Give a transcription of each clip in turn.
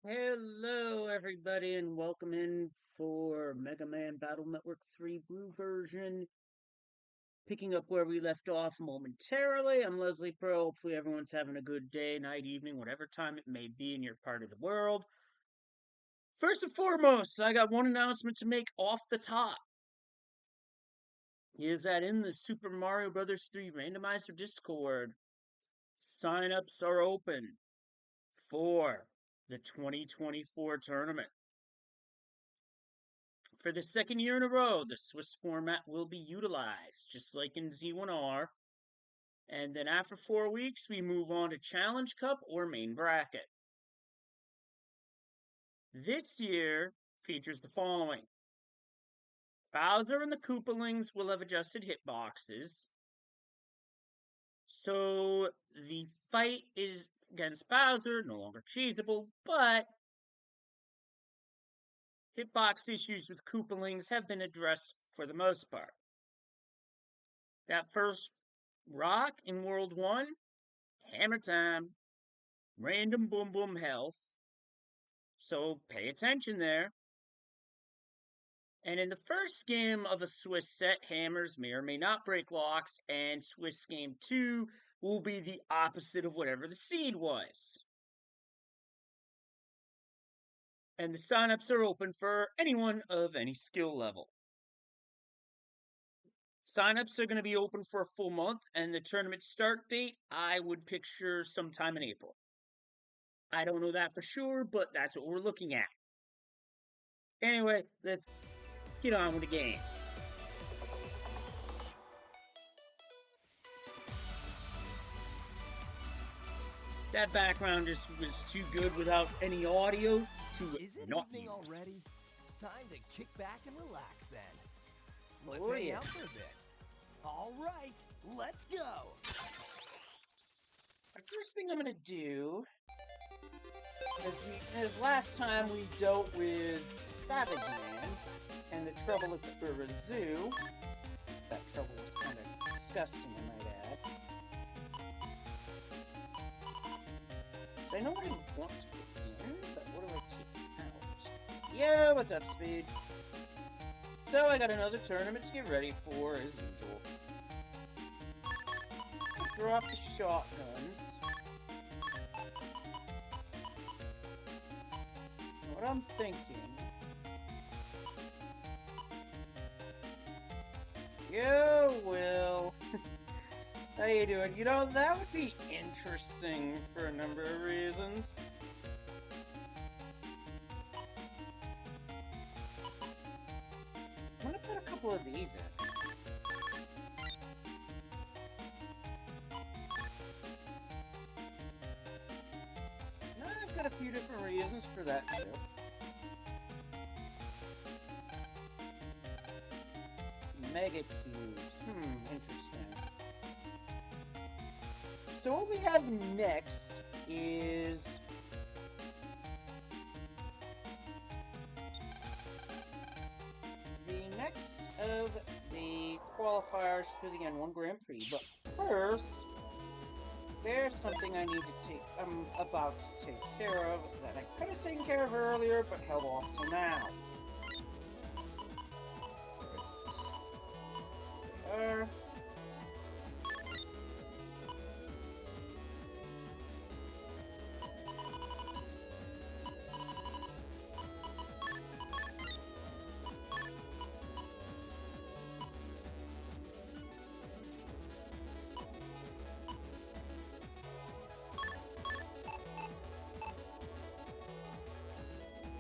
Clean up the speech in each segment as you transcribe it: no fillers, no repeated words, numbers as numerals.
Hello, everybody, and welcome in for Mega Man Battle Network 3 Blue version. Picking up where we left off momentarily, I'm Leslie Pro. Hopefully, everyone's having a good day, night, evening, whatever time it may be in your part of the world. First and foremost, I got one announcement to make off the top. Is that in the Super Mario Bros. 3 Randomizer Discord, sign-ups are open for the 2024 tournament. For the second year in a row, the Swiss format will be utilized, just like in Z1R. And then after 4 weeks, we move on to Challenge Cup or Main Bracket. This year features the following. Bowser and the Koopalings will have adjusted hitboxes. So the fight is against Bowser, no longer cheesable, but hitbox issues with Koopalings have been addressed for the most part. That first rock in World 1, hammer time, random boom boom health. So pay attention there. And in the first game of a Swiss set, hammers may or may not break locks, and Swiss game 2 will be the opposite of whatever the seed was. And the signups are open for anyone of any skill level. Signups are going to be open for a full month, and the tournament start date, I would picture sometime in April. I don't know that for sure, but that's what we're looking at. Anyway, let's get on with the game. That background just was too good without any audio to Is it not evening use. already? Time to kick back and relax then. Let's Oh, hang yeah. out for a bit. All right, let's go. The first thing I'm gonna do, as last time we dealt with Savage Man and the trouble at the zoo. That trouble was kind of disgusting, I might add. I know what I want to put in, but what do I take out? Yo, what's up, Speed? So I got another tournament to get ready for, as usual. Drop the shotguns. What I'm thinking... Yo, Will. How you doing? You know, that would be interesting for a number of reasons. I'm gonna put a couple of these in. No, I've got a few different reasons for that too. Mega cubes. Interesting. So what we have next is the next of the qualifiers for the N1 Grand Prix. But first, there's something I need to take. I'm about to take care of that I could have taken care of earlier, but held off till now. There.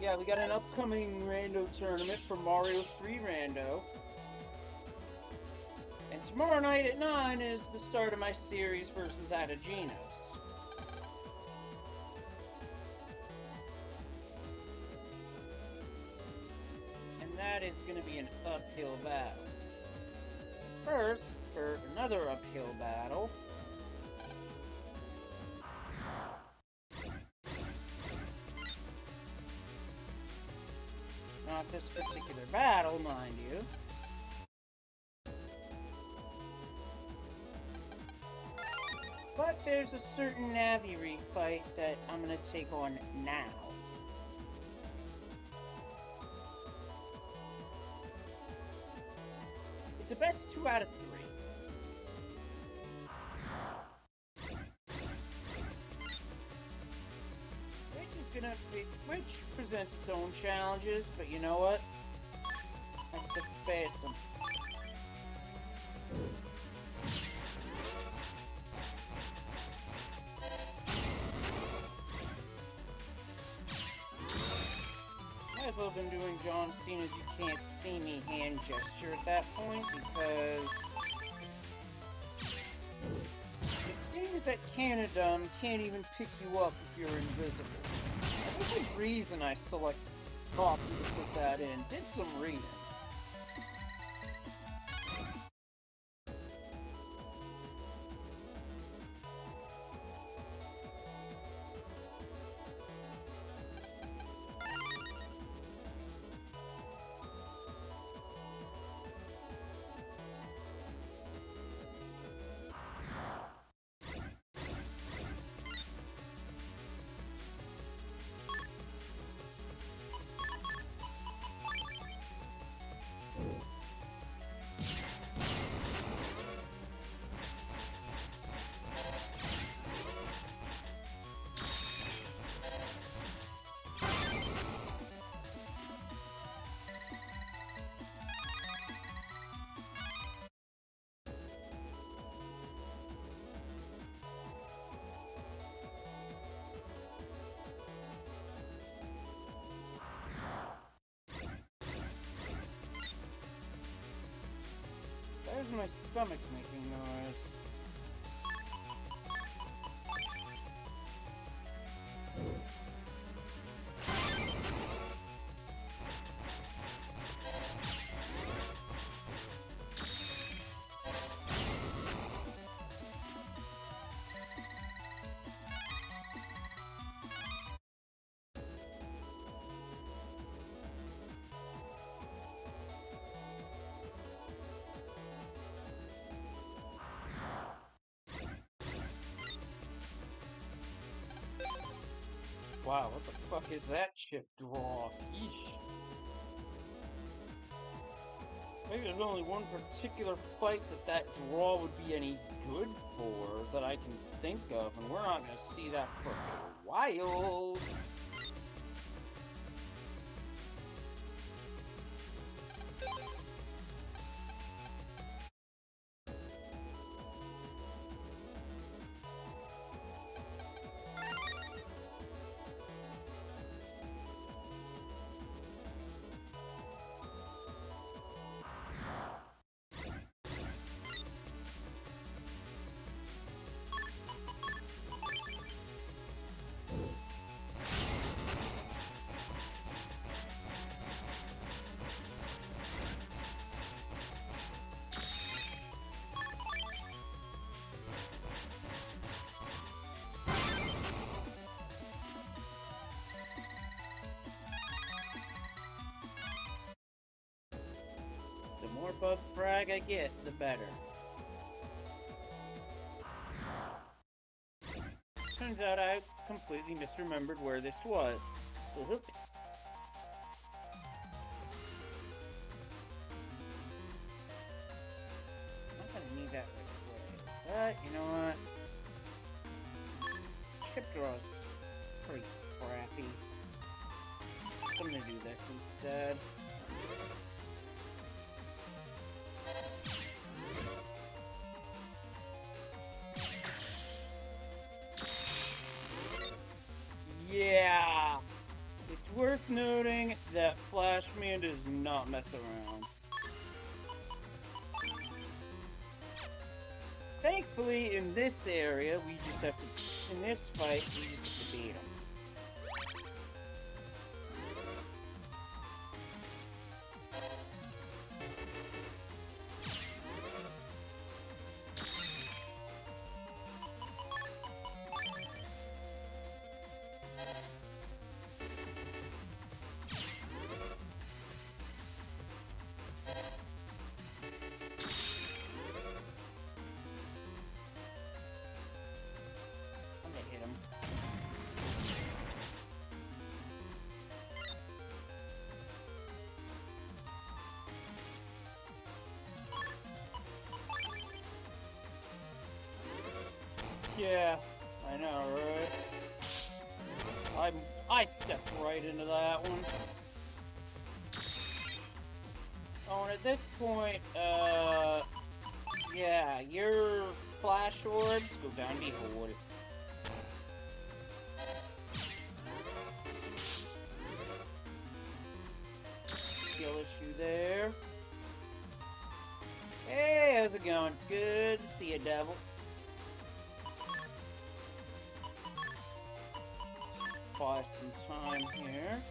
Yeah, we got an upcoming rando tournament for Mario 3 Rando. And tomorrow night at 9 is the start of my series versus Adaginos. And that is going to be an uphill battle. First, for another uphill battle, not this particular battle, mind you. But there's a certain Navi fight that I'm going to take on now. the best 2 out of 3. Which presents its own challenges, but you know what? I just have to face them. Might as well have been doing John Cena's "You Can't See Me" hand gesture at that point, because it seems that Canada can't even pick you up if you're invisible. There's a reason I opted to put that in. Did some reading. There's my stomach making noise. Wow, what the fuck is that chip draw? Yeesh. Maybe there's only one particular fight that draw would be any good for that I can think of, and we're not gonna see that for a while. The more bug frag I get, the better. Turns out I completely misremembered where this was. Oops. I'm not gonna need that right away. But, you know what? This chip draw's pretty crappy. So I'm gonna do this instead. Yeah! It's worth noting that Flashman does not mess around. Thankfully, in this area, we just have to... In this fight, we just have to beat him. Yeah, I know, right? I stepped right into that one. Oh, and at this point, yeah, your flash orbs go down the hole. Skill issue there. Hey, how's it going? Good to see you, Devil. Buy some time here.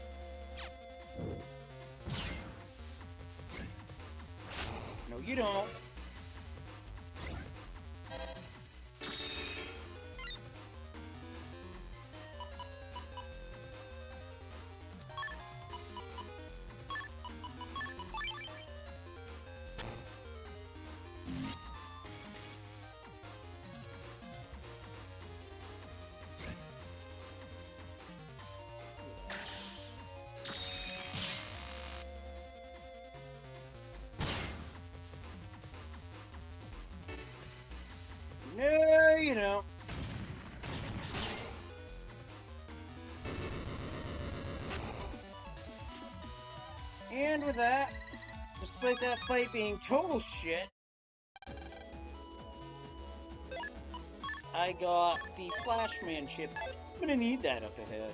No, you don't. No, you don't. And with that, despite that fight being total shit, I got the Flashman chip. I'm gonna need that up ahead.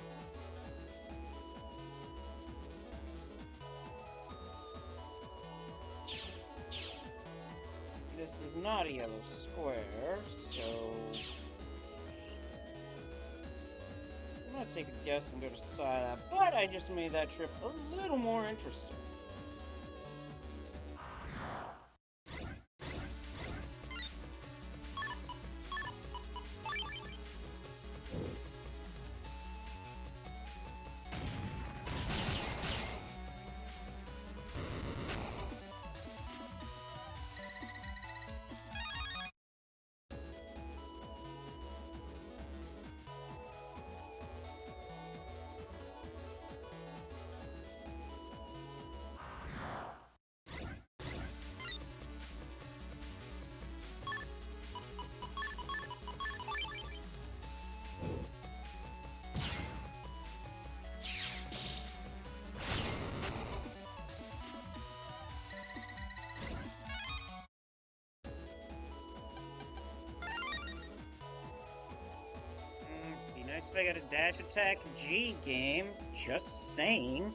This is not a yellow square, so I'm gonna take a guess and go to Scilab, but I just made that trip a little more interesting. Be nice if I got a dash attack G game. Just saying.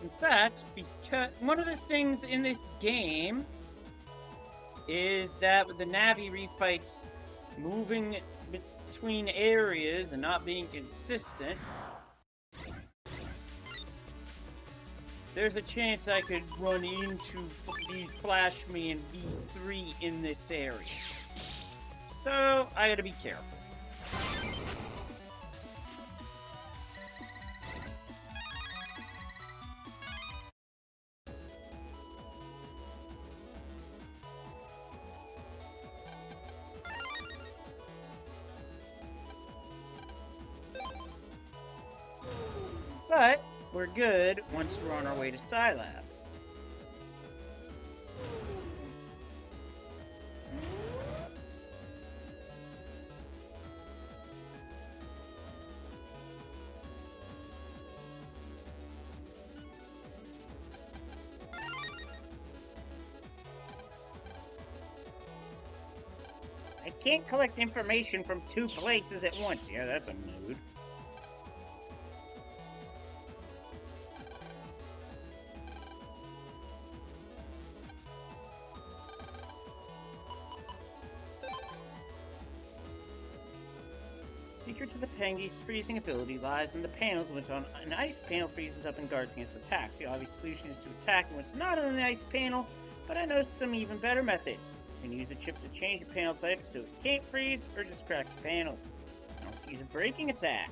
In fact, because one of the things in this game is that with the Navi refights moving between areas and not being consistent, there's a chance I could run into the Flash Me and V3 in this area. So, I gotta be careful. But we're good once we're on our way to Scilab. I can't collect information from two places at once. Yeah, that's a mood. Secret to the Pengy's freezing ability lies in the panels which on an ice panel freezes up and guards against attacks. The obvious solution is to attack when it's not on an ice panel, but I know some even better methods. You can use a chip to change the panel type so it can't freeze, or just crack the panels. You can also use a breaking attack.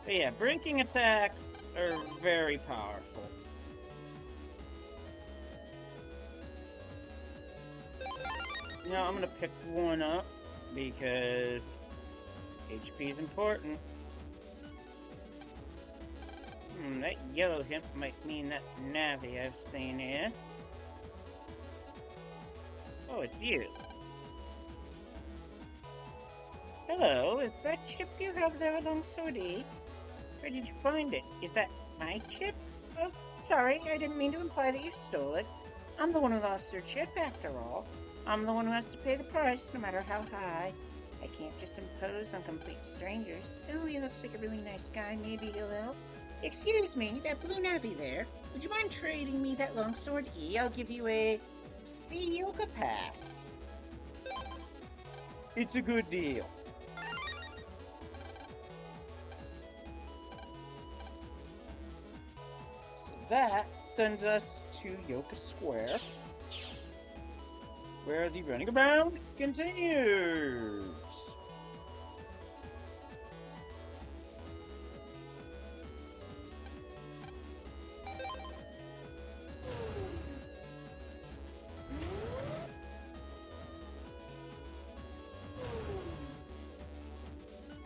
But yeah, breaking attacks are very powerful. Now I'm gonna pick one up because HP is important. That yellow hemp might mean that Navi I've seen here. Oh, it's you. Hello, is that chip you have there alongside E? Where did you find it? Is that my chip? Oh, sorry, I didn't mean to imply that you stole it. I'm the one who lost your chip, after all. I'm the one who has to pay the price, no matter how high. I can't just impose on complete strangers. Still, he looks like a really nice guy. Maybe he'll help. Excuse me, that blue Navi there. Would you mind trading me that longsword E? I'll give you a Sea Yoga Pass. It's a good deal. So that sends us to Yoka Square, where the running around continues.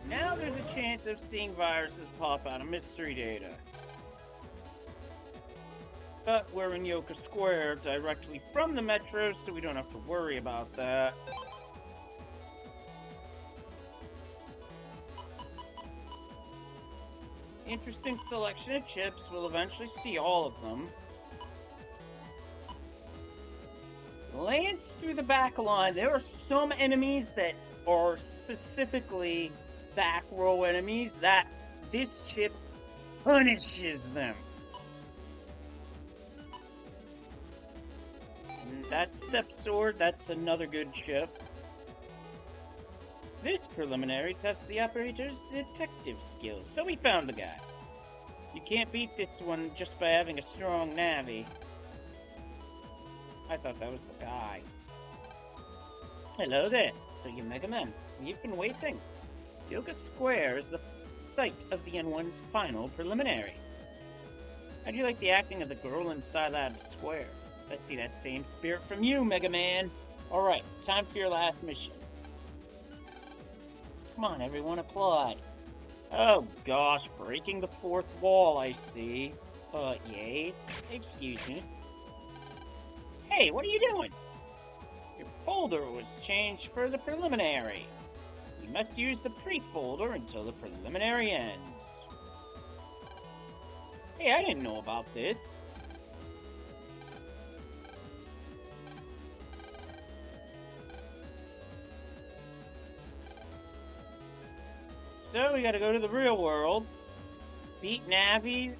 Now there's a chance of seeing viruses pop out of mystery data. But we're in Yoka Square, directly from the metro, so we don't have to worry about that. Interesting selection of chips. We'll eventually see all of them. Glance through the back line. There are some enemies that are specifically back row enemies that this chip punishes them. And that's Step Sword. That's another good chip. This preliminary tests the operator's detective skills, so we found the guy. You can't beat this one just by having a strong Navi. I thought that was the guy. Hello there, so you're Mega Man. You've been waiting. Yoga Square is the site of the N1's final preliminary. How'd you like the acting of the girl in Scilab Square? Let's see that same spirit from you, Mega Man. Alright, time for your last mission. Come on, everyone, applaud. Oh gosh, breaking the fourth wall, I see. Yay. Excuse me. Hey, what are you doing? Your folder was changed for the preliminary. You must use the pre-folder until the preliminary ends. Hey, I didn't know about this. So we gotta go to the real world, beat Navis.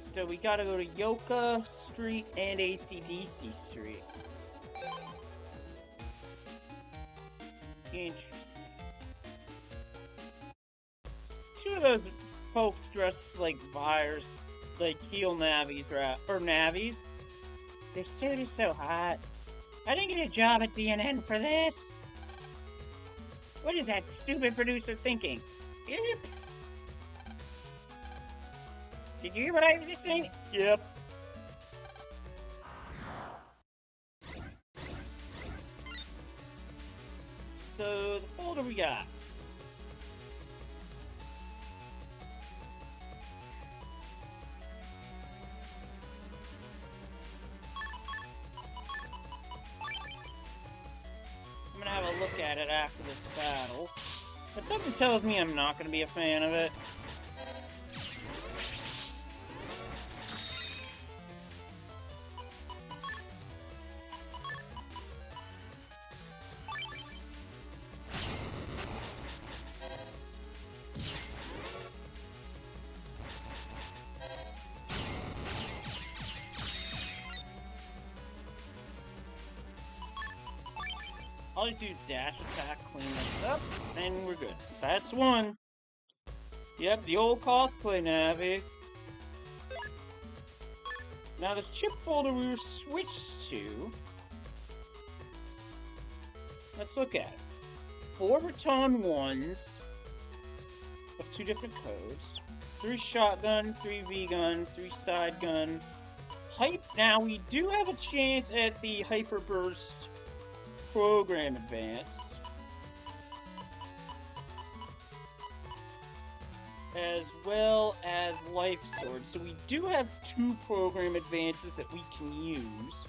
So we gotta go to Yoka Street and AC/DC Street. Interesting. Two of those folks dressed like Vires, like heel Navis, or Navis. This suit is so hot. I didn't get a job at DNN for this. What is that stupid producer thinking? Oops! Did you hear what I was just saying? Yep. So, the folder we got. I'm gonna have a look at it after this battle. But something tells me I'm not gonna be a fan of it. I'll just use dash attack, clean this up, and we're good. That's one. Yep, the old cosplay Navi. Now this chip folder we were switched to. Let's look at it. 4 Baton 1s, of 2 different codes. 3 shotgun, 3 V-gun, 3 side gun. Now, we do have a chance at the Hyper Burst program advance, as well as Life Sword. So we do have 2 program advances that we can use.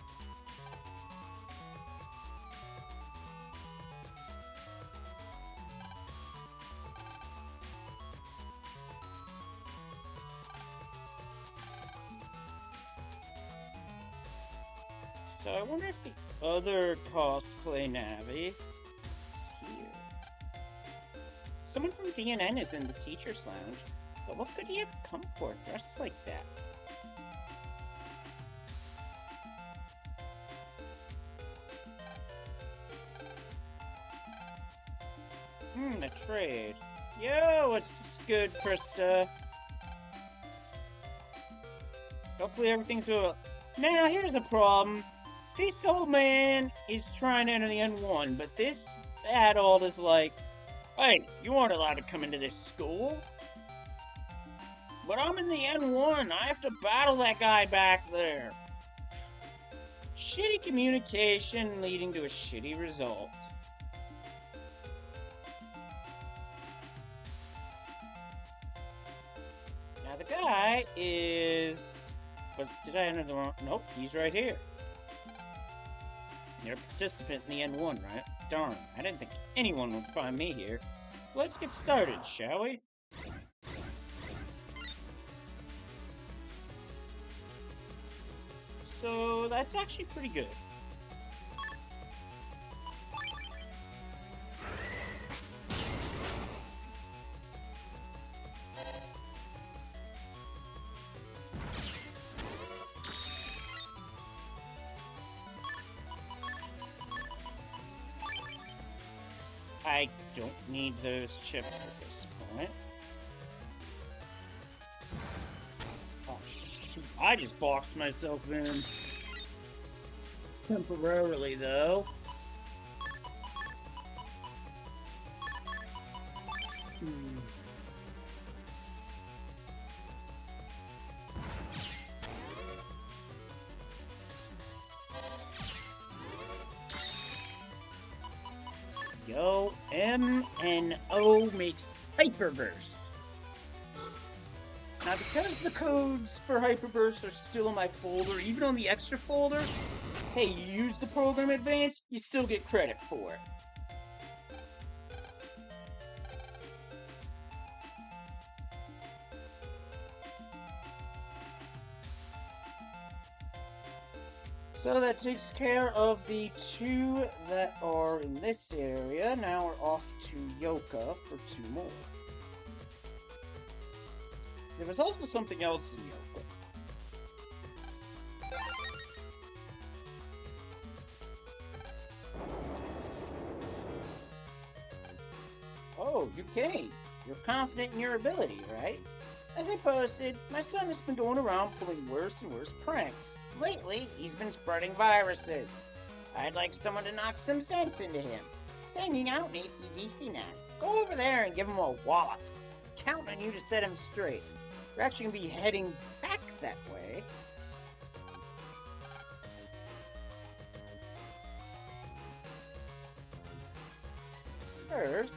So I wonder if the other cosplay Navi is here. Someone from DNN is in the teacher's lounge, but what could he have come for dressed like that? A trade. Yo, what's good, Krista? Hopefully everything's well. Now, here's a problem. This old man is trying to enter the N1, but this adult is like, hey, you aren't allowed to come into this school. But I'm in the N1. I have to battle that guy back there. Shitty communication leading to a shitty result. Now the guy is... But did I enter the wrong... Nope, he's right here. You're a participant in the N1, right? Darn, I didn't think anyone would find me here. Let's get started, shall we? So, that's actually pretty good. I don't need those chips at this point. Oh, shoot. I just boxed myself in. Temporarily, though. Yo, M and O makes Hyperburst. Now, because the codes for Hyperburst are still in my folder, even on the extra folder, hey, you use the program advance, you still get credit for it. So that takes care of the 2 that are in this area. Now we're off to Yoka for 2 more. There was also something else in Yoka. Oh, you came. You're confident in your ability, right? As I posted, my son has been going around pulling worse and worse pranks. Lately, he's been spreading viruses. I'd like someone to knock some sense into him. He's hanging out in ACDC now. Go over there and give him a wallop. Count on you to set him straight. We're actually going to be heading back that way. First...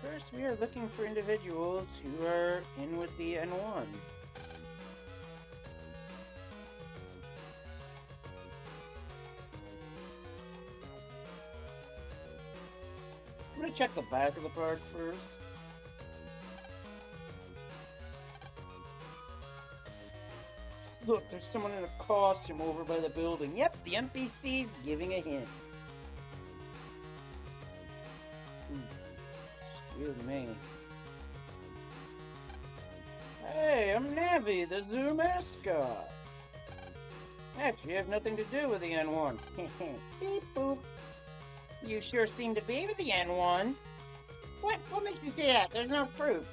First, we are looking for individuals who are in with the N1. I'm gonna check the back of the park first. Look, there's someone in a costume over by the building. Yep, the NPC's giving a hint. Excuse me. Hey, I'm Navi, the zoo mascot. Actually, I have nothing to do with the N1. Beep boop. You sure seem to be with the N1. What makes you say that? There's no proof.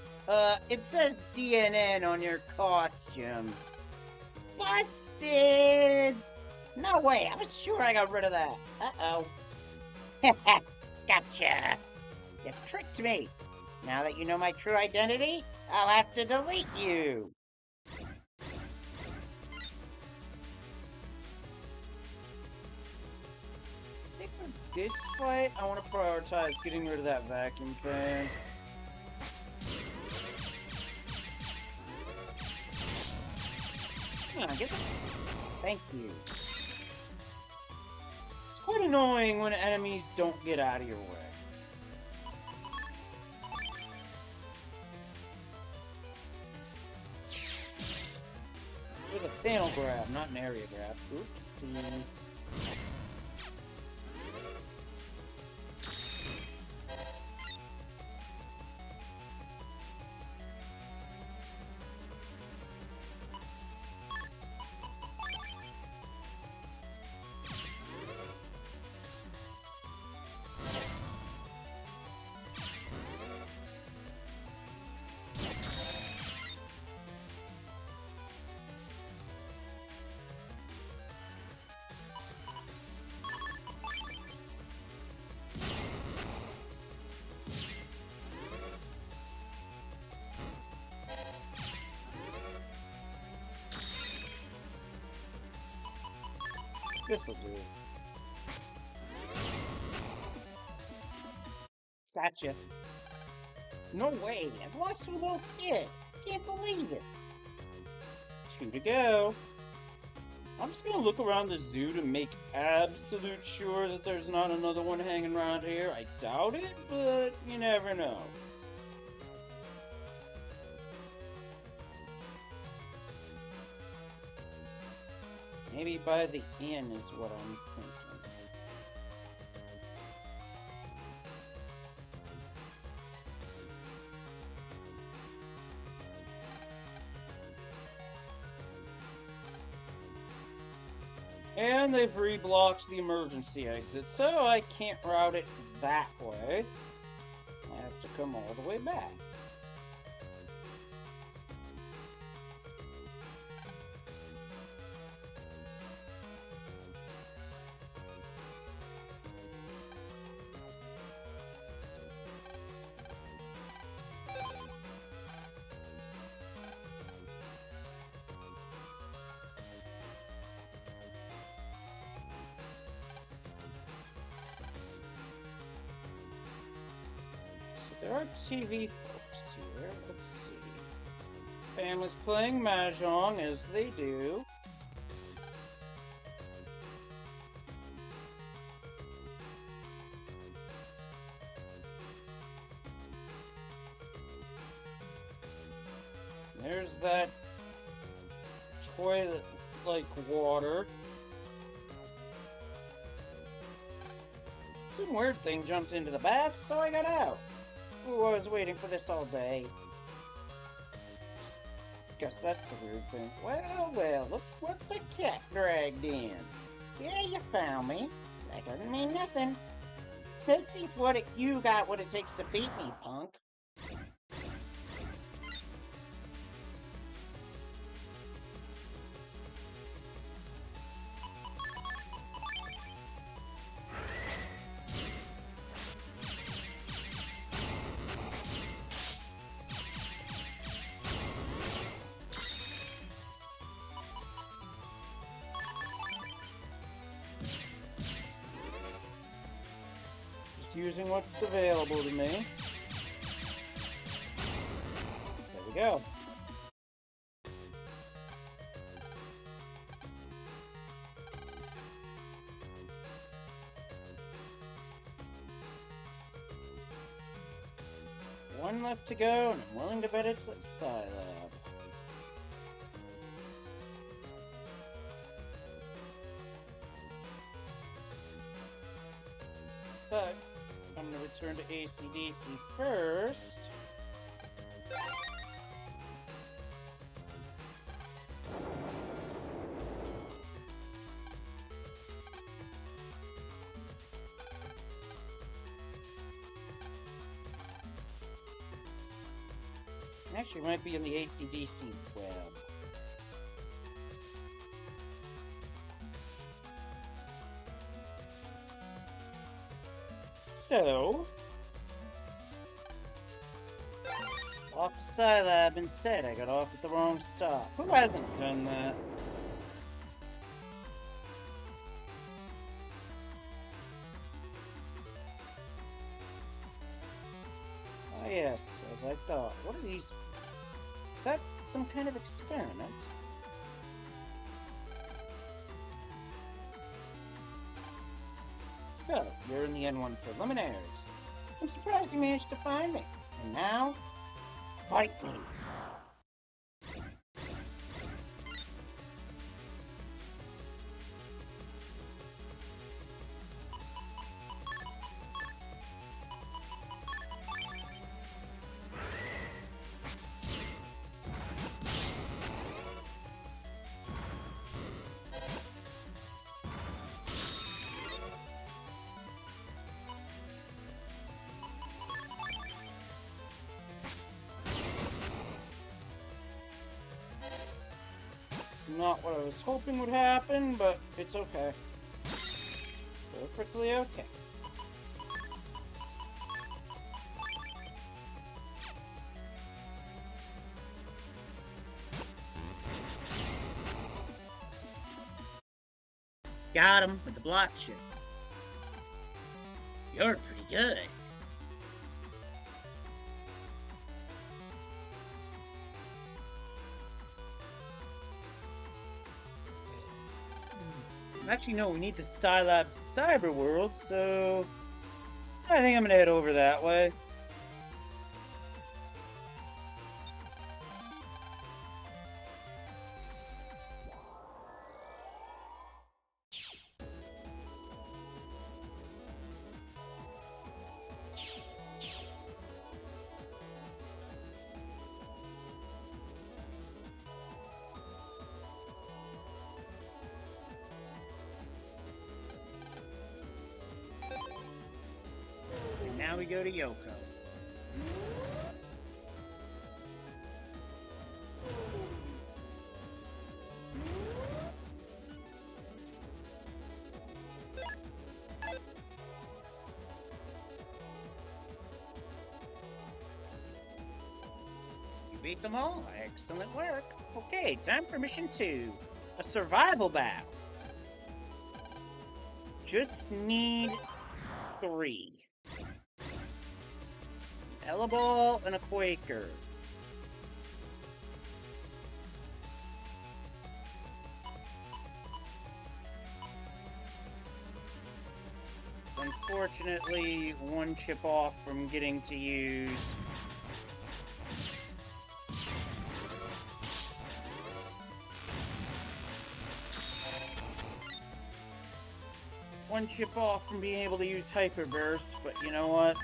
It says DNN on your costume. Busted! No way, I was sure I got rid of that. Uh-oh. Gotcha! You tricked me. Now that you know my true identity, I'll have to delete you. I think for this fight, I want to prioritize getting rid of that vacuum fan. Come on, get the... Thank you. It's quite annoying when enemies don't get out of your way. There's a panel grab, not an area grab. Oopsie. This'll do. Gotcha. No way, I've lost to a little kid. Can't believe it. 2 to go. I'm just gonna look around the zoo to make absolute sure that there's not another one hanging around here. I doubt it, but you never know. Maybe by the inn is what I'm thinking. And they've reblocked the emergency exit, so I can't route it that way. I have to come all the way back. There are TV folks here. Let's see. Families playing Mahjong as they do. There's that toilet-like water. Some weird thing jumped into the bath, so I got out. Ooh, I was waiting for this all day. Guess that's the weird thing. Well, well, look what the cat dragged in. Yeah, you found me. That doesn't mean nothing. Let's see if you got what it takes to beat me, punk. Using what's available to me. There we go. One left to go, and I'm willing to bet it's at Scilab. But I'm going to return to AC/DC first. Actually, it might be in the AC/DC web. So, off to Scilab instead. I got off at the wrong stop. Who hasn't done that? Oh yes, as I thought. What are these? Is that some kind of experiment? So, you're in the N1 preliminaries. I'm surprised you managed to find me. And now, fight me. Not what I was hoping would happen, but it's okay. Perfectly okay. Got him with the block chip. You're pretty good. Actually, no, we need to Scilab Cyberworld, so I think I'm gonna head over that way. And now we go to Yoko. You beat them all. Excellent work. Okay, time for mission 2. A survival battle. Just need 3. Eleball and a Quaker. Unfortunately, one chip off from getting to use one chip off from being able to use Hyper Burst, but you know what?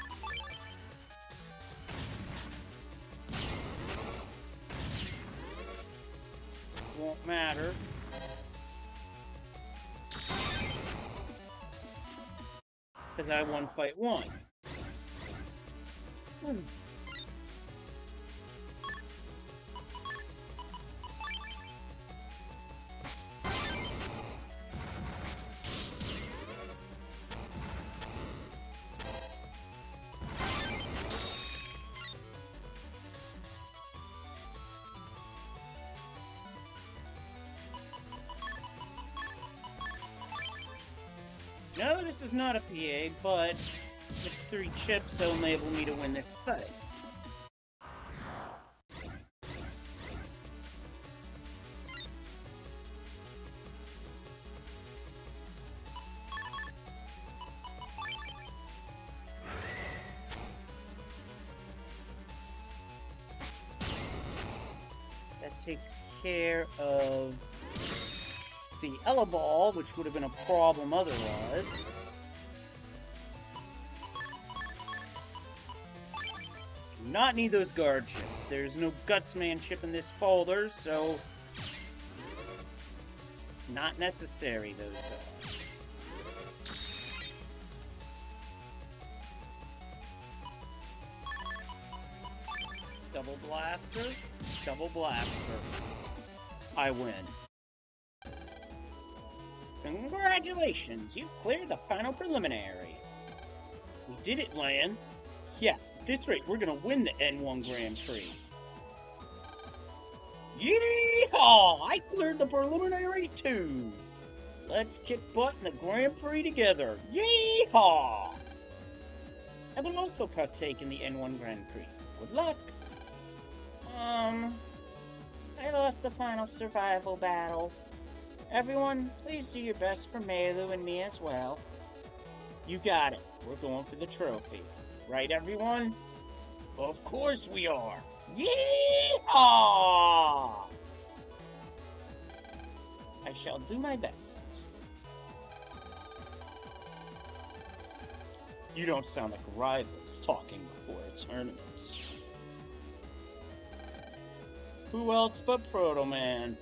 Won't matter. Because I won fight 1. No, this is not a PA, but it's 3 chips, so enable me to win this fight. That takes care of the Eleball, which would have been a problem otherwise. Do not need those guard chips. There's no Gutsman chip in this folder, so not necessary, those are. Double blaster. Double blaster. I win. Congratulations, you've cleared the final preliminary. We did it, Lan. Yeah, at this rate, we're gonna win the N1 Grand Prix. Yeehaw! I cleared the preliminary too. Let's kick butt in the Grand Prix together. Yeehaw! I will also partake in the N1 Grand Prix. Good luck. I lost the final survival battle. Everyone, please do your best for Mayl and me as well. You got it. We're going for the trophy. Right, everyone? Of course we are. Yeehaw! I shall do my best. You don't sound like rivals talking before a tournament. Who else but Proto Man?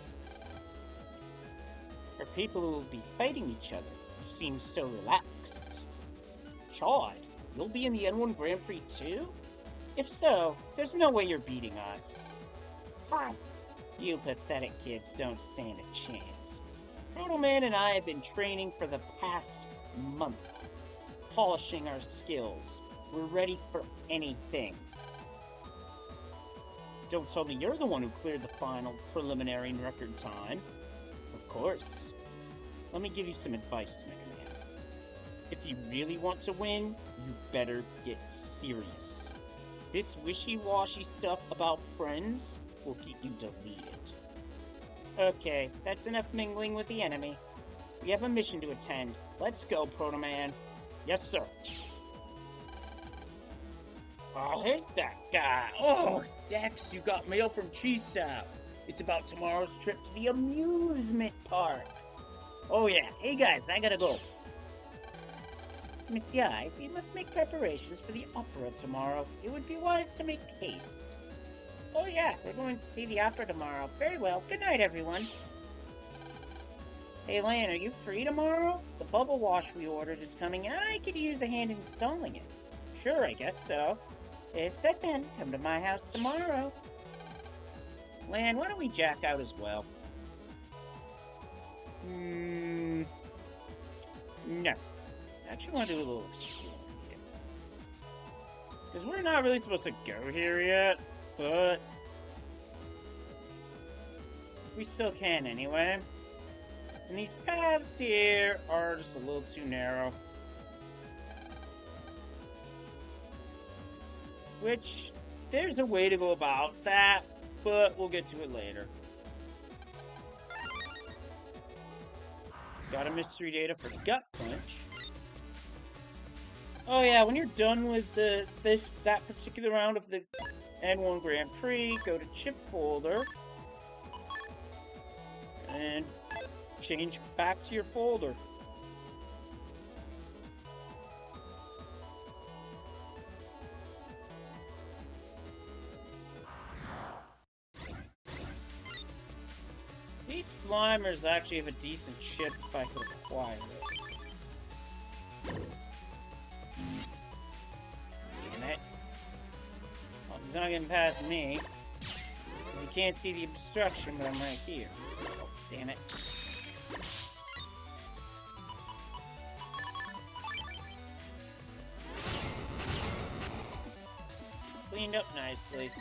For people who will be fighting each other, you seem so relaxed. Chad, you'll be in the N1 Grand Prix too? If so, there's no way you're beating us. Ha! You pathetic kids don't stand a chance. Proto Man and I have been training for the past month, polishing our skills. We're ready for anything. Don't tell me you're the one who cleared the final preliminary in record time. Of course. Let me give you some advice, Mega Man. If you really want to win, you better get serious. This wishy-washy stuff about friends will get you deleted. Okay, that's enough mingling with the enemy. We have a mission to attend. Let's go, Proto Man. Yes, sir. I'll hit that guy. Oh, Dex, you got mail from Chisap. It's about tomorrow's trip to the amusement park. Oh yeah, hey guys, I gotta go. Monsieur, we must make preparations for the opera tomorrow. It would be wise to make haste. Oh yeah, we're going to see the opera tomorrow. Very well, good night everyone. Hey Lan, are you free tomorrow? The bubble wash we ordered is coming and I could use a hand installing it. Sure, I guess so. It's set then, come to my house tomorrow. Lan, why don't we jack out as well? No. I actually want to do a little exploring here. Because we're not really supposed to go here yet, but we still can anyway. And these paths here are just a little too narrow. Which, there's a way to go about that, but we'll get to it later. Got a mystery data for Gut Punch. Oh yeah, when you're done with that particular round of the N1 Grand Prix, go to Chip Folder and change back to your folder. These Slimers actually have a decent chip if I could acquire it. Damn it. Well, he's not getting past me. Because he can't see the obstruction, but I'm right here. Oh, damn it. Cleaned up nicely.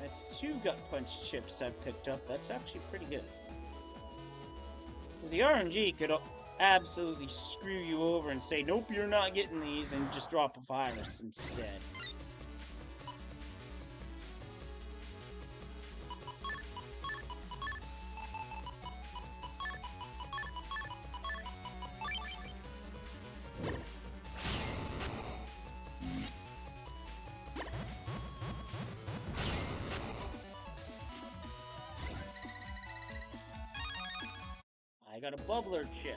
That's 2 Gut Punch chips I've picked up. That's actually pretty good. Because the RNG could absolutely screw you over and say, nope, you're not getting these, and just drop a virus instead. I got a bubbler chip.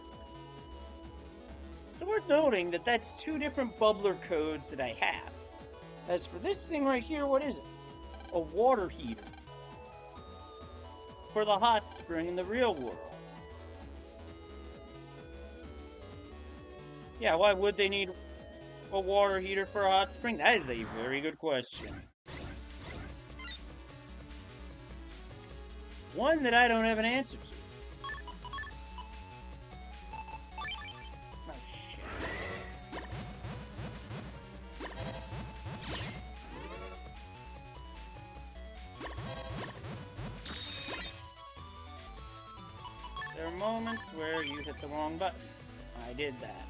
So worth noting that that's 2 different bubbler codes that I have. As for this thing right here, what is it? A water heater. For the hot spring in the real world. Yeah, why would they need a water heater for a hot spring? That is a very good question. One that I don't have an answer to. Oh, shit. There are moments where you hit the wrong button. I did that.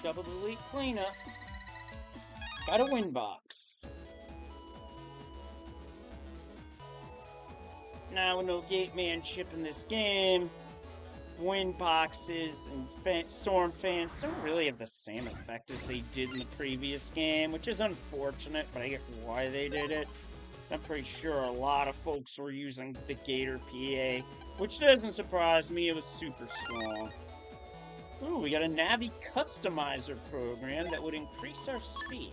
Double delete cleanup. Got a win box. Now with no gate man chip in this game, wind boxes and storm fans don't really have the same effect as they did in the previous game, which is unfortunate, but I get why they did it. I'm pretty sure a lot of folks were using the Gator PA, which doesn't surprise me, it was super strong. Ooh, we got a Navi customizer program that would increase our speed.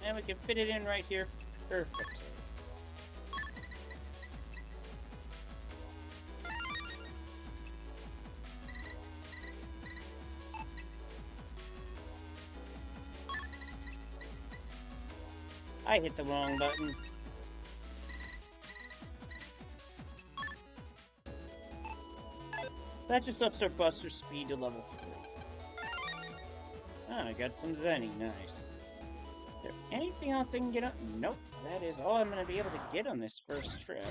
And we can fit it in right here. Perfect. I hit the wrong button. That just ups our buster speed to level 3. Oh, I got some Zenny, nice. Is there anything else I can get up? Nope, that is all I'm going to be able to get on this first trip.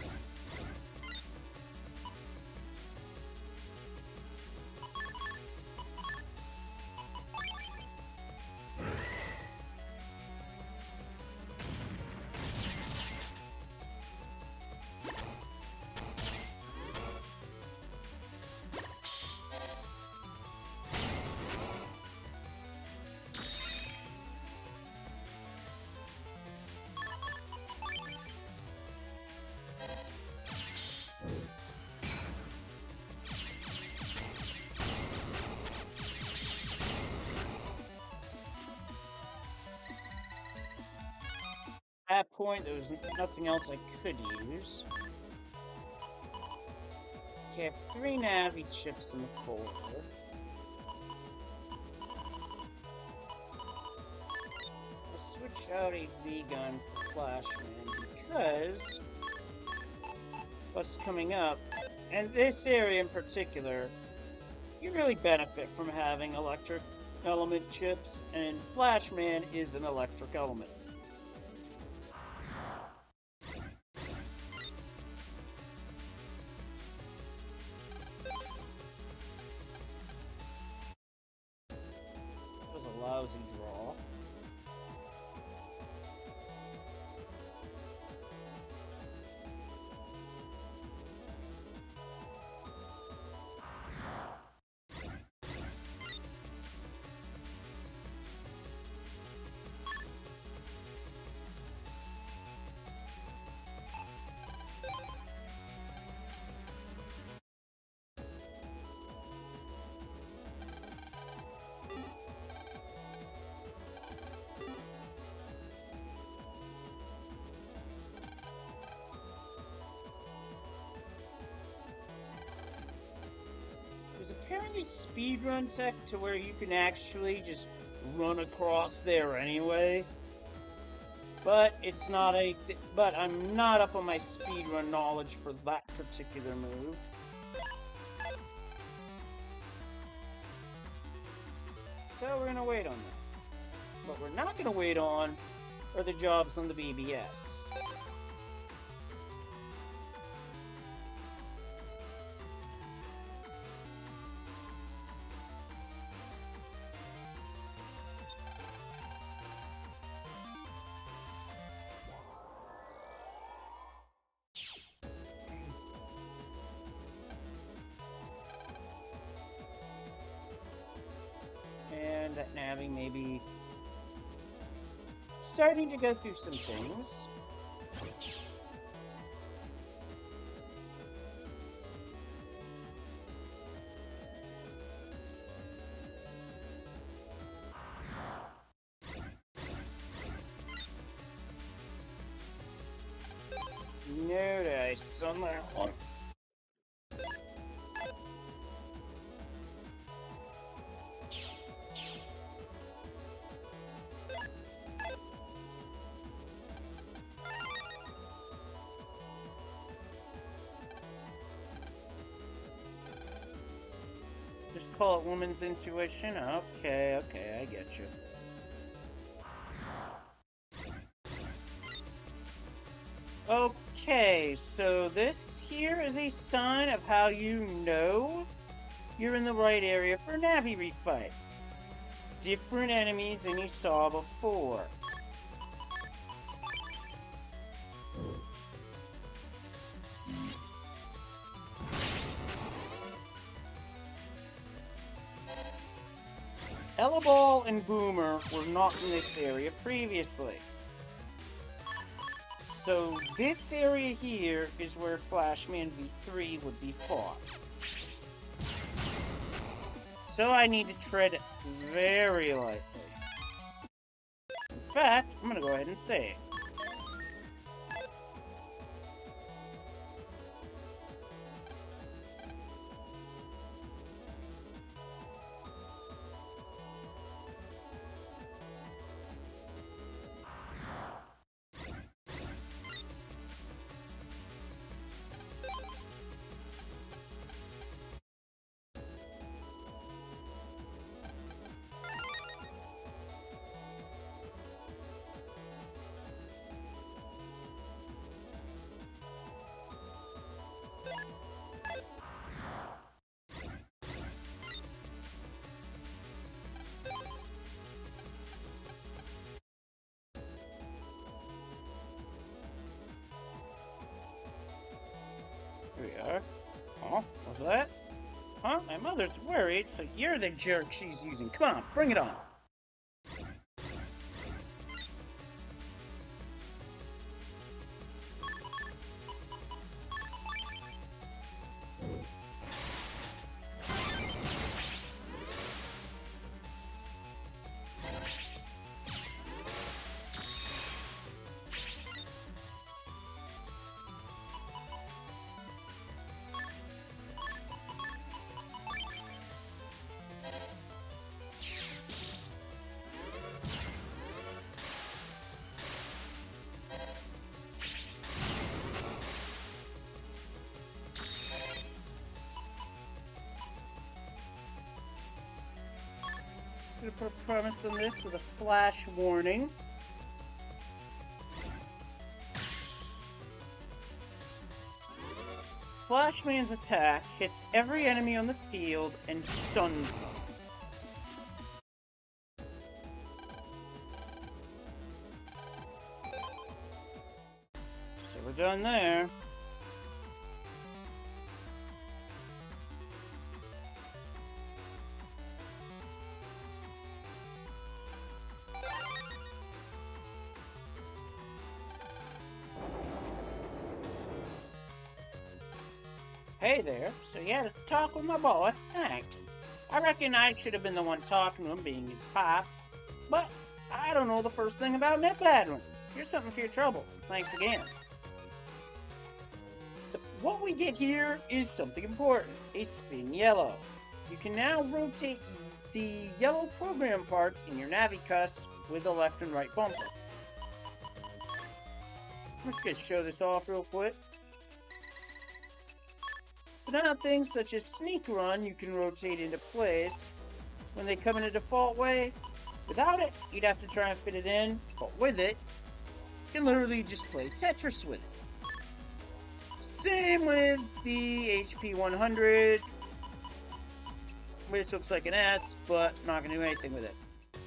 At that point, there was nothing else I could use. Okay, I have 3 Navi chips in the folder. I'll switch out a V-gun for Flashman because what's coming up, and this area in particular, you really benefit from having electric element chips, and Flashman is an electric element. Lousy draw. There's apparently speedrun tech to where you can actually just run across there anyway. But it's not but I'm not up on my speedrun knowledge for that particular move. So we're gonna wait on that. What we're not gonna wait on are the jobs on the BBS. Navi maybe starting to go through some things. No dice on that one. Just call it woman's intuition? Okay, I get you. Okay, so this here is a sign of how you know you're in the right area for a Navi refight. Different enemies than you saw before. Ellaball and Boomer were not in this area previously. So this area here is where Flashman V3 would be fought. So I need to tread very lightly. In fact, I'm gonna go ahead and save. Here we are. Oh, what's that? Huh? My mother's worried, so you're the jerk she's using. Come on, bring it on. Just gonna put a promise on this with a flash warning. Flashman's attack hits every enemy on the field and stuns them. So we're done there. Hey there, so you had a talk with my boy? Thanks. I reckon I should have been the one talking to him, being his pop. But I don't know the first thing about net battling. Here's something for your troubles. Thanks again. What we get here is something important. A spin yellow. You can now rotate the yellow program parts in your Navicus with the left and right bumper. Let's just show this off real quick. So now things such as Sneak Run you can rotate into place when they come in a default way. Without it, you'd have to try and fit it in, but with it, you can literally just play Tetris with it. Same with the HP 100, which looks like an S, but not going to do anything with it.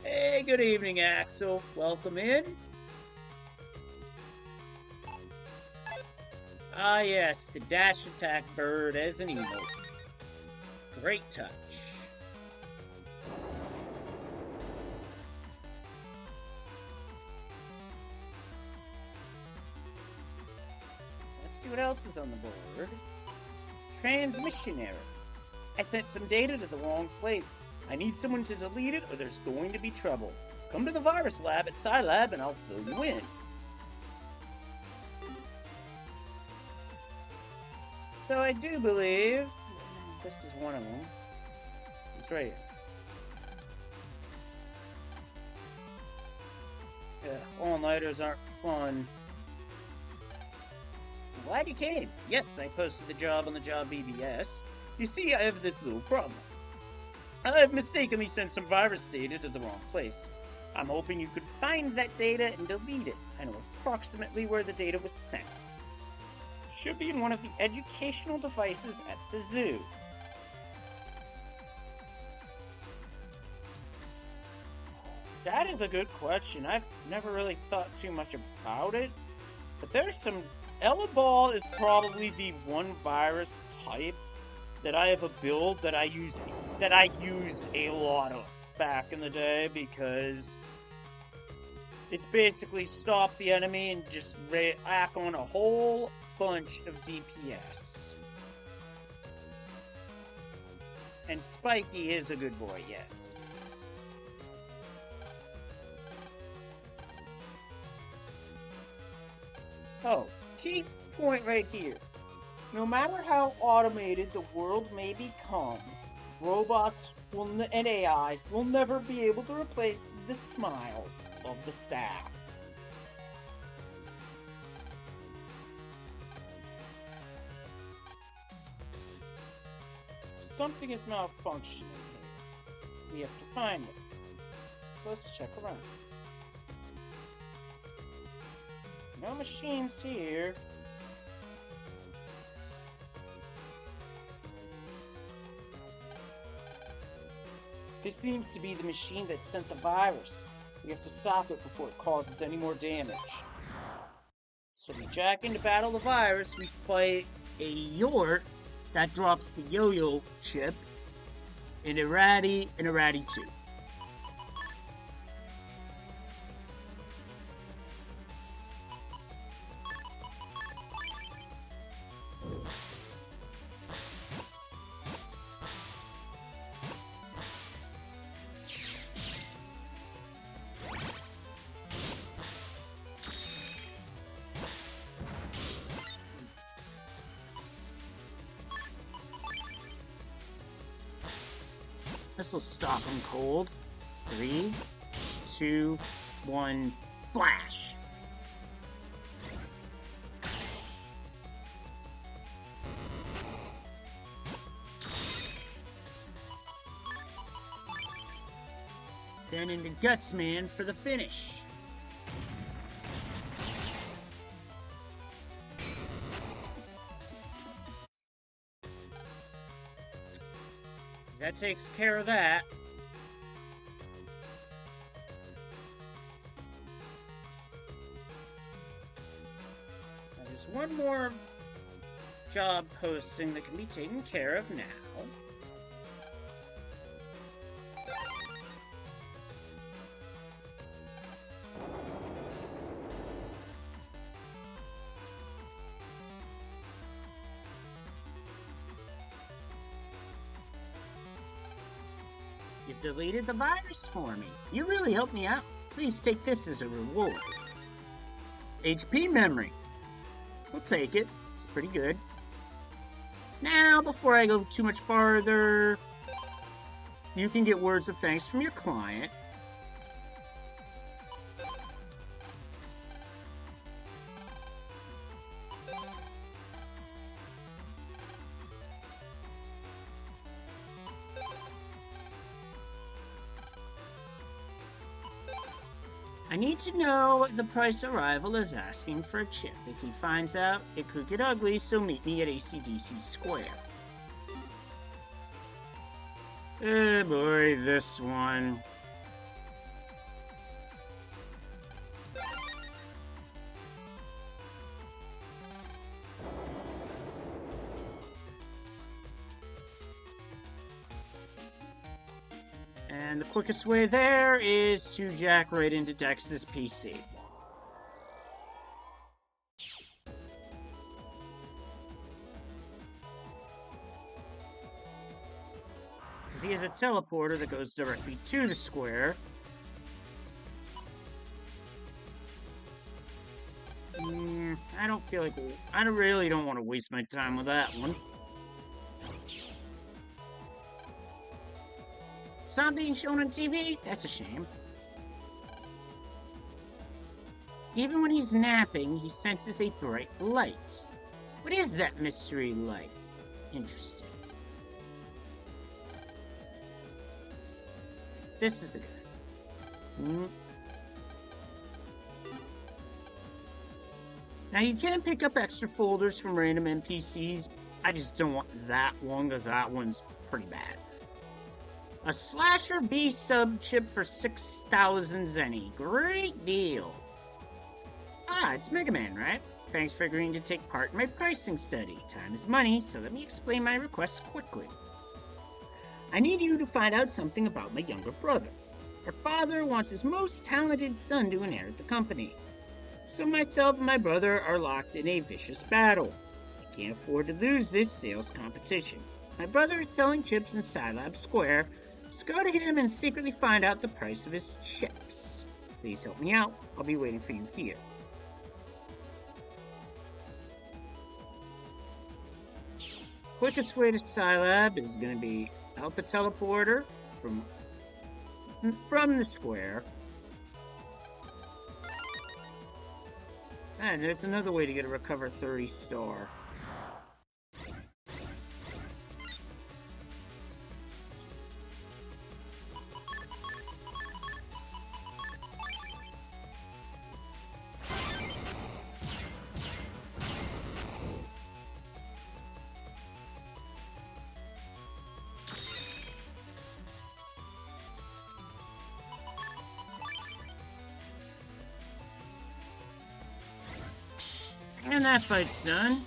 Hey, good evening, Axel. Welcome in. Ah yes, the dash attack bird as an emote. Great touch. what else is on the board. Transmission error. I sent some data to the wrong place. I need someone to delete it or there's going to be trouble. Come to the virus lab at Scilab and I'll fill you in. So I do believe this is one of them. It's right here. Yeah, all-nighters aren't fun. I'm glad you came. Yes, I posted the job on the job BBS. You see, I have this little problem. I have mistakenly sent some virus data to the wrong place. I'm hoping you could find that data and delete it. I know approximately where the data was sent. It should be in one of the educational devices at the zoo. That is a good question. I've never really thought too much about it. But there's some... Ellaball is probably the one virus type that I have a build that I used a lot of back in the day because it's basically stop the enemy and just rack on a whole bunch of DPS. And Spiky is a good boy, yes. Oh, key point right here. No matter how automated the world may become, robots and AI will never be able to replace the smiles of the staff. Something is malfunctioning here. We have to find it. So let's check around. No machines here. This seems to be the machine that sent the virus. We have to stop it before it causes any more damage. So we jack in to battle the virus, we fight a Yort that drops the yo-yo chip, and a Ratty, and a Ratty 2. This will stop him cold. 3, 2, 1, flash! Then into Gutsman for the finish. That takes care of that. Now there's one more job posting that can be taken care of now. You've deleted the virus for me. You really helped me out. Please take this as a reward. HP memory. We'll take it. It's pretty good. Now, before I go too much farther, you can get words of thanks from your client. I need to know the price Arrival is asking for a chip. If he finds out, it could get ugly, so meet me at AC/DC Square. Oh boy, this one. And the quickest way there is to jack right into Dex's PC. He has a teleporter that goes directly to the square. I don't feel like... I really don't want to waste my time with that one. It's not being shown on TV? That's a shame. Even when he's napping, he senses a bright light. What is that mystery light? Interesting. This is the guy. Now you can pick up extra folders from random NPCs. I just don't want that one because that one's pretty bad. A Slasher B sub chip for 6,000 zenny. Great deal. Ah, it's Mega Man, right? Thanks for agreeing to take part in my pricing study. Time is money, so let me explain my request quickly. I need you to find out something about my younger brother. Our father wants his most talented son to inherit the company. So myself and my brother are locked in a vicious battle. I can't afford to lose this sales competition. My brother is selling chips in Scilab Square, so go to him and secretly find out the price of his chips. Please help me out. I'll be waiting for you here. Quickest way to Scilab is going to be out the teleporter from the square. And there's another way to get a recover 30 star. And that fight's done.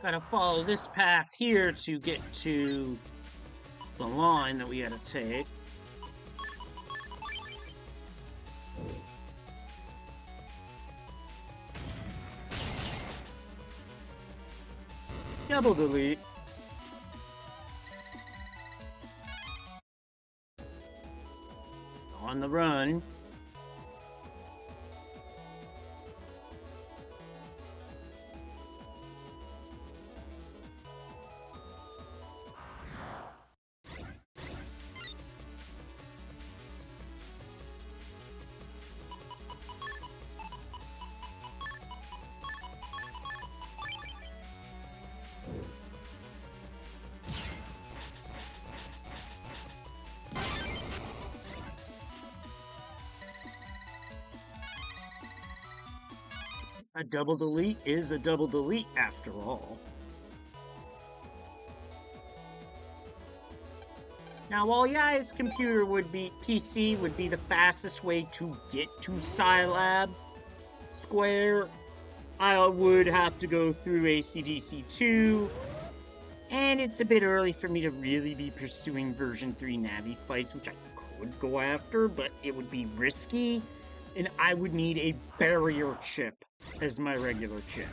Gotta follow this path here to get to the line that we gotta take. Double delete. On the run. A double delete is a double delete after all. Now, while Yai's computer PC would be the fastest way to get to Scilab Square, I would have to go through ACDC 2, and it's a bit early for me to really be pursuing version 3 Navi fights, which I could go after, but it would be risky, and I would need a barrier chip as my regular chip.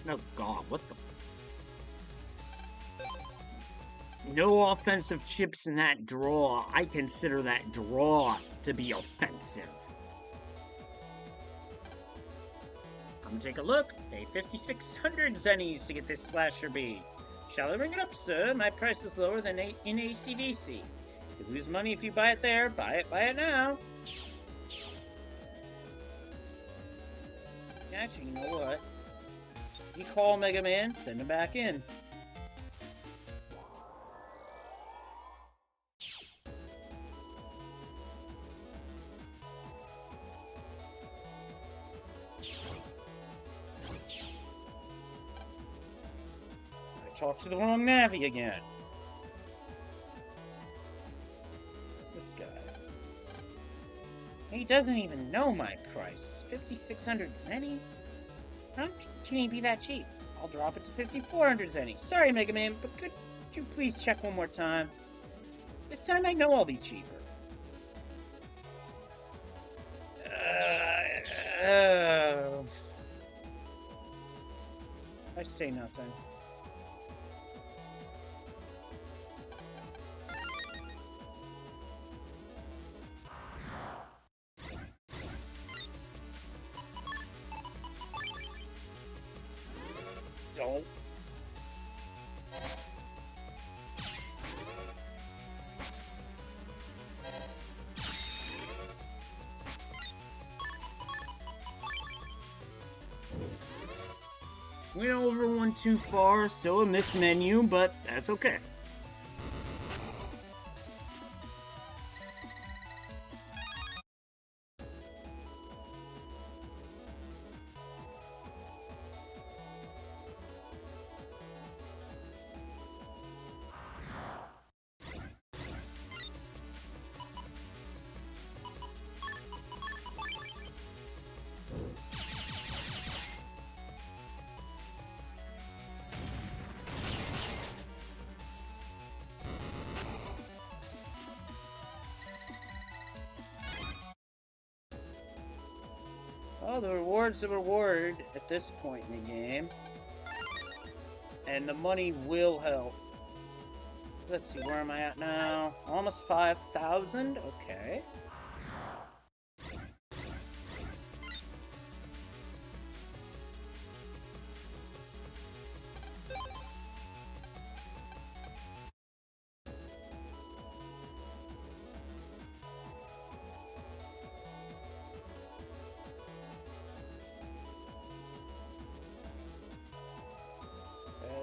Oh god, what the... No offensive chips in that draw. I consider that draw to be offensive. Come take a look. Pay 5,600 zennies to get this Slasher B. Shall I ring it up, sir? My price is lower than in ACDC. You lose money if you buy it there. Buy it now. Actually, you know what? You call Mega Man, send him back in. I talked to the wrong Navi again. Who's this guy? He doesn't even know my price. 5,600 zenny? How can he be that cheap? I'll drop it to 5,400 zenny. Sorry, Mega Man, but could you please check one more time? This time I know I'll be cheaper. I say nothing. Don't. Went over one too far, so a missed menu, but that's okay. Oh, the reward's a reward at this point in the game. And the money will help. Let's see, where am I at now? Almost 5,000? Okay.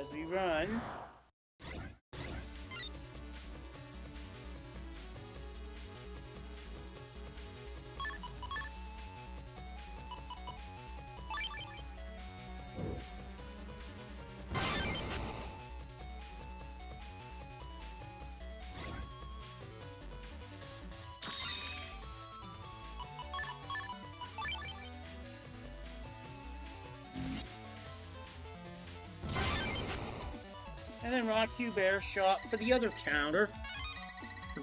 As we run. And then Rock Cube Air Shot for the other counter.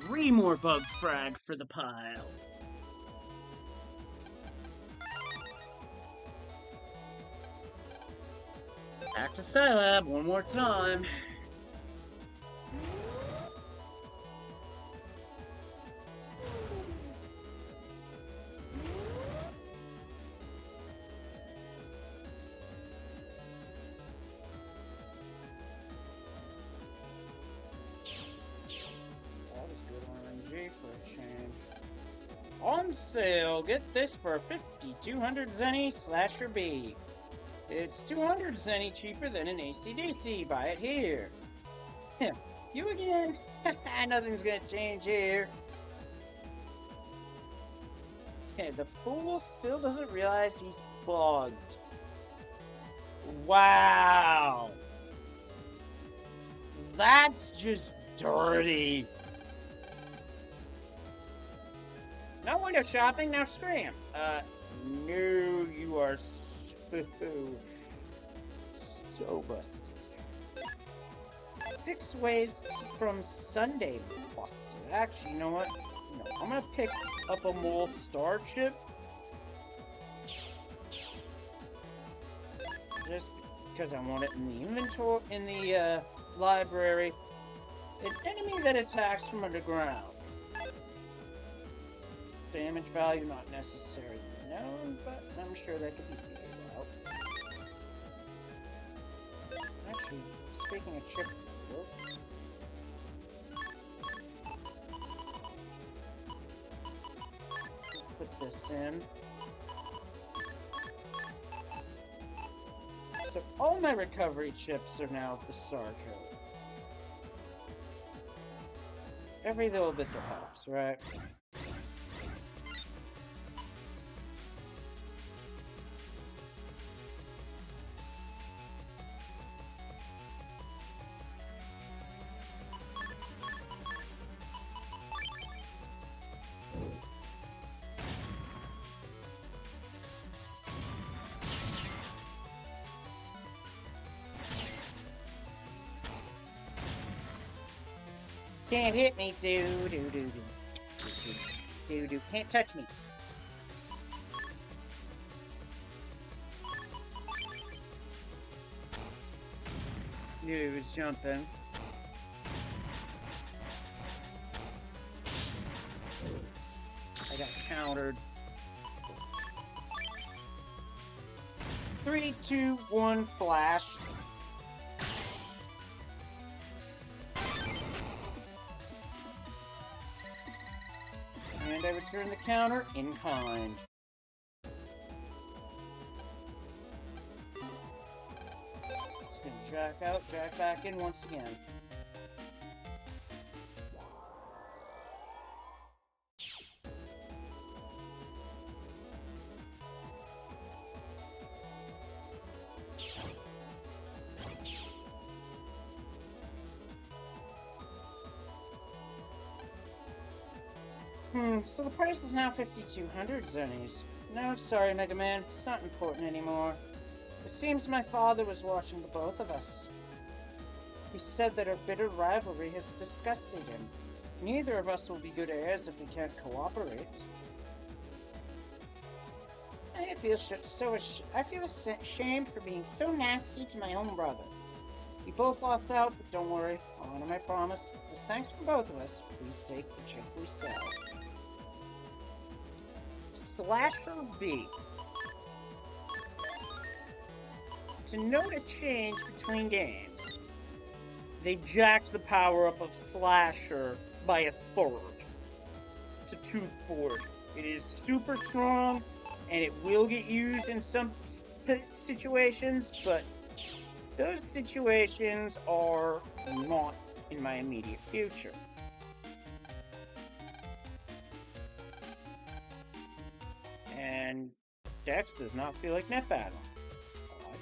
3 more bug frag for the pile. Back to Scilab one more time. For a change. On sale, get this for 5,200 zenny slasher B. It's 200 zenny cheaper than an ACDC. Buy it here. You again? Nothing's gonna change here. The fool still doesn't realize he's bugged. Wow. That's just dirty. No window shopping, now scram. No, you are so busted. 6 ways from Sunday busted. Actually, you know what? No, I'm gonna pick up a mole star chip. Just because I want it in the inventory, in the library. An enemy that attacks from underground. Damage value not necessarily known, but I'm sure that could be figured out. Actually, speaking of chip, put this in. So all my recovery chips are now with the star code. Every little bit that helps, right? Can't hit me, do. Do. Can't touch me. Knew he was jumping. I got countered. 3, 2, 1, flash. And I return the counter in kind. Just gonna jack out, jack back in once again. So the price is now 5,200 zennies. No, sorry, Mega Man, it's not important anymore. It seems my father was watching the both of us. He said that our bitter rivalry has disgusted him. Neither of us will be good heirs if we can't cooperate. I feel ashamed for being so nasty to my own brother. We both lost out, but don't worry, I'll honor my promise. As thanks from both of us, please take the chip we sell. Slasher B. To note a change between games, they jacked the power-up of Slasher by a third to 240. It is super strong, and it will get used in some situations, but those situations are not in my immediate future. And Dex does not feel like net battle. Odd.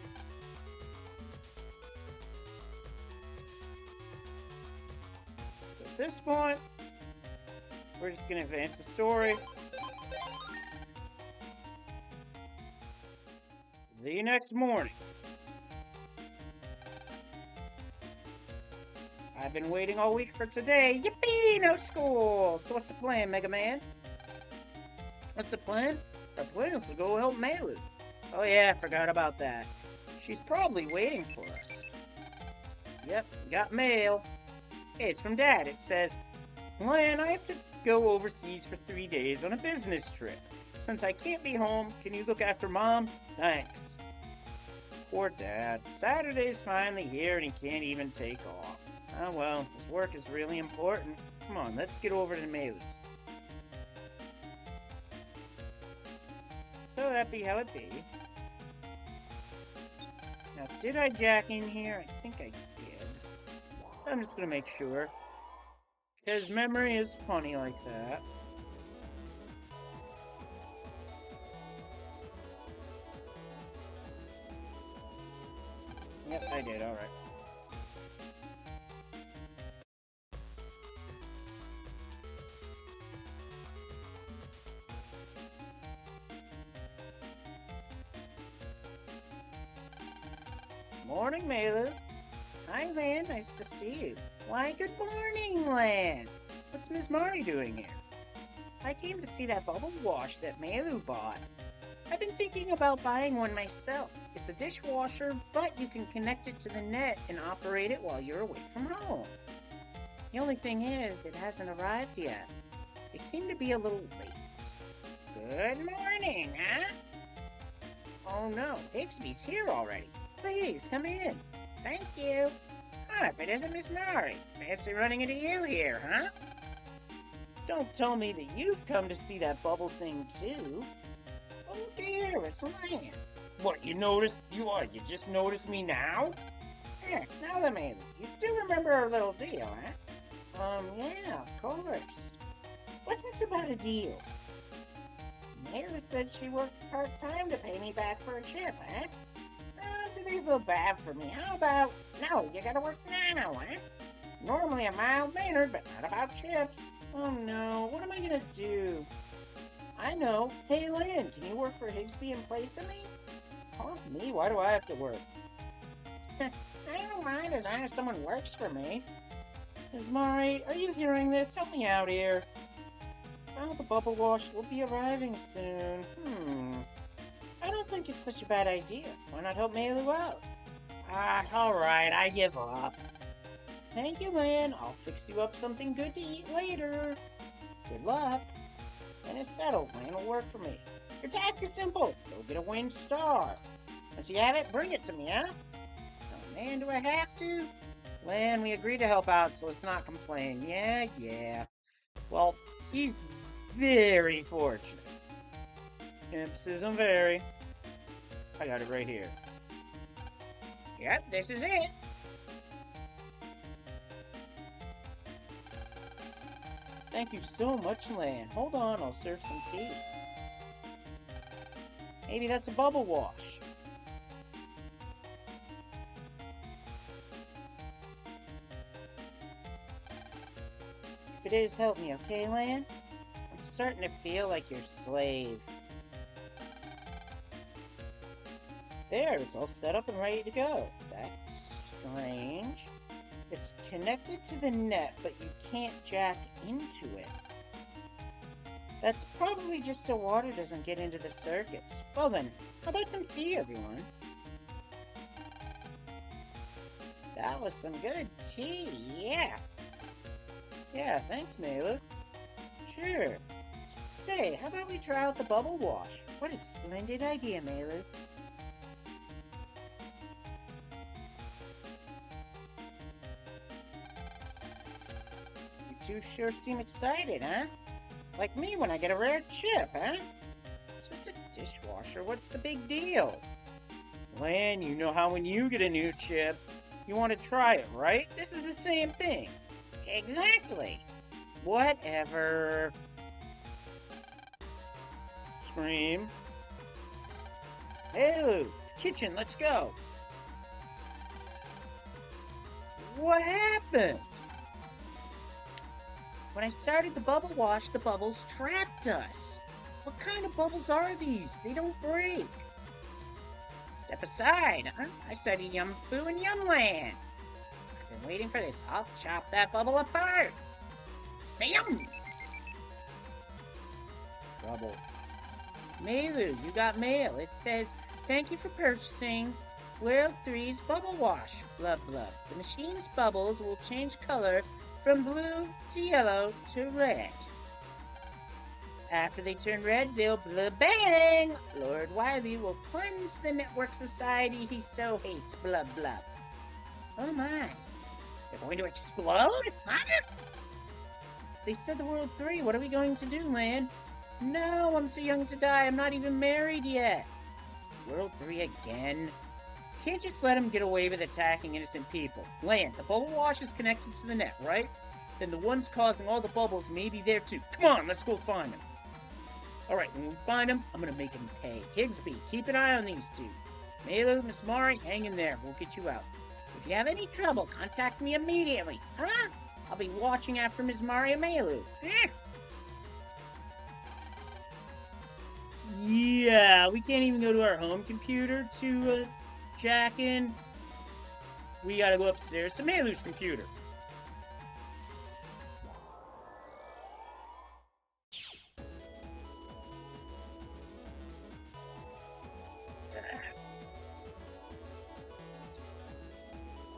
So at this point, we're just going to advance the story. The next morning. I've been waiting all week for today. Yippee! No school! So what's the plan, Mega Man? What's the plan? Our plan is to go help Mayl. Oh yeah, I forgot about that. She's probably waiting for us. Yep, got mail. Hey, it's from Dad. It says, Lan, I have to go overseas for 3 days on a business trip. Since I can't be home, can you look after Mom? Thanks. Poor Dad. Saturday's finally here and he can't even take off. Oh well, his work is really important. Come on, let's get over to Mayl's. So that be how it be. Now, did I jack in here? I think I did. I'm just gonna make sure. Because memory is funny like that. Yep, I did, alright. Morning, Mayl. Hi, Lan. Nice to see you. Why, good morning, Lan. What's Miss Mari doing here? I came to see that bubble wash that Mayl bought. I've been thinking about buying one myself. It's a dishwasher, but you can connect it to the net and operate it while you're away from home. The only thing is, it hasn't arrived yet. They seem to be a little late. Good morning, huh? Oh no, Higsby's here already. Please, come in. Thank you. If it isn't Miss Mari. Fancy running into you here, huh? Don't tell me that you've come to see that bubble thing, too. Oh dear, it's Lan. What, you noticed? You just noticed me now? Now then, Mayl, you do remember our little deal, huh? Yeah, of course. What's this about a deal? Mayl said she worked part-time to pay me back for a chip, huh? Today's a little bad for me. How about, no, you gotta work now, huh? Normally a mild-mannered, but not about chips. Oh no, what am I gonna do? I know. Hey, Lan, can you work for Higsby in place of me? Oh, me? Why do I have to work? I don't mind as long as someone works for me. Ms. Mari, are you hearing this? Help me out here. Well, the bubble wash will be arriving soon. I don't think it's such a bad idea. Why not help Mayl out? Alright, I give up. Thank you, Lan. I'll fix you up something good to eat later. Good luck. And it's settled. Lan will work for me. Your task is simple. Go get a wind star. Once you have it, bring it to me, huh? Oh man, do I have to? Lan, we agreed to help out, so let's not complain. Yeah. Well, he's very fortunate. Emphasis on very. I got it right here. Yep, this is it. Thank you so much, Lan. Hold on, I'll serve some tea. Maybe that's a bubble wash. If it is, help me, okay, Lan? I'm starting to feel like your slave. There, it's all set up and ready to go. That's strange. It's connected to the net, but you can't jack into it. That's probably just so water doesn't get into the circuits. Well then, how about some tea, everyone? That was some good tea, yes! Yeah, thanks, Mayl. Sure. Say, how about we try out the bubble wash? What a splendid idea, Mayl. You two sure seem excited, huh? Like me when I get a rare chip, huh? It's just a dishwasher, what's the big deal? Lan, you know how when you get a new chip, you want to try it, right? This is the same thing. Exactly. Whatever. Scream. Hey, kitchen, let's go. What happened? When I started the bubble wash, the bubbles trapped us. What kind of bubbles are these? They don't break. Step aside, huh? I studied Yum Fu and Yumland. I've been waiting for this. I'll chop that bubble apart. Yum! Trouble. Maylu, you got mail. It says, thank you for purchasing World 3's Bubble Wash. Blub blub. The machine's bubbles will change color from blue to yellow to red. After they turn red, they'll blub bang! Lord Wily will cleanse the network society he so hates. Blub blub. Oh my. They're going to explode? Huh? They said the World 3. What are we going to do, Lan? No, I'm too young to die. I'm not even married yet. World 3 again? Can't just let him get away with attacking innocent people. Lan, the bubble wash is connected to the net, right? Then the ones causing all the bubbles may be there too. Come on, let's go find them. Alright, when we find them, I'm gonna make him pay. Higsby, keep an eye on these two. Maylu, Miss Mari, hang in there. We'll get you out. If you have any trouble, contact me immediately. Huh? I'll be watching after Miss Mari and Maylu. Yeah, we can't even go to our home computer to jack in. We gotta go upstairs to Maylu's computer.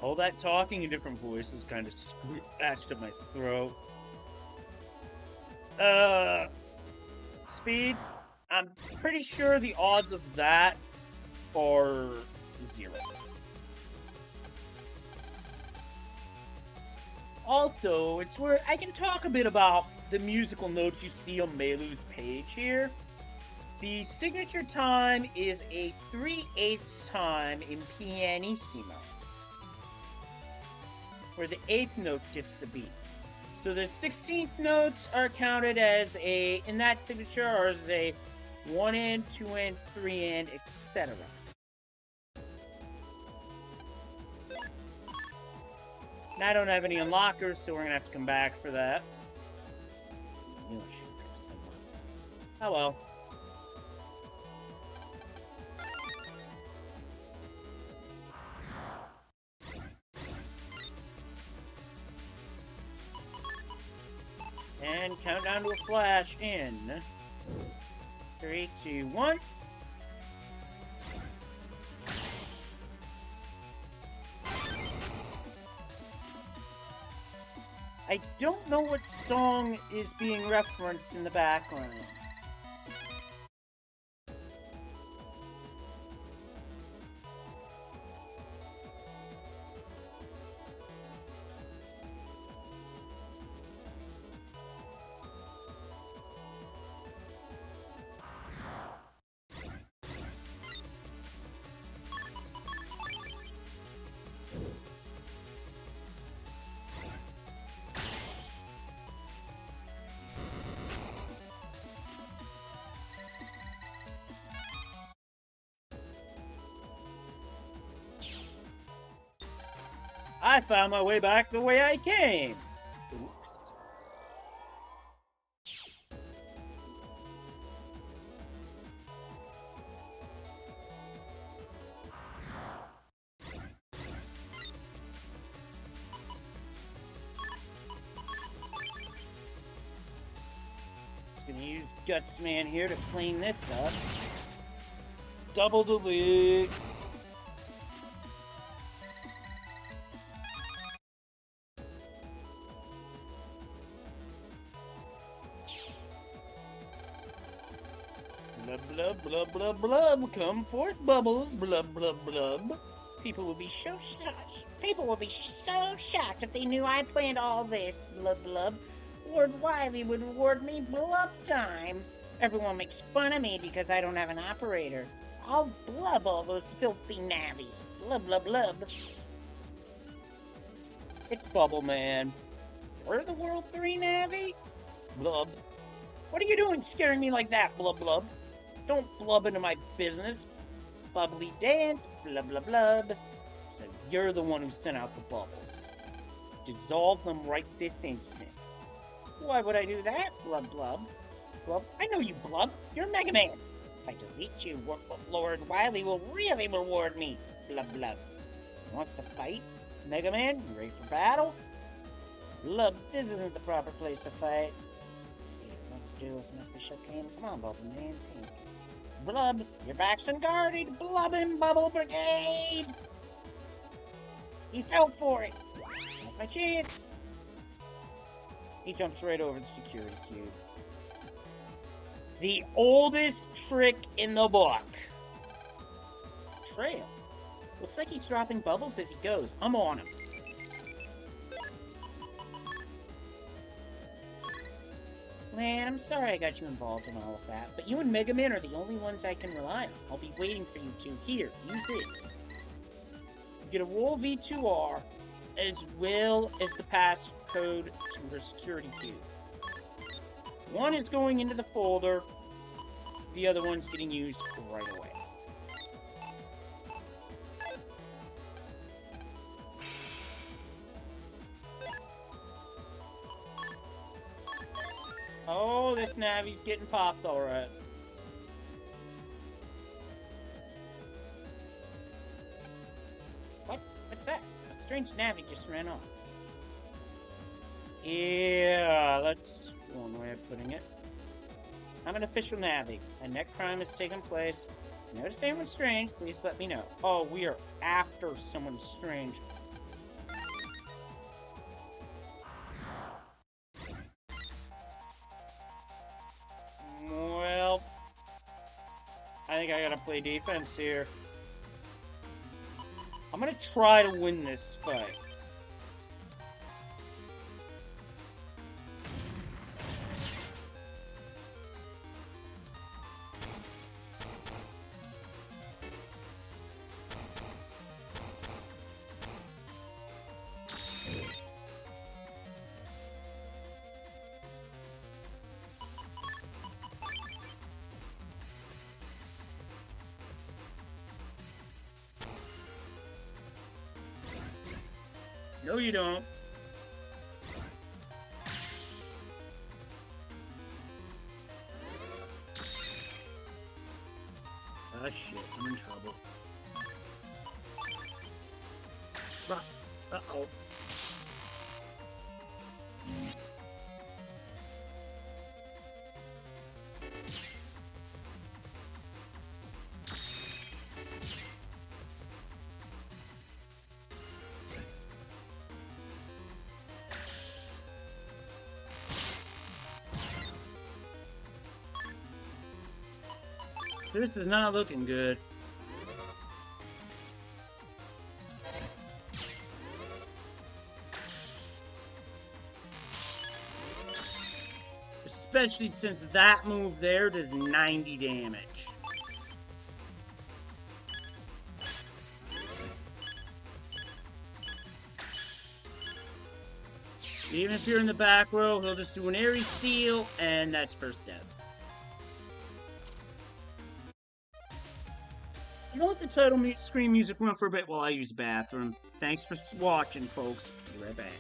All that talking in different voices kind of scratched at my throat. Speed? I'm pretty sure the odds of that are 0. Also, it's where I can talk a bit about the musical notes you see on Maylu's page here. The signature time is a 3/8 time in pianissimo, where the 8th note gets the beat. So the 16th notes are counted as in that signature, or as a 1 and 2 and 3 and etc. And I don't have any unlockers, so we're gonna have to come back for that. I knew I should have picked someone. Oh well. And count down to a flash in 3, 2, 1. I don't know what song is being referenced in the background. I found my way back the way I came. Oops. Just gonna use Guts Man here to clean this up. Double delete. Blub, blub, blub, blub, blub. Come forth, bubbles. Blub, blub, blub. People will be so shocked. People will be so shocked if they knew I planned all this. Blub, blub. Lord Wiley would reward me blub time. Everyone makes fun of me because I don't have an operator. I'll blub all those filthy navvies. Blub, blub, blub. It's Bubble Man. We're the World 3 Navy? Blub. What are you doing scaring me like that, blub, blub? Don't blub into my business. Bubbly dance, blub, blub, blub. So you're the one who sent out the bubbles. Dissolve them right this instant. Why would I do that, blub, blub? Blub, I know you, blub. You're Mega Man. If I delete you, Lord Wiley will really reward me, blub, blub. Wants to fight? Mega Man, you ready for battle? Blub, this isn't the proper place to fight. What to do with an official game? Come on, Bubble Man, think. Blub, your back's unguarded. Blub and Bubble Brigade. He fell for it. That's my chance. He jumps right over the security cube. The oldest trick in the book. Trail. Looks like he's dropping bubbles as he goes. I'm on him. Man, I'm sorry I got you involved in all of that, but you and Mega Man are the only ones I can rely on. I'll be waiting for you two. Here, use this. You get a roll V2R, as well as the passcode to her security cube. One is going into the folder, the other one's getting used right away. Oh, this Navi's getting popped alright. What? What's that? A strange Navi just ran off. Yeah, that's one way of putting it. I'm an official Navi. A net crime has taken place. If you notice anyone strange, please let me know. Oh, we are after someone strange. Well, I think I gotta play defense here. I'm gonna try to win this fight. No, you don't. Ah, shit, I'm in trouble. Uh-oh. This is not looking good. Especially since that move there does 90 damage. Even if you're in the back row, he'll just do an airy steal, and that's first death. You know what? The title screen music run for a bit while I use the bathroom. Thanks for watching, folks. Be right back.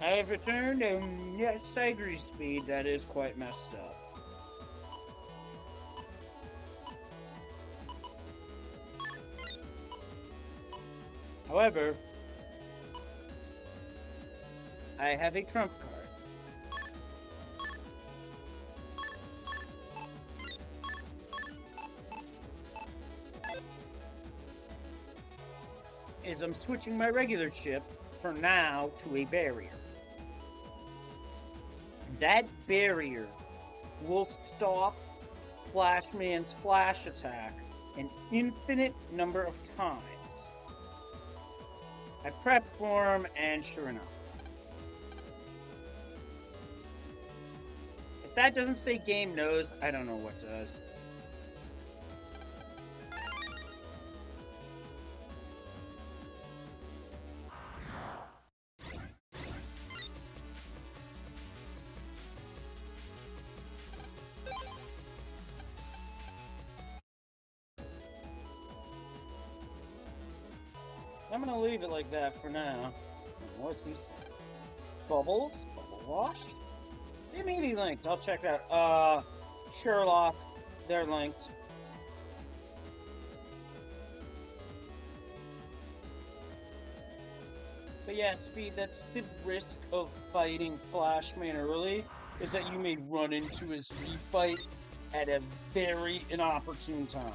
I have returned, and yes, I agree, Speed. That is quite messed up. However, I have a trump card. Is I'm switching my regular chip for now to a barrier. That barrier will stop Flashman's flash attack an infinite number of times. I prepped for him, and sure enough. If that doesn't say game knows, I don't know what does. I'm gonna leave it like that for now. What's he say? Bubbles? Bubble wash? They may be linked. I'll check it out. Sherlock. They're linked. But yeah, Speed, that's the risk of fighting Flashman early, is that you may run into his refight at a very inopportune time.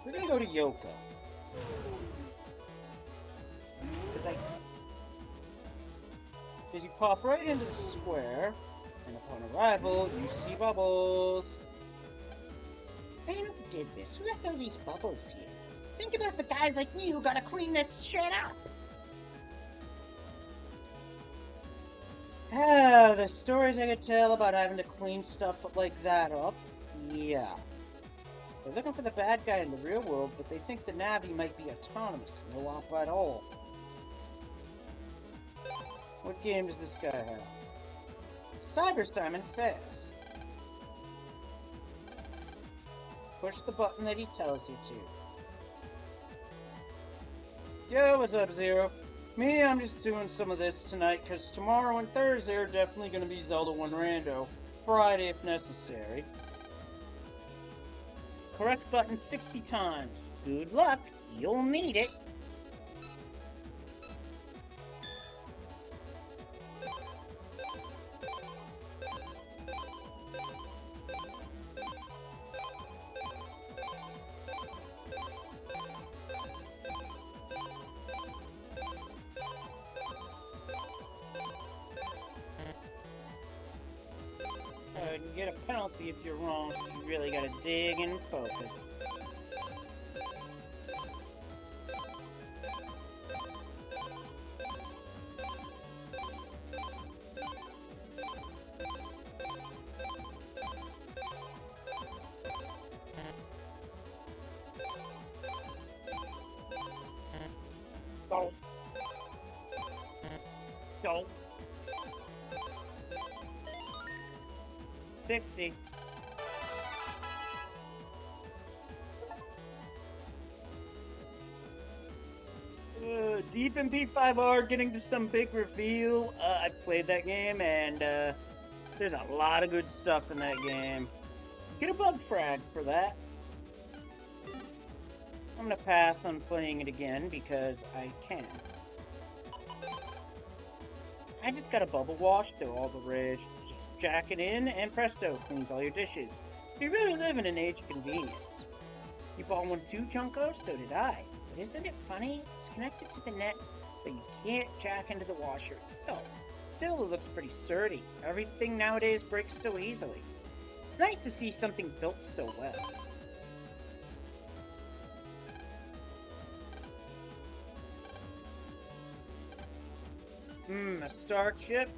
We're gonna go to Yoko. Because you pop right into the square, and upon arrival, you see Bubbles. I don't know who did this. Who left all these bubbles here? Think about the guys like me who gotta clean this shit up. Ah, the stories I could tell about having to clean stuff like that up. Yeah. They're looking for the bad guy in the real world, but they think the Navi might be autonomous. No op at all. What game does this guy have? Cyber Simon says. Push the button that he tells you to. Yo, what's up, Zero? Me, I'm just doing some of this tonight, because tomorrow and Thursday are definitely going to be Zelda 1 Rando. Friday if necessary. Correct button 60 times. Good luck. You'll need it. You get a penalty if you're wrong, so you really gotta dig and focus. Go. Go. 60. Deep in P5R, getting to some big reveal. I played that game, and there's a lot of good stuff in that game. Get a bug frag for that. I'm gonna pass on playing it again because I can. I just got a bubble wash, they're all the rage. Just jack it in, and presto, cleans all your dishes. We really live in an age of convenience. You bought one too, Junko? So did I. But isn't it funny? It's connected to the net, but you can't jack into the washer itself. Still, it looks pretty sturdy. Everything nowadays breaks so easily. It's nice to see something built so well. A star chip?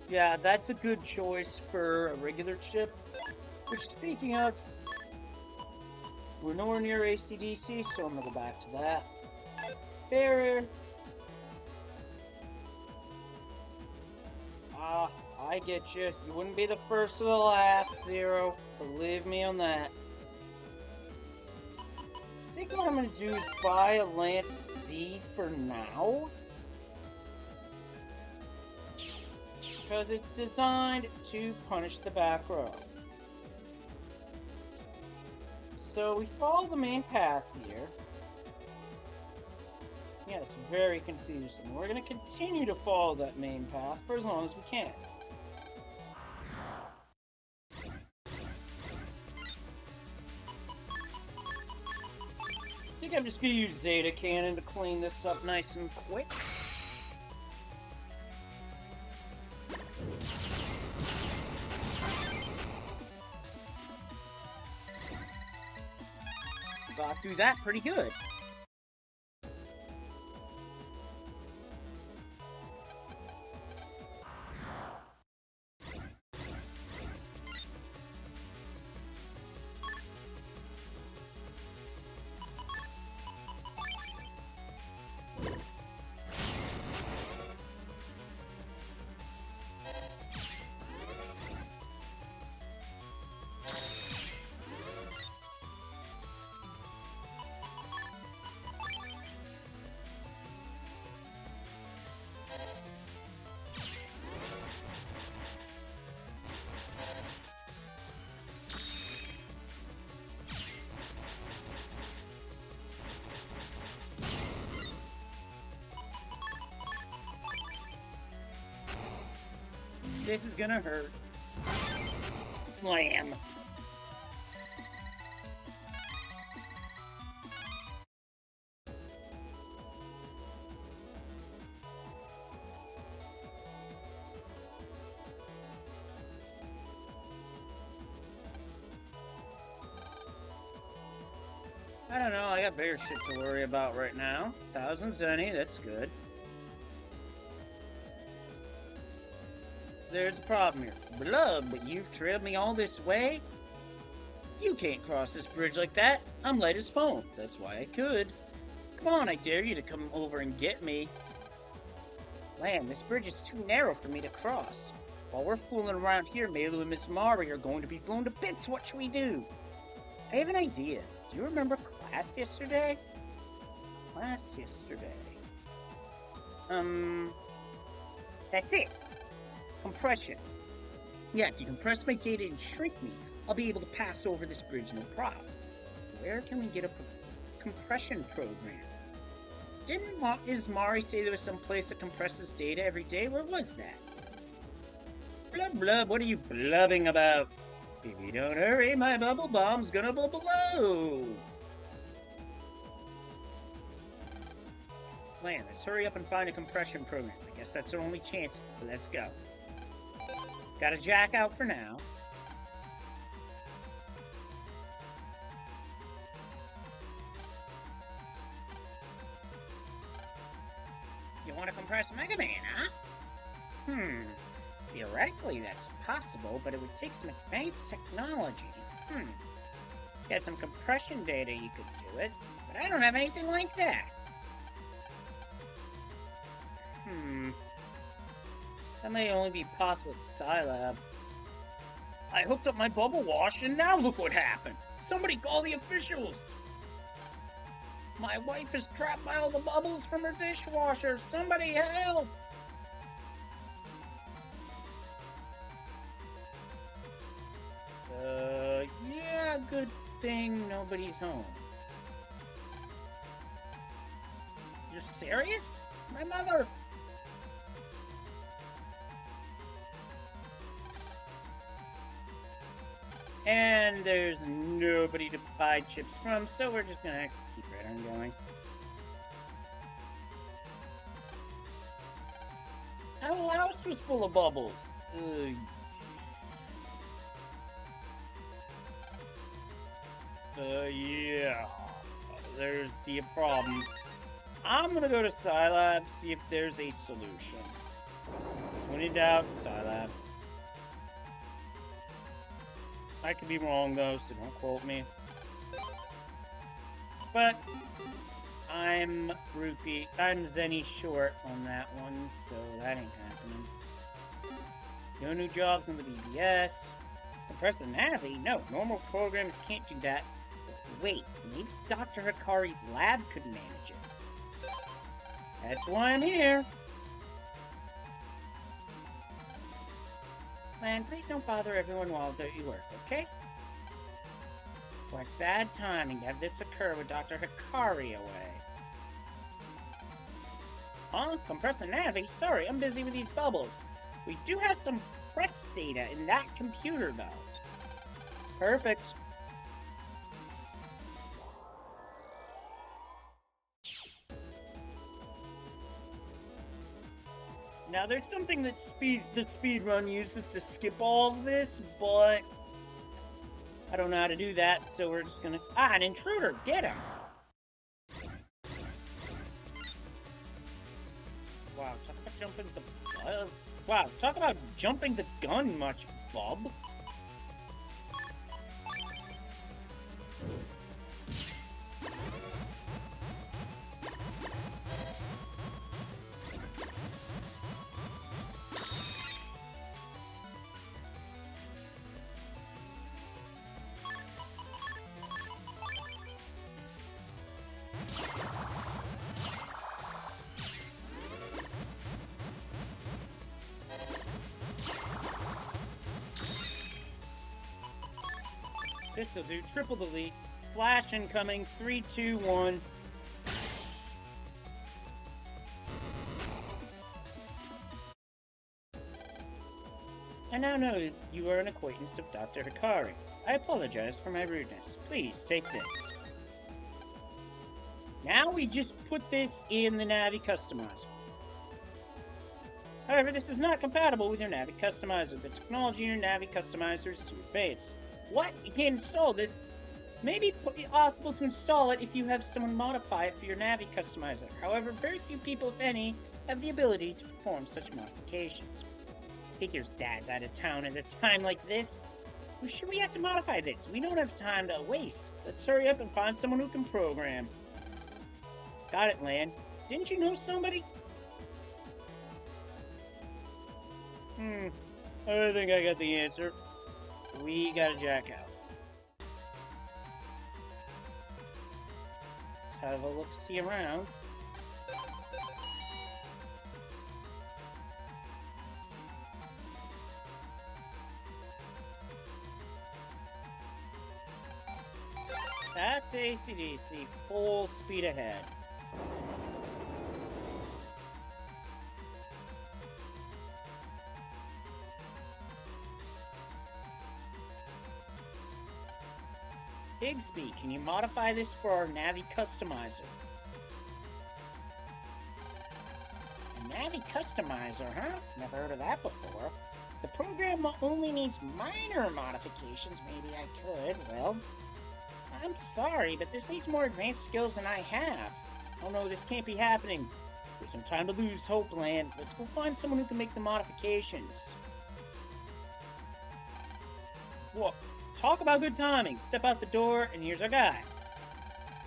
Yeah, that's a good choice for a regular chip. Which, speaking of, we're nowhere near ACDC, so I'm gonna go back to that. Barrier. Ah, I get you. You wouldn't be the first or the last, Zero. Believe me on that. I think what I'm gonna do is buy a Lance C for now. Because it's designed to punish the back row. So we follow the main path here. Yeah, it's very confusing. We're going to continue to follow that main path for as long as we can. I think I'm just going to use Zeta Cannon to clean this up nice and quick. Got through that pretty good. This is gonna hurt. Slam. I don't know, I got bigger shit to worry about right now. 1,000 zenny, that's good. There's a problem here. Blood, but you've trailed me all this way? You can't cross this bridge like that. I'm light as foam. That's why I could. Come on, I dare you to come over and get me. Lan, this bridge is too narrow for me to cross. While we're fooling around here, Mayl and Miss Mari are going to be blown to bits. What should we do? I have an idea. Do you remember class yesterday? Class yesterday. That's it. Compression. Yeah, if you compress my data and shrink me, I'll be able to pass over this bridge no problem. Where can we get a compression program? Didn't Mari say there was some place that compresses data every day? Where was that? Blub blub, what are you blubbing about? If you don't hurry, my bubble bomb's gonna blow! Lan, let's hurry up and find a compression program. I guess that's our only chance. Let's go. Got a jack out for now. You want to compress Mega Man, huh? Theoretically, that's possible, but it would take some advanced technology. Got some compression data, you could do it, but I don't have anything like that. That may only be possible at Scilab. I hooked up my bubble wash, and now look what happened. Somebody call the officials. My wife is trapped by all the bubbles from her dishwasher. Somebody help! Yeah, good thing nobody's home. You're serious? My mother! And there's nobody to buy chips from, so we're just gonna keep right on going. Our whole house was full of bubbles. Ugh. Yeah. There's be a problem. I'm gonna go to Scilab, see if there's a solution. Because when in doubt, Scilab. I could be wrong though, so don't quote me. But I'm Zenny short on that one, so that ain't happening. No new jobs on the BBS. Compress the Navi? No, normal programs can't do that. But wait, maybe Dr. Hikari's lab could manage it. That's why I'm here. Man, please don't bother everyone while you work, okay? What bad timing to have this occur with Dr. Hikari away. Huh? Compress the Navi? Sorry, I'm busy with these bubbles. We do have some press data in that computer, though. Perfect. Now, there's something that the speedrun uses to skip all of this, but I don't know how to do that, so we're just gonna... Ah, an intruder! Get him! Wow, talk about jumping the... wow, talk about jumping the gun much, bub. This'll do. Triple delete. Flash incoming. 3, 2, 1. now know you are an acquaintance of Dr. Hikari. I apologize for my rudeness. Please take this. Now we just put this in the Navi Customizer. However, this is not compatible with your Navi Customizer. The technology in your Navi Customizer is too advanced. What? You can't install this? Maybe possible to install it if you have someone modify it for your Navi Customizer. However, very few people, if any, have the ability to perform such modifications. Figures Dad's out of town at a time like this. Well, should we have to modify this? We don't have time to waste. Let's hurry up and find someone who can program. Got it, Lan. Didn't you know somebody? I think I got the answer. We gotta jack out. Let's have a look-see around. Back to AC/DC, full speed ahead. Bigsby, can you modify this for our Navi Customizer? A Navi Customizer, huh? Never heard of that before. The program only needs minor modifications. Maybe I could. Well, I'm sorry, but this needs more advanced skills than I have. Oh no, this can't be happening. There's no time to lose hope, Lan. Let's go find someone who can make the modifications. What? Talk about good timing. Step out the door, and here's our guy.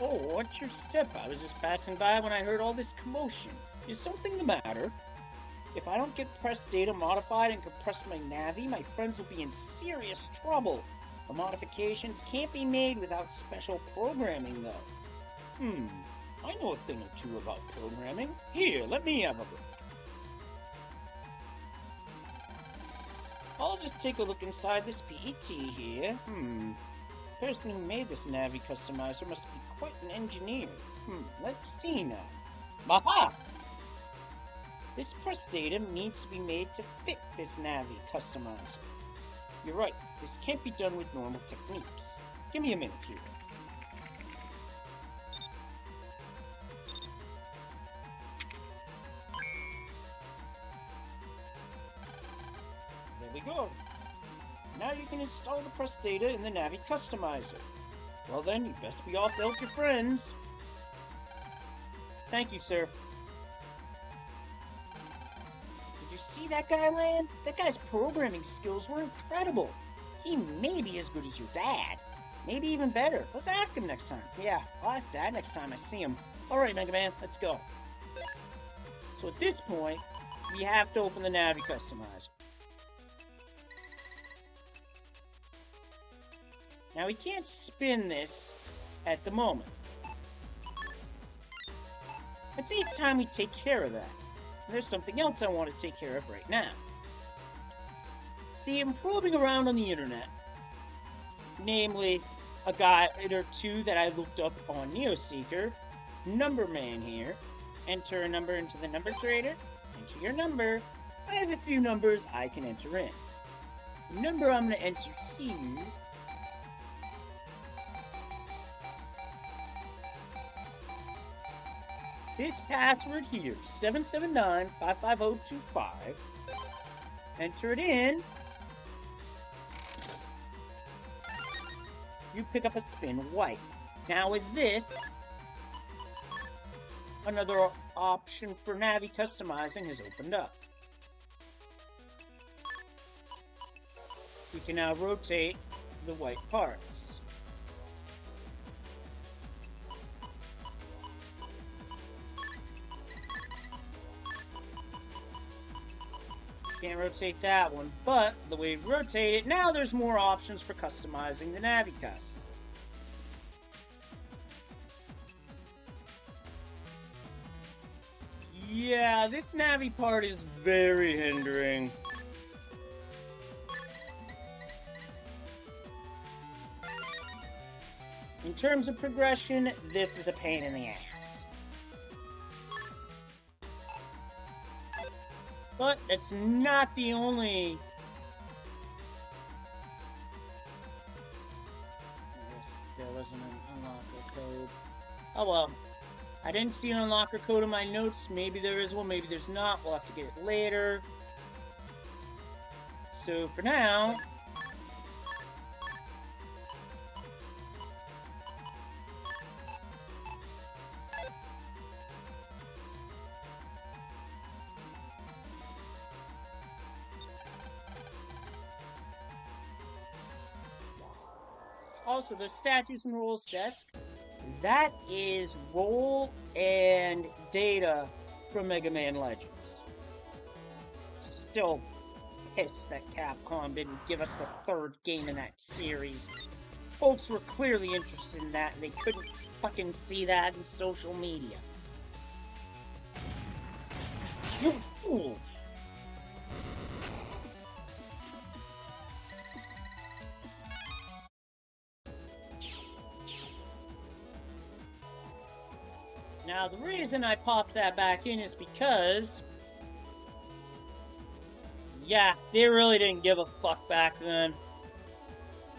Oh, what's your step? I was just passing by when I heard all this commotion. Is something the matter? If I don't get press data modified and compress my Navi, my friends will be in serious trouble. The modifications can't be made without special programming, though. I know a thing or two about programming. Here, let me have a look. I'll just take a look inside this PET here. The person who made this Navi Customizer must be quite an engineer. Let's see now. Aha! This press data needs to be made to fit this Navi Customizer. You're right, this can't be done with normal techniques. Give me a minute here. There we go. Now you can install the press data in the Navi Customizer. Well then, you best be off to help your friends. Thank you, sir. Did you see that guy, Lan? That guy's programming skills were incredible. He may be as good as your dad. Maybe even better. Let's ask him next time. Yeah, I'll ask Dad next time I see him. Alright, Mega Man, let's go. So at this point, we have to open the Navi Customizer. Now, we can't spin this at the moment. I'd say it's time we take care of that. And there's something else I want to take care of right now. See, I'm probing around on the internet. Namely, a guide or two that I looked up on NeoSeeker. Number Man here. Enter a number into the number trader. Enter your number. I have a few numbers I can enter in. The number I'm going to enter here... This password here, 779-55025. Enter it in. You pick up a spin white. Now with this, another option for Navi customizing has opened up. We can now rotate the white parts. Can't rotate that one, but the way we rotate it, now there's more options for customizing the Navicus. Yeah, this Navi part is very hindering. In terms of progression, this is a pain in the ass. But it's not the only wasn't an unlocker code. Oh well. I didn't see an unlocker code in my notes. Maybe there is one, maybe there's not. We'll have to get it later. So for now... Also, the statues and roles desk. That is role and data from Mega Man Legends. Still pissed that Capcom didn't give us the third game in that series. Folks were clearly interested in that, and they couldn't fucking see that in social media. You fools! Now, the reason I popped that back in is because... yeah, they really didn't give a fuck back then.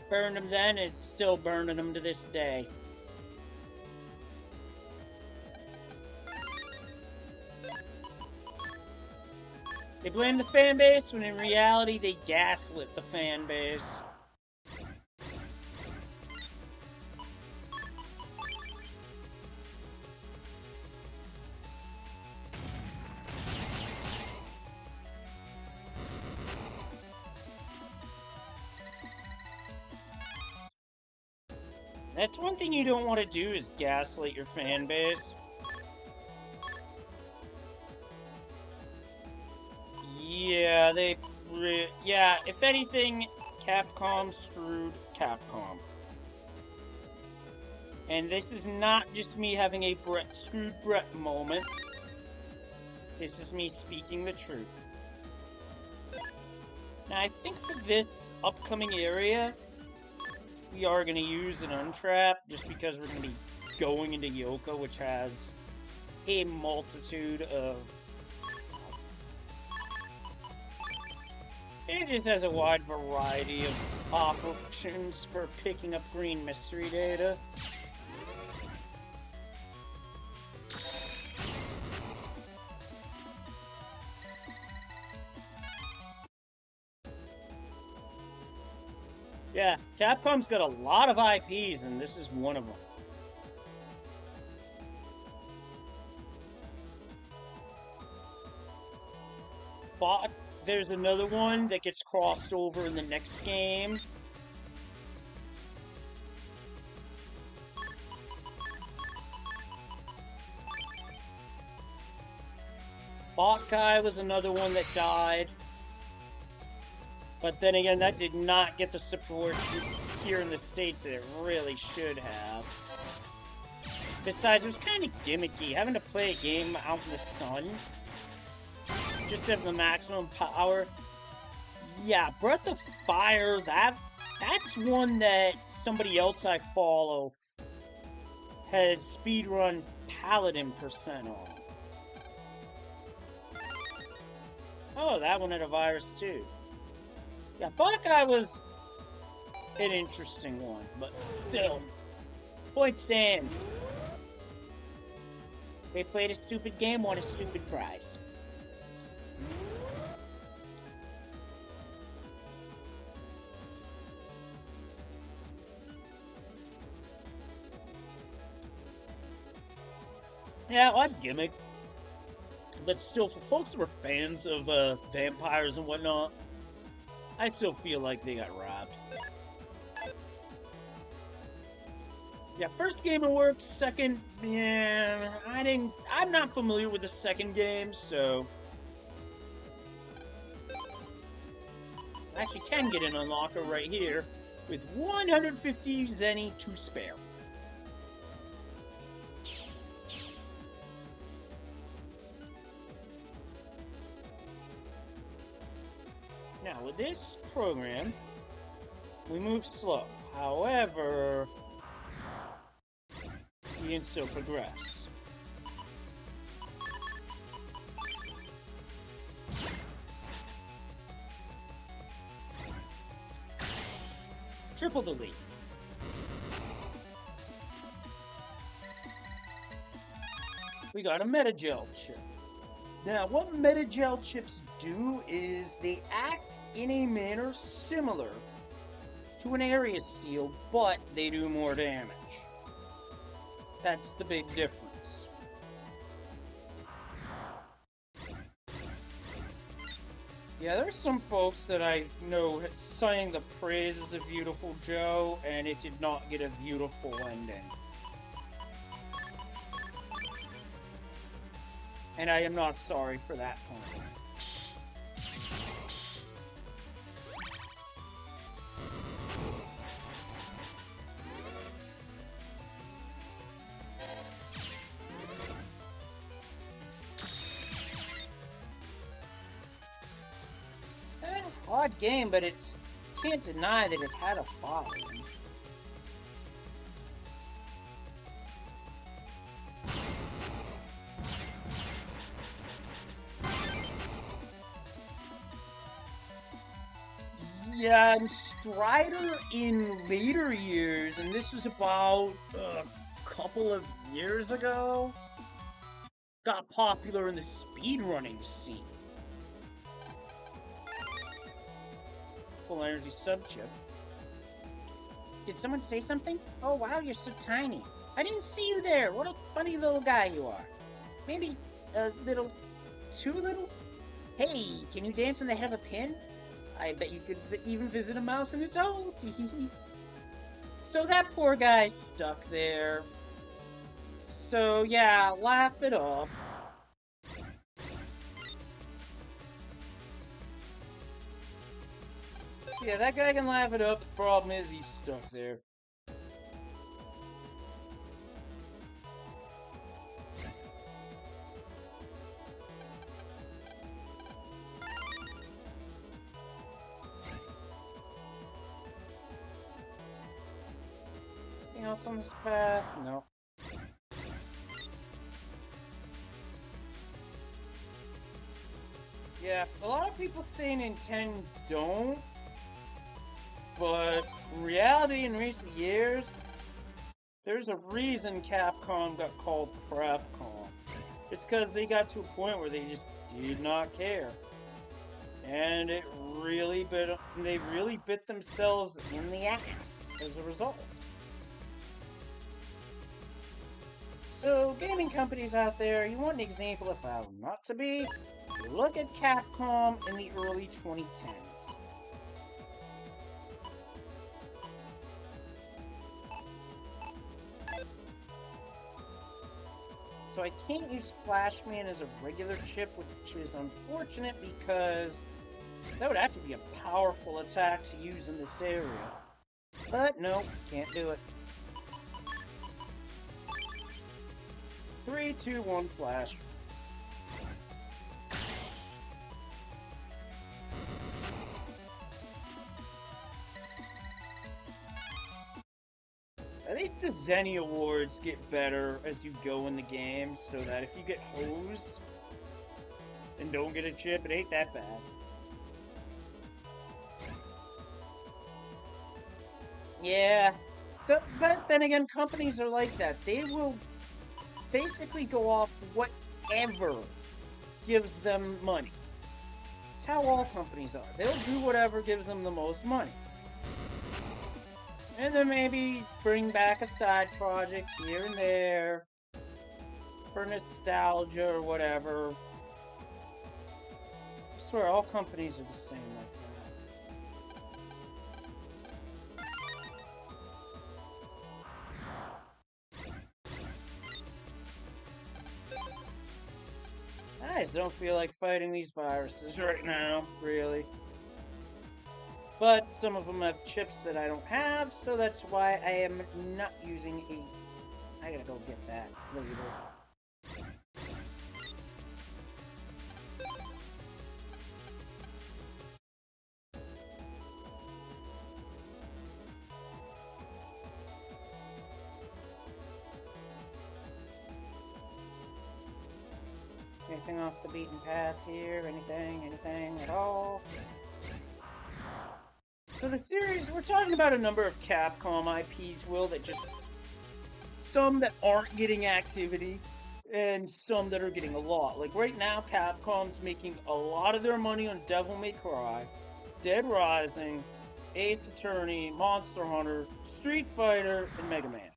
Burned them then, it's still burning them to this day. They blame the fanbase when in reality they gaslit the fanbase. That's one thing you don't want to do is gaslight your fan base. Yeah, yeah, if anything, Capcom screwed Capcom. And this is not just me having a screwed Brett moment. This is me speaking the truth. Now, I think for this upcoming area, we are going to use an untrap, just because we're going to be going into Yoko, which has a multitude of... it just has a wide variety of options for picking up green mystery data. Yeah, Capcom's got a lot of IPs, and this is one of them. But there's another one that gets crossed over in the next game. Bot Guy was another one that died. But then again, that did not get the support here in the States that it really should have. Besides, it was kind of gimmicky, having to play a game out in the sun. Just to have the maximum power. Yeah, Breath of Fire, that's one that somebody else I follow has speedrun Paladin % on. Oh, that one had a virus too. Yeah, Buckeye was an interesting one, but still. Point stands. They played a stupid game, won a stupid prize. Yeah, odd gimmick. But still, for folks who were fans of vampires and whatnot, I still feel like they got robbed. Yeah, first game it works, second, yeah, I'm not familiar with the second game, so... I actually can get an unlocker right here, with 150 Zenny to spare. Now, with this program, we move slow. However, we can still progress. Triple delete. we got a Metagel chip. Now, what Metagel chips do is they act in a manner similar to an area steel, but they do more damage. That's the big difference. Yeah, there's some folks that I know sang the praises of Beautiful Joe, and it did not get a beautiful ending. And I am not sorry for that point. Odd game, but it's can't deny that it had a following. Yeah, and Strider in later years, and this was about a couple of years ago, got popular in the speedrunning scene. Full energy sub chip. Did someone say something? Oh wow, you're so tiny. I didn't see you there. What a funny little guy you are. Maybe a little too little? Hey, can you dance on the head of a pin? I bet you could even visit a mouse in its hole. So that poor guy's stuck there. So yeah, laugh it off. Yeah, that guy can laugh it up. The problem is he's stuck there. Anything else on this path? No. Yeah, a lot of people say Nintendo don't, but in reality, in recent years, there's a reason Capcom got called Crapcom. It's because they got to a point where they just did not care, and they really bit themselves in the ass as a result. So, gaming companies out there, you want an example of how not to be? Look at Capcom in the early 2010s. So I can't use Flashman as a regular chip, which is unfortunate because that would actually be a powerful attack to use in this area. But no, can't do it. 3, 2, 1, flash. At least the Zenny Awards get better as you go in the game, so that if you get hosed and don't get a chip, it ain't that bad. Yeah, but then again, companies are like that. They will basically go off whatever gives them money. It's how all companies are. They'll do whatever gives them the most money. And then maybe bring back a side project here and there for nostalgia or whatever. I swear, all companies are the same like that. I just don't feel like fighting these viruses right now, really. But some of them have chips that I don't have, so that's why I am not using a... I gotta go get that later. Anything off the beaten path here? Anything at all? So the series, we're talking about a number of Capcom IPs, Will, that just... Some that aren't getting activity, and some that are getting a lot. Like right now, Capcom's making a lot of their money on Devil May Cry, Dead Rising, Ace Attorney, Monster Hunter, Street Fighter, and Mega Man.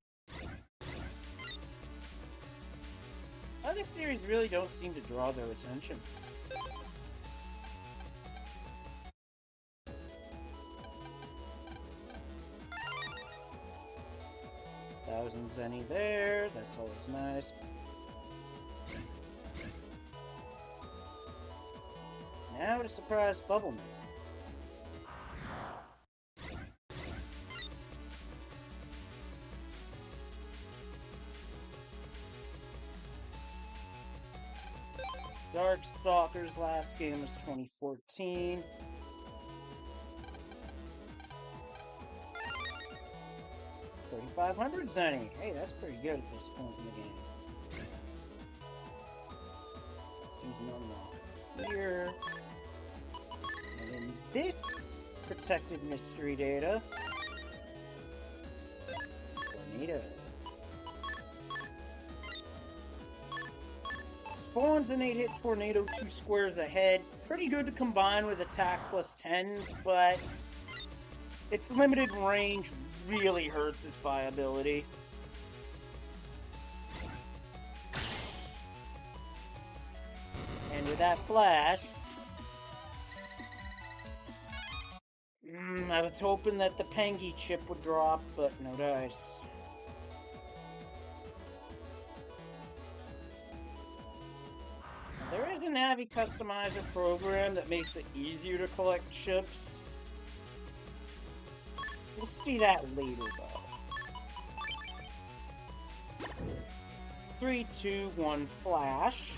Other series really don't seem to draw their attention. Thousand Zenny there, that's always nice. Now to surprise Bubble Man. Darkstalker's last game was 2014. $3,500 Zenny. Hey, that's pretty good at this point in the game. Season unlocked here. And in this protected mystery data, Tornado. Spawns an 8-hit tornado 2 squares ahead. Pretty good to combine with attack plus 10s, but its limited range really hurts its viability. And with that flash, I was hoping that the Pengy chip would drop, but no dice. There is a Navi customizer program that makes it easier to collect chips. We'll see that later, though. 3, 2, 1, flash.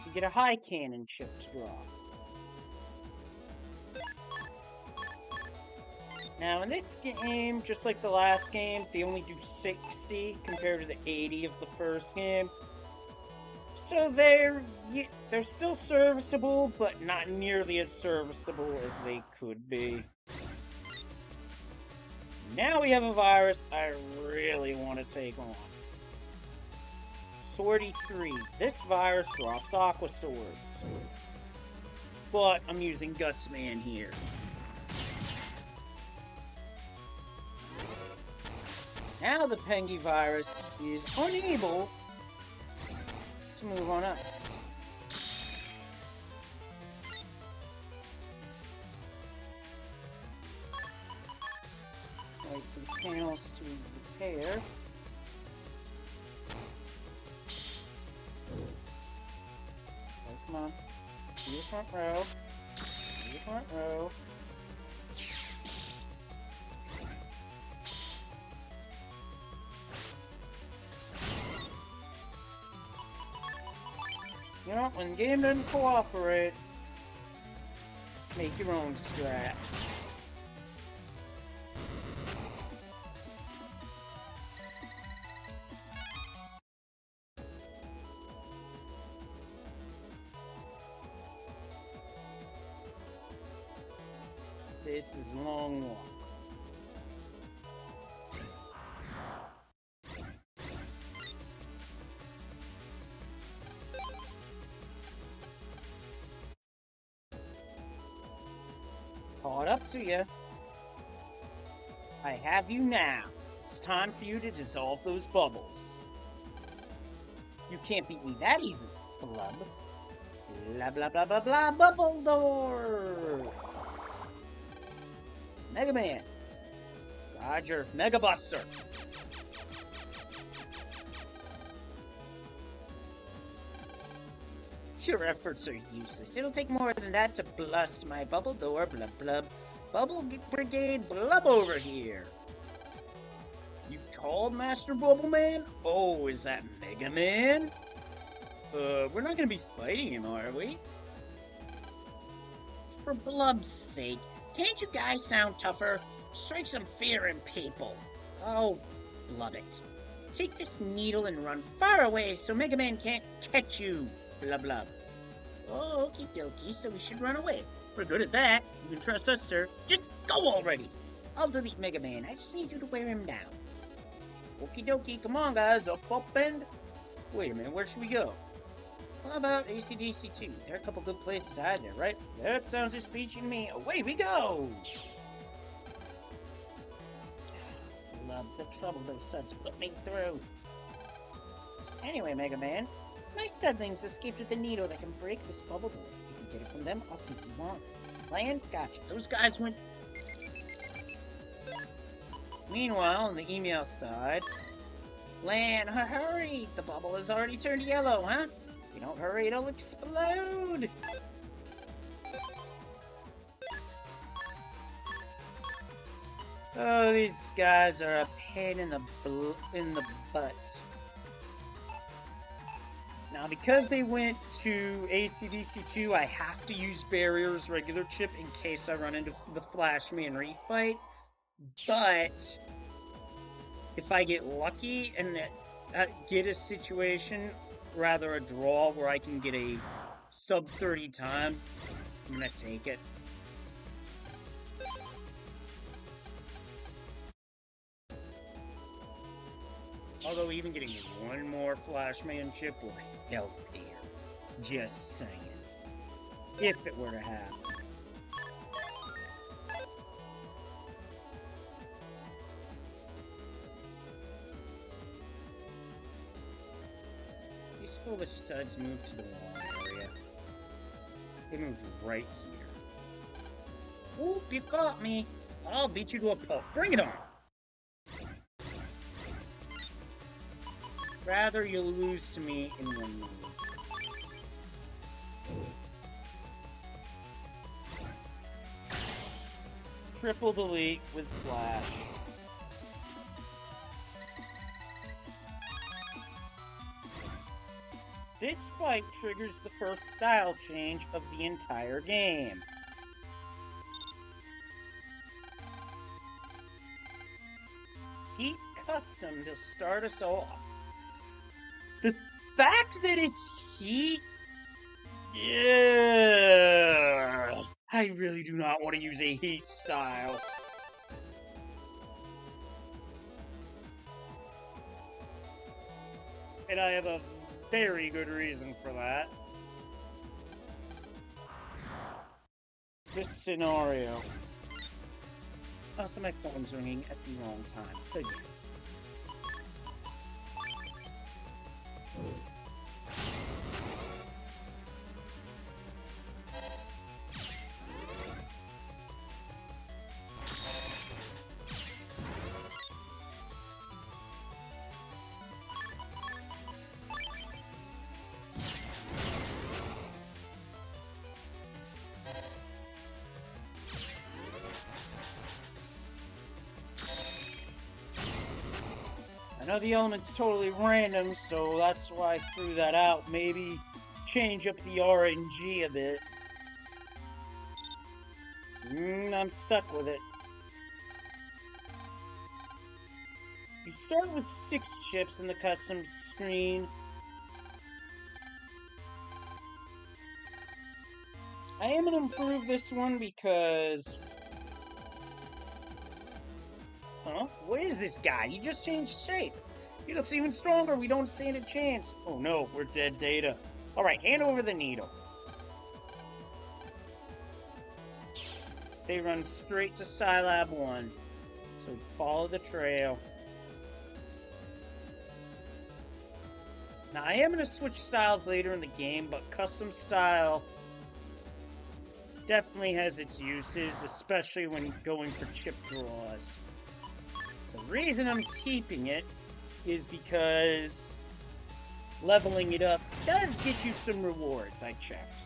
You get a high cannon chip to drop. Now in this game, just like the last game, they only do 60 compared to the 80 of the first game. So they're still serviceable, but not nearly as serviceable as they could be. Now we have a virus I really want to take on. Swordy 3. This virus drops Aqua Swords. But I'm using Gutsman here. Now the Pengy virus is unable to move on us. Wait for the panels to repair. Oh, come on. To the front row. To the front row. You know, when the game doesn't cooperate, make your own strat. This is Long Walk. Caught up to you. I have you now. It's time for you to dissolve those bubbles. You can't beat me that easy, Blub. Blah blah blah blah blah, bubble door! Mega Man. Roger, Mega Buster. Your efforts are useless. It'll take more than that to blast my bubble door, blub blub. Bubble Brigade blub over here. You called Master Bubble Man? Oh, is that Mega Man? We're not gonna be fighting him, are we? For Blub's sake, can't you guys sound tougher? Strike some fear in people. Oh, Blub it. Take this needle and run far away so Mega Man can't catch you. Blub blub. Oh, okie dokie, so we should run away. We're good at that. You can trust us, sir. Just go already. I'll delete Mega Man. I just need you to wear him down. Okie dokie, come on, guys. Up, and... Wait a minute, where should we go? How about ACDC 2? There are a couple good places to hide there, right? That sounds just peachy to me. Away we go! Love the trouble those suds put me through. Anyway, Mega Man, my siblings escaped with a needle that can break this bubble door. If you get it from them, I'll take you on. Lan, gotcha. Those guys went... Meanwhile, on the email side... Lan, hurry! The bubble has already turned yellow, huh? If you don't hurry, it'll explode! Oh, these guys are a pain in the butt. Now, because they went to ACDC 2, I have to use Barrier's regular chip in case I run into the Flashman refight. But if I get lucky and get a situation, rather a draw where I can get a sub 30 time, I'm gonna take it. Although even getting one more Flashman chip will help here. Just saying. If it were to happen. These foolish suds moved to the wrong area. They moved right here. Oop, you caught me. I'll beat you to a pulp. Bring it on. Rather you lose to me in one move. Triple delete with flash. This fight triggers the first style change of the entire game. Heat Custom to start us off. The fact that it's heat... Yeah, I really do not want to use a heat style. And I have a very good reason for that. This scenario. Also, my phone's ringing at the wrong time. Again. I know the element's totally random, so that's why I threw that out. Maybe change up the RNG a bit. I'm stuck with it. You start with 6 chips in the custom screen. I am going to improve this one because... Huh? What is this guy? He just changed shape. He looks even stronger. We don't stand a chance. Oh no, we're dead data. Alright, hand over the needle. They run straight to Scilab 1. So follow the trail. Now I am going to switch styles later in the game, but custom style definitely has its uses, especially when going for chip draws. The reason I'm keeping it is because leveling it up does get you some rewards, I checked.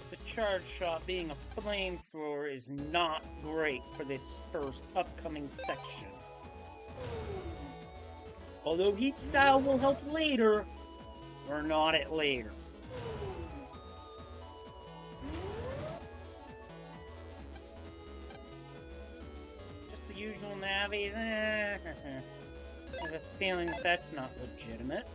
the charge shot being a flamethrower is not great for this first upcoming section. Although heat style will help later, we're not at later. Just the usual navies. I have a feeling that's not legitimate.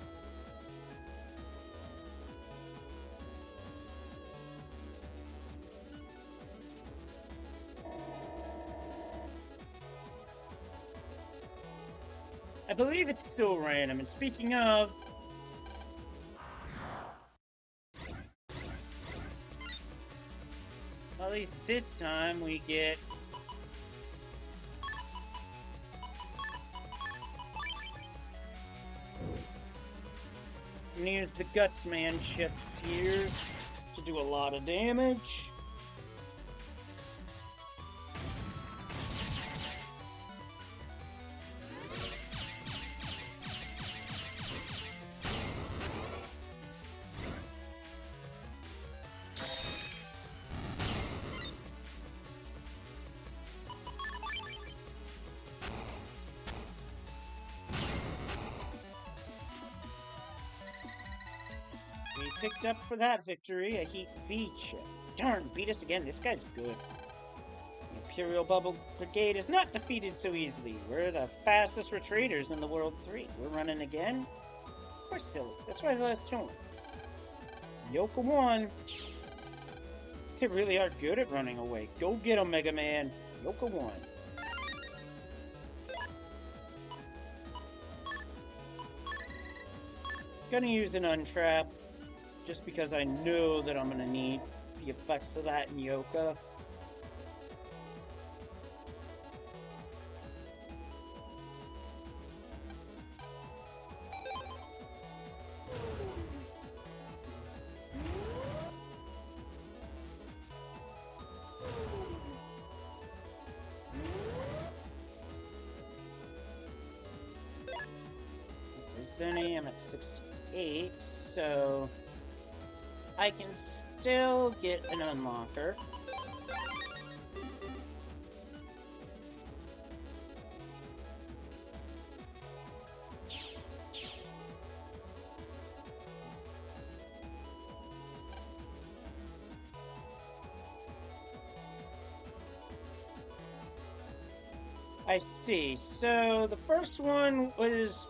I believe it's still random, and speaking of, at least this time we get I'm gonna use the Gutsman chips here to do a lot of damage. We picked up for that victory a Heat V chip. Darn, beat us again. This guy's good. The Imperial Bubble Brigade is not defeated so easily. We're the fastest retreaters in the World 3. We're running again? Of course, silly. That's why they let us join. Yoka won. They really are good at running away. Go get 'em, Mega Man. Yoka won. Gonna use an untrap, just because I know that I'm gonna need the effects of that in Yoka. I'm at 68, so I can still get an unlocker. I see. So the first one was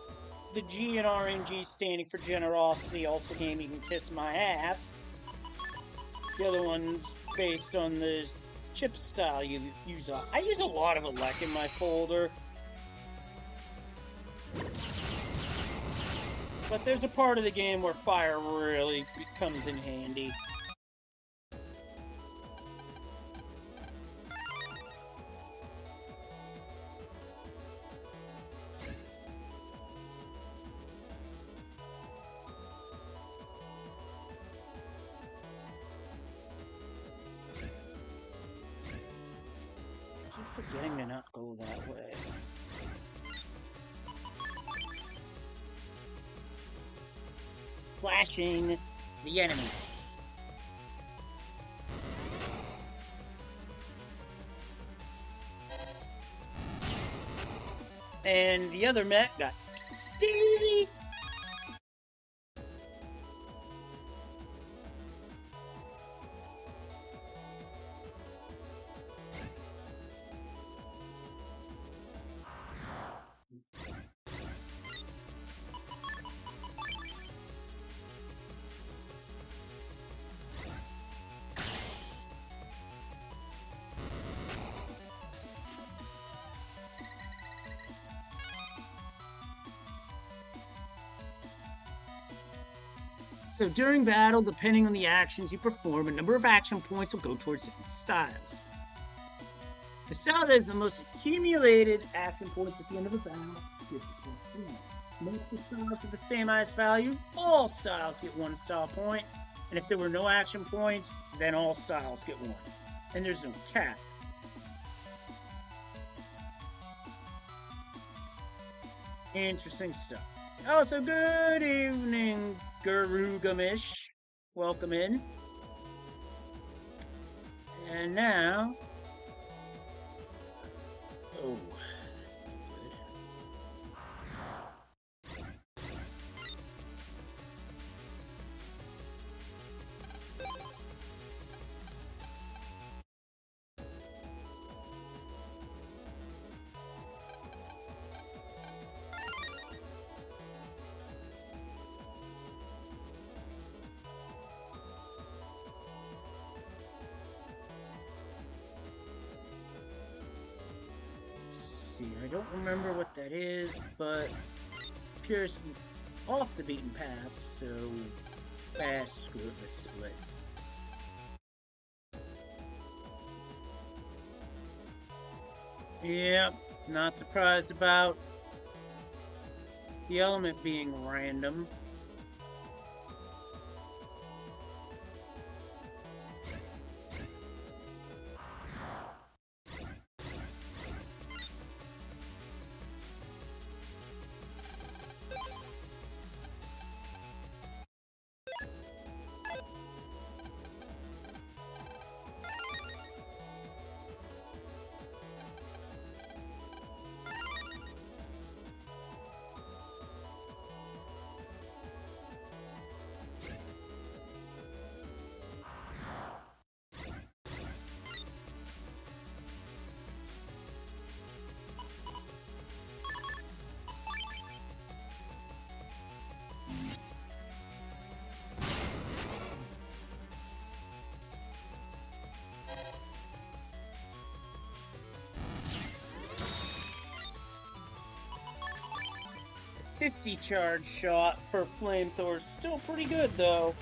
the G and RNG standing for generosity, also game you can kiss my ass. The other one's based on the chip style you use. I use a lot of Elec in my folder. But there's a part of the game where fire really comes in handy. Forgetting to not go that way. Flashing the enemy. And the other mech got Steve. So during battle, depending on the actions you perform, a number of action points will go towards different styles. The style that has the most accumulated action points at the end of a battle gets plus 1. Multiple styles with the same highest value, all styles get 1 style point. And if there were no action points, then all styles get 1. And there's no cap. Interesting stuff. Also, good evening, Garugamish. Welcome in. And now... Oh. I don't remember what that is, but appears off the beaten path, so screw it, let's split. Yep, not surprised about the element being random. .50 charge shot for flamethrower, still pretty good though.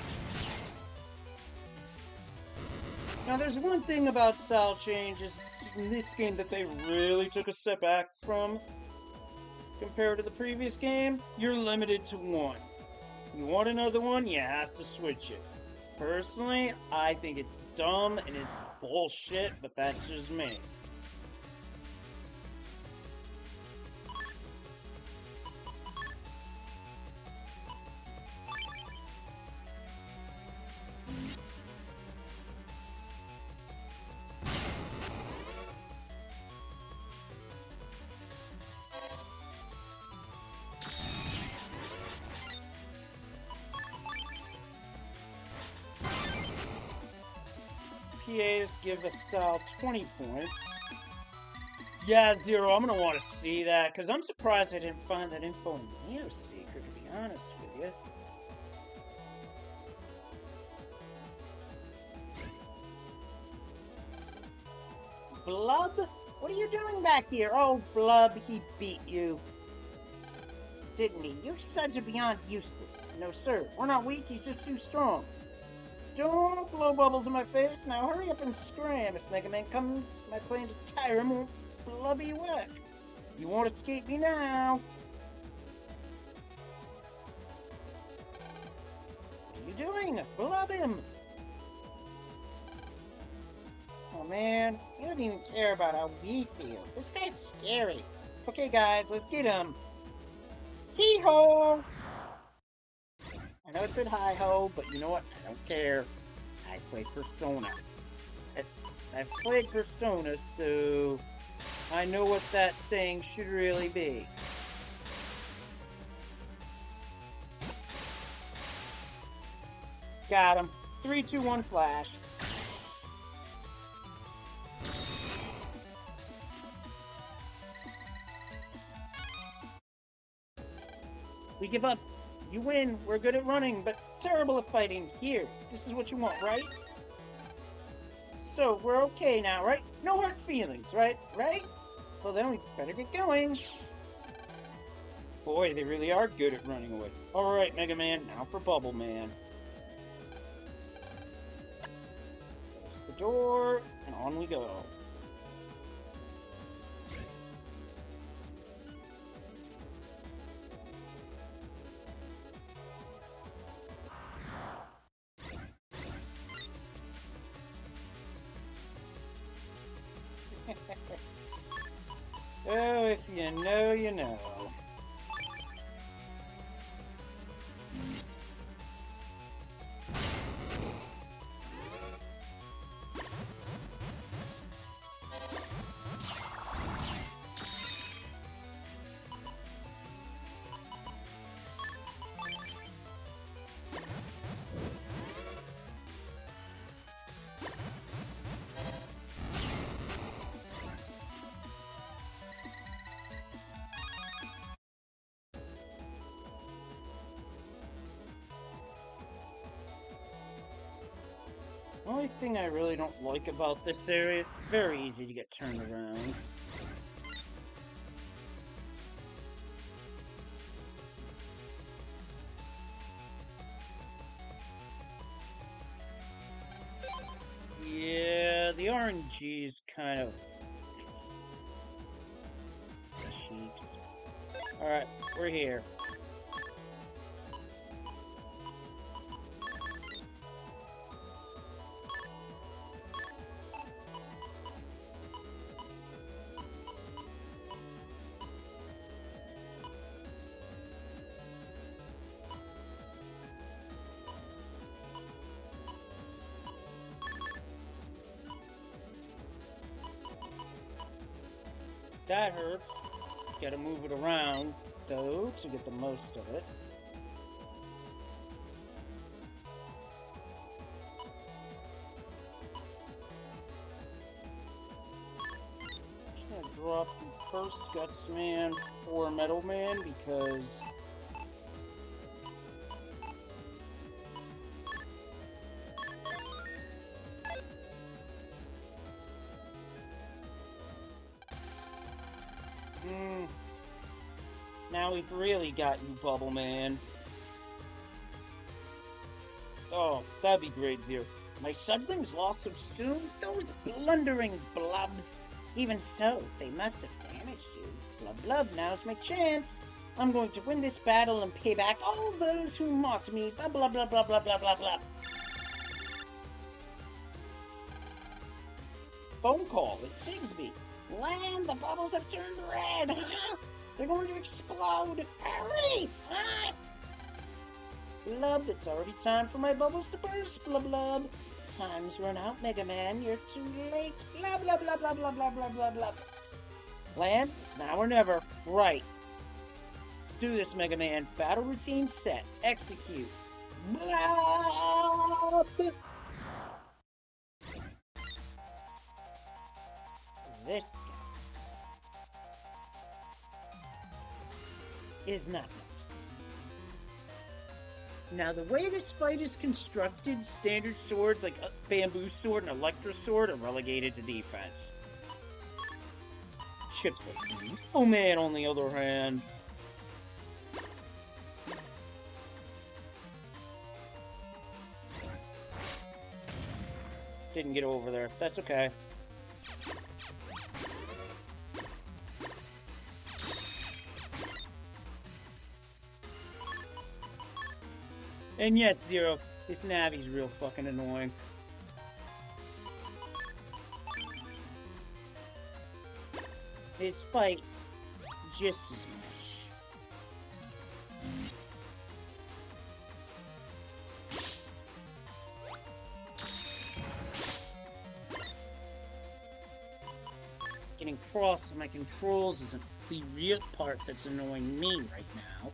Now there's one thing about style changes in this game that they really took a step back from compared to the previous game. You're limited to one. You want another one, you have to switch it. Personally, I think it's dumb and it's bullshit, but that's just me. PAs give a style 20 points. Yeah, Zero, I'm gonna want to see that, because I'm surprised I didn't find that info in Neo Seeker, to be honest with you. Blub? What are you doing back here? Oh, Blub, he beat you. Didn't he? You suds are beyond useless. No, sir. We're not weak, he's just too strong. Don't blow bubbles in my face. Now hurry up and scram. If Mega Man comes, my plan to tire him won't blub you wet. You won't escape me now. What are you doing? Blub him. Oh man, you don't even care about how we feel. This guy's scary. Okay guys, let's get him. Hee-ho! I know it said hi-ho, but you know what? I don't care. I play Persona. I've played Persona, so I know what that saying should really be. Got him. 3, 2, 1, flash. We give up. You win. We're good at running, but terrible at fighting. Here, this is what you want, right? So, we're okay now, right? No hard feelings, right? Right? Well, then we better get going. Boy, they really are good at running away. Alright, Mega Man, now for Bubble Man. Close the door, and on we go. Oh, if you know, you know. Only thing I really don't like about this area, very easy to get turned around. Yeah, the RNG's kind of cheeks. Alright, we're here. That hurts. Gotta move it around, though, to get the most of it. Just gonna drop the first Guts Man for Metal Man because now we've really got you, Bubble Man. Oh, that'd be great, Zero. My siblings lost so soon? Those blundering blobs. Even so, they must have damaged you. Blub blub, now's my chance. I'm going to win this battle and pay back all those who mocked me. Blah blah blah blah blah blah blah blah. Phone call, it's Sigsby. Lan, the bubbles have turned red. They're going to explode. Hurry! Ah! Blub, it's already time for my bubbles to burst. Blub blub. Time's run out, Mega Man. You're too late. Blah blah blah blah blah blah blah blah blah. Lan, it's now or never. Right. Let's do this, Mega Man. Battle routine set. Execute. Blub! This guy is not nice. Now, the way this fight is constructed, standard swords like a bamboo sword and electro sword are relegated to defense. Chips like oh man, on the other hand. Didn't get over there. That's okay. And yes, Zero, this Navi's real fucking annoying. This fight, just as much. Getting cross with my controls isn't the real part that's annoying me right now.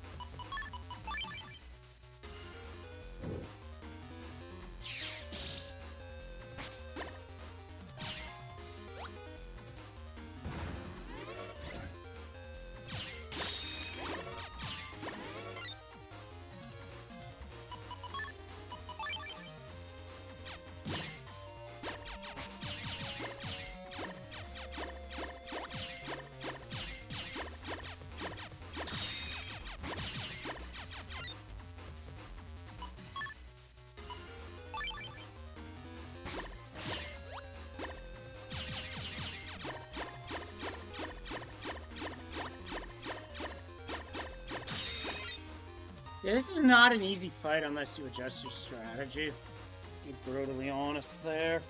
Yeah, this is not an easy fight unless you adjust your strategy. To be brutally honest there.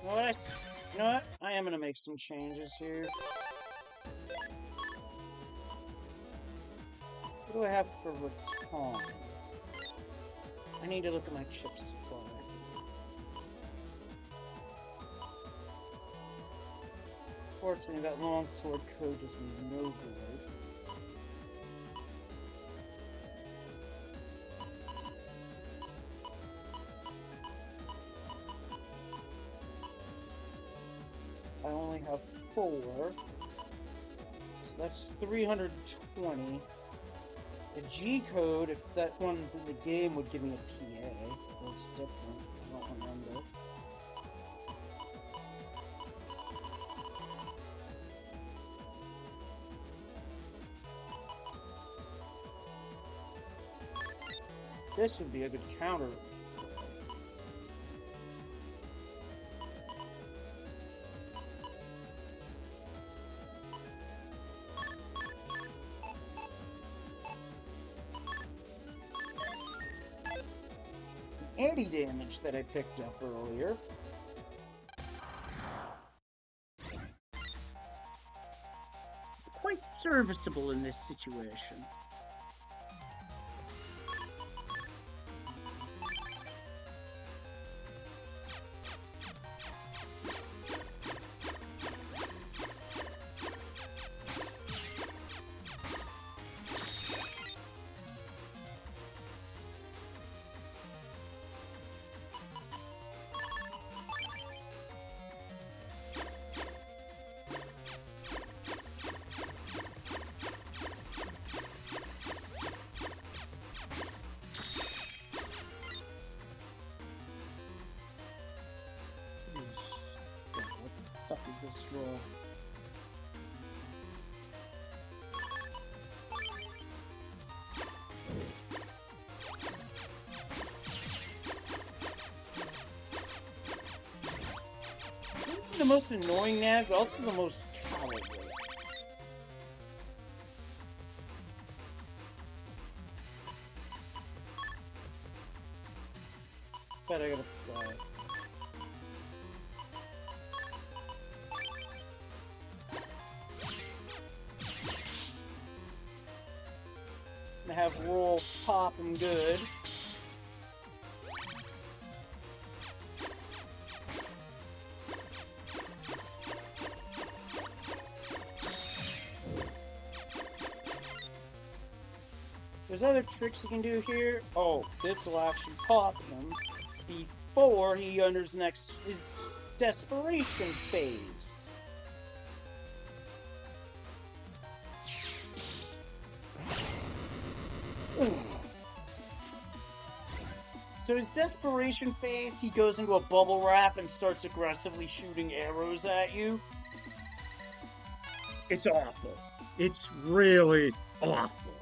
You know what? I am gonna make some changes here. What do I have for Raton? I need to look at my chip supply. Fortunately, that longsword code does me no good. I only have 4, so that's 320. The G code, if that one's in the game, would give me a PA. Okay, looks different. I don't remember. This would be a good counter. Anti-damage that I picked up earlier. Quite serviceable in this situation. What the fuck is this roll? The most annoying nav, but also the most cowardly. Bet I gotta fly. I have roll pop and good. There's other tricks you can do here. Oh, this will actually pop him before he enters his desperation phase. Ooh. So his desperation phase, he goes into a bubble wrap and starts aggressively shooting arrows at you. It's awful. It's really awful.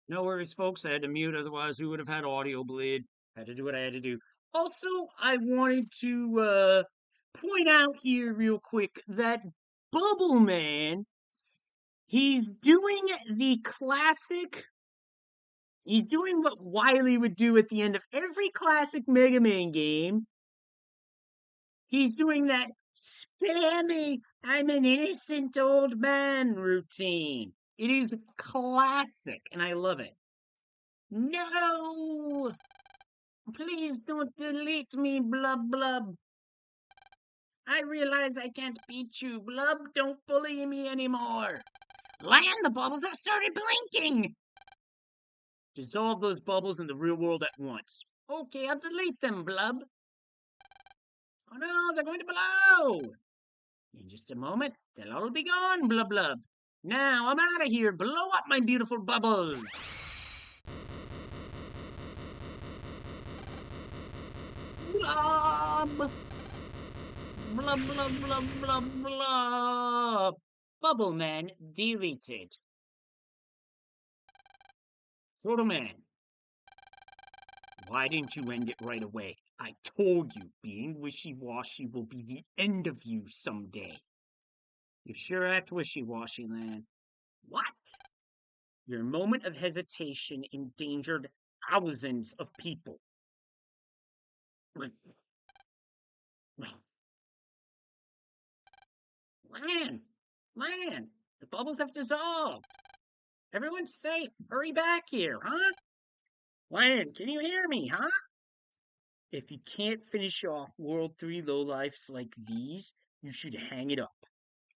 No worries, folks. I had to mute, otherwise we would have had audio bleed. Had to do what I had to do. Also, I wanted to point out here real quick that Bubble Man, he's doing the classic. He's doing what Wily would do at the end of every classic Mega Man game. He's doing that spammy, I'm an innocent old man routine. It is classic, and I love it. No! Please don't delete me, Blub Blub. I realize I can't beat you, Blub. Don't bully me anymore. Lan, the bubbles have started blinking! Dissolve those bubbles in the real world at once. Okay, I'll delete them, Blub. Oh no, they're going to blow! In just a moment, they'll all be gone, Blub Blub. Now I'm out of here. Blow up my beautiful bubbles. Blub! Blub, blub, blub, blub, blub. Bubble Man deleted. Photo Man. Why didn't you end it right away? I told you, being wishy-washy will be the end of you someday. You sure act wishy-washy, Lan. What? Your moment of hesitation endangered thousands of people. Lan! Lan! The bubbles have dissolved! Everyone's safe! Hurry back here, huh? Lan, can you hear me, huh? If you can't finish off World 3 lowlifes like these, you should hang it up.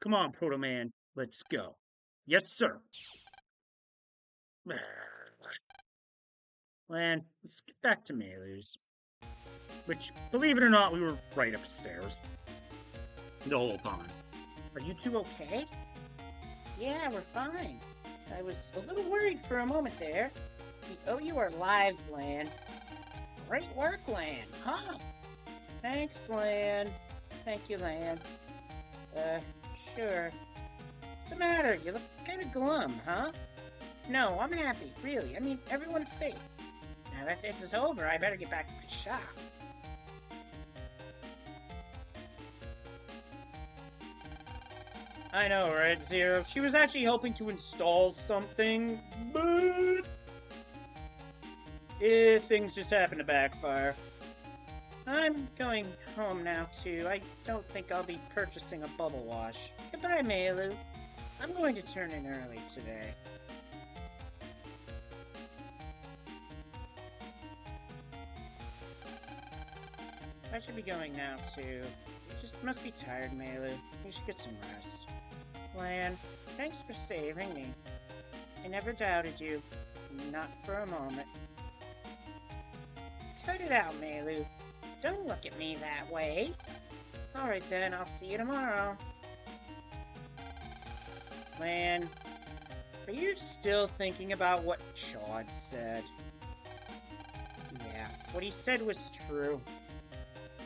Come on, Proto Man, let's go. Yes, sir. Lan, let's get back to Maylu's. Which, believe it or not, we were right upstairs. The whole time. Are you two okay? Yeah, we're fine. I was a little worried for a moment there. We owe you our lives, Lan. Great work, Lan, huh? Thanks, Lan. Thank you, Lan. Sure. What's the matter? You look kind of glum, huh? No, I'm happy, really. I mean, everyone's safe. Now that this is over, I better get back to the shop. I know, right, Zero? She was actually hoping to install something, but things just happen to backfire. I'm going home now, too. I don't think I'll be purchasing a bubble wash. Goodbye, Maylu. I'm going to turn in early today. I should be going now, too. You just must be tired, Maylu. You should get some rest. Lan, thanks for saving me. I never doubted you. Not for a moment. Cut it out, Maylu. Don't look at me that way. Alright then, I'll see you tomorrow. Lan, are you still thinking about what Chad said? Yeah, what he said was true.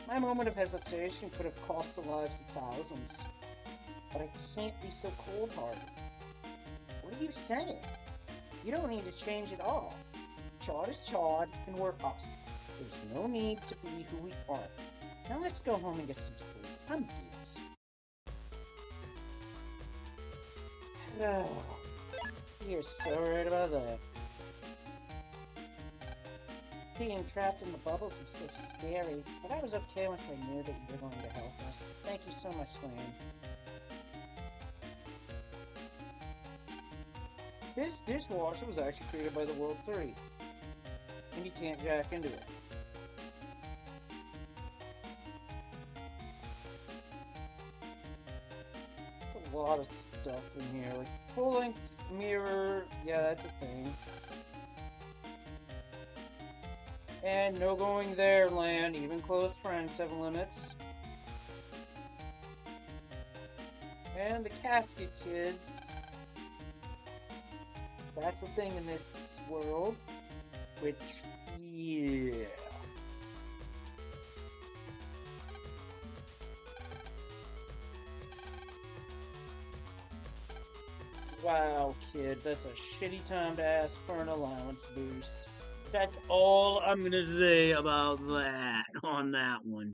My moment of hesitation could have cost the lives of thousands. But I can't be so cold-hearted. What are you saying? You don't need to change at all. Chad is Chad, and we're us. There's no need to be who we are. Now let's go home and get some sleep. I'm beat. You're so right about that. Being trapped in the bubbles was so scary, but I was okay once I knew that you were going to help us. Thank you so much, Lan. This dishwasher was actually created by the World 3, and you can't jack into it. There's a lot of stuff in here, like full-length mirror, yeah, that's a thing. And no going there, Lan, even close friends have limits. And the casket kids. That's a thing in this world, which, yeah. Wow, kid, that's a shitty time to ask for an allowance boost. That's all I'm gonna say about that on that one.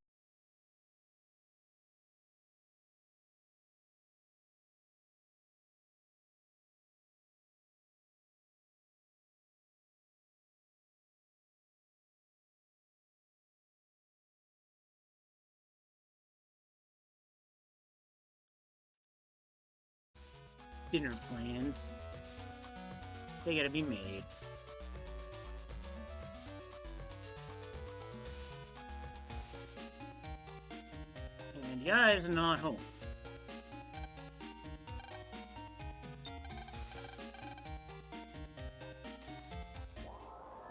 Dinner plans. They gotta be made. And the guy's not home.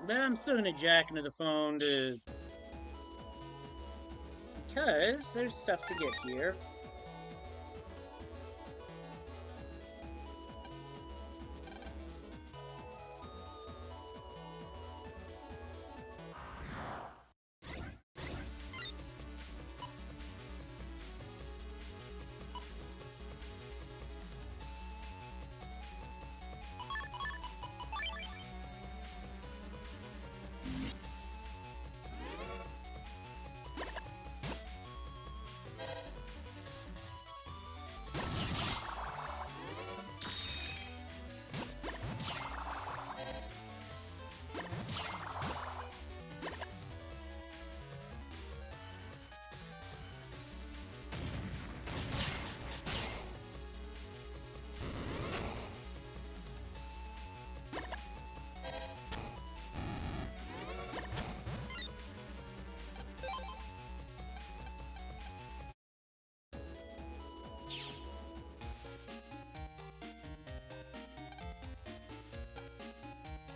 But I'm still gonna jack into the phone because there's stuff to get here.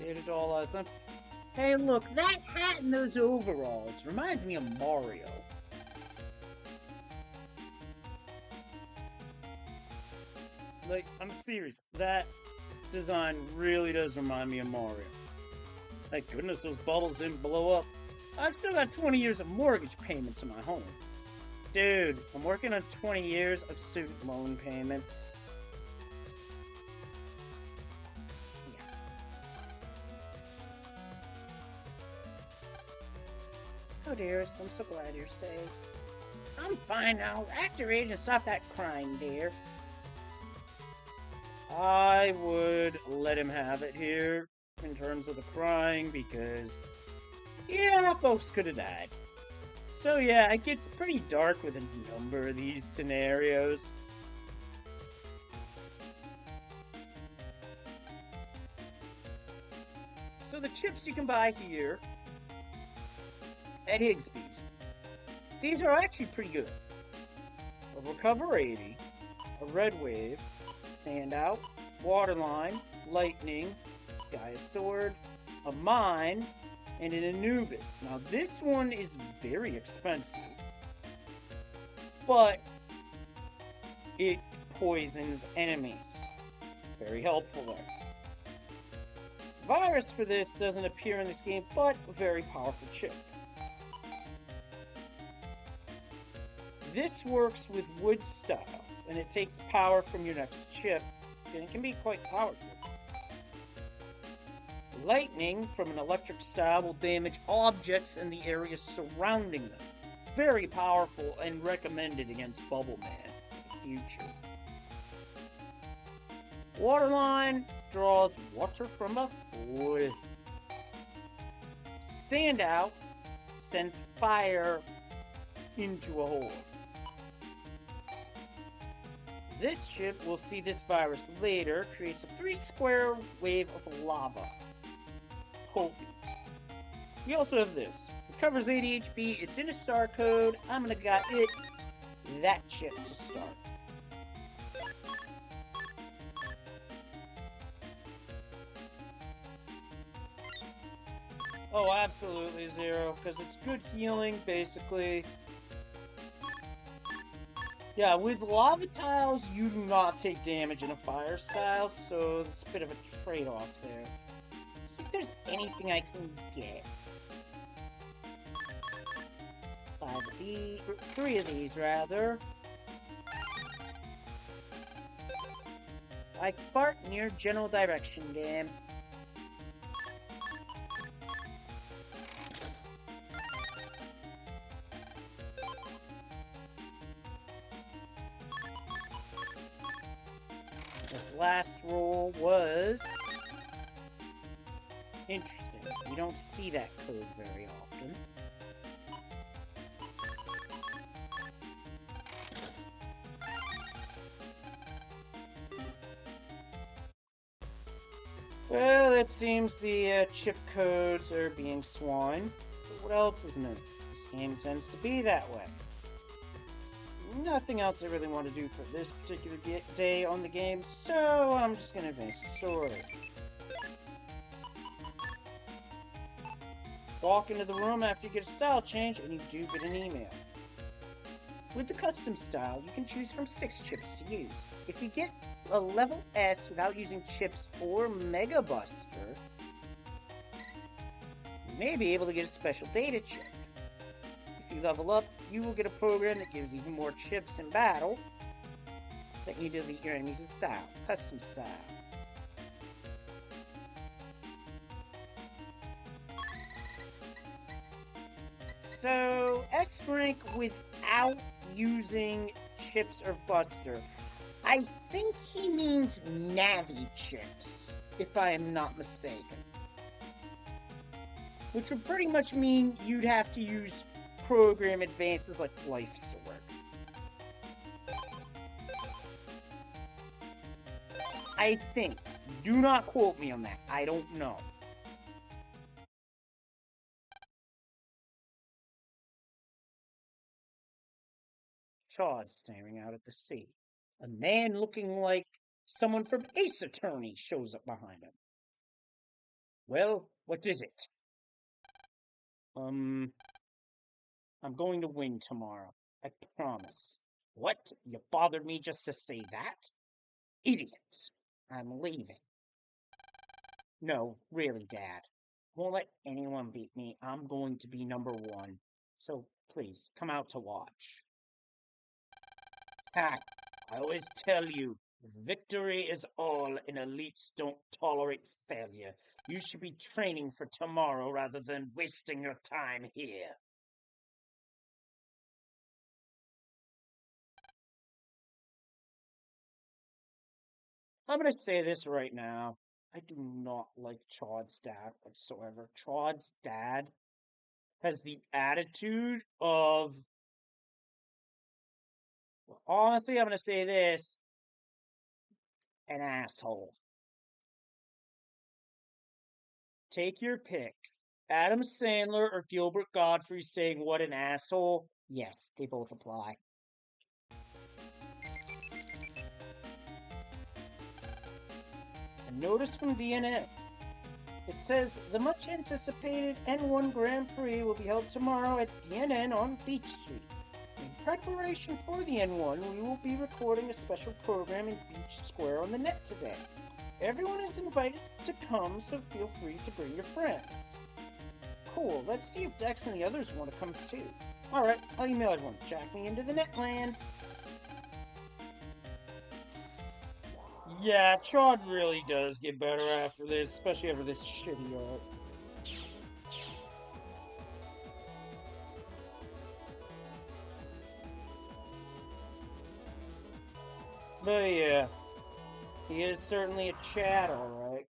Here to doll eyes. Hey, look, that hat and those overalls reminds me of Mario. Like, I'm serious. That design really does remind me of Mario. Thank goodness those bubbles didn't blow up. I've still got 20 years of mortgage payments in my home. Dude, I'm working on 20 years of student loan payments. Yeah. Oh, dearest, I'm so glad you're safe. I'm fine now. Act your age and stop that crying, dear. I would let him have it here in terms of the crying because, yeah, folks could have died. So yeah, it gets pretty dark with a number of these scenarios. So the chips you can buy here at Higsby's, these are actually pretty good. A Recover 80, a Red Wave, Standout, Waterline, Lightning, Gaia Sword, a Mine, and an Anubis. Now this one is very expensive, but it poisons enemies. Very helpful there. The virus for this doesn't appear in this game, but a very powerful chip. This works with wood styles, and it takes power from your next chip, and it can be quite powerful. Lightning from an electric style will damage objects in the area surrounding them. Very powerful and recommended against Bubble Man in the future. Waterline draws water from a hole. Standout sends fire into a hole. This chip will see this virus later, creates a 3-square wave of lava. Potent. We also have this. It covers 80 HP, it's in a star code. I'm gonna got it, that chip to start. Oh, absolutely zero, because it's good healing, basically. Yeah, with lava tiles, you do not take damage in a fire style, so it's a bit of a trade-off there. See if there's anything I can get. 5 of these, 3 of these, rather. I fart near general direction, game. This last roll was interesting. You don't see that code very often. Well, it seems the chip codes are being swine. But what else is new? This game tends to be that way. Nothing else I really want to do for this particular day on the game, so I'm just going to advance the story. Walk into the room after you get a style change, and you do get an email. With the custom style, you can choose from 6 chips to use. If you get a level S without using chips or Mega Buster, you may be able to get a special data chip. If you level up, you will get a program that gives even more chips in battle, letting you delete your enemies in style, custom style. So, S rank without using chips or Buster. I think he means Navi chips, if I am not mistaken. Which would pretty much mean you'd have to use program advances like Life Sword. I think. Do not quote me on that. I don't know. Todd staring out at the sea. A man looking like someone from Ace Attorney shows up behind him. Well, what is it? I'm going to win tomorrow. I promise. What? You bothered me just to say that? Idiot. I'm leaving. No, really, Dad. Won't let anyone beat me. I'm going to be number one. So please, come out to watch. Ha! I always tell you, victory is all, and elites don't tolerate failure. You should be training for tomorrow rather than wasting your time here. I'm going to say this right now. I do not like Chaud's dad whatsoever. Chaud's dad has the attitude of, well, honestly, I'm going to say this, an asshole. Take your pick. Adam Sandler or Gilbert Godfrey saying what an asshole? Yes, they both apply. A notice from DNN. It says the much anticipated N1 Grand Prix will be held tomorrow at DNN on Beach Street. In preparation for the N1, we will be recording a special program in Beach Square on the net today. Everyone is invited to come, so feel free to bring your friends. Cool, let's see if Dex and the others want to come too. Alright, I'll email everyone. Jack me into the netland. Yeah, Chod really does get better after this, especially after this shitty art. But yeah, he is certainly a Chad, alright.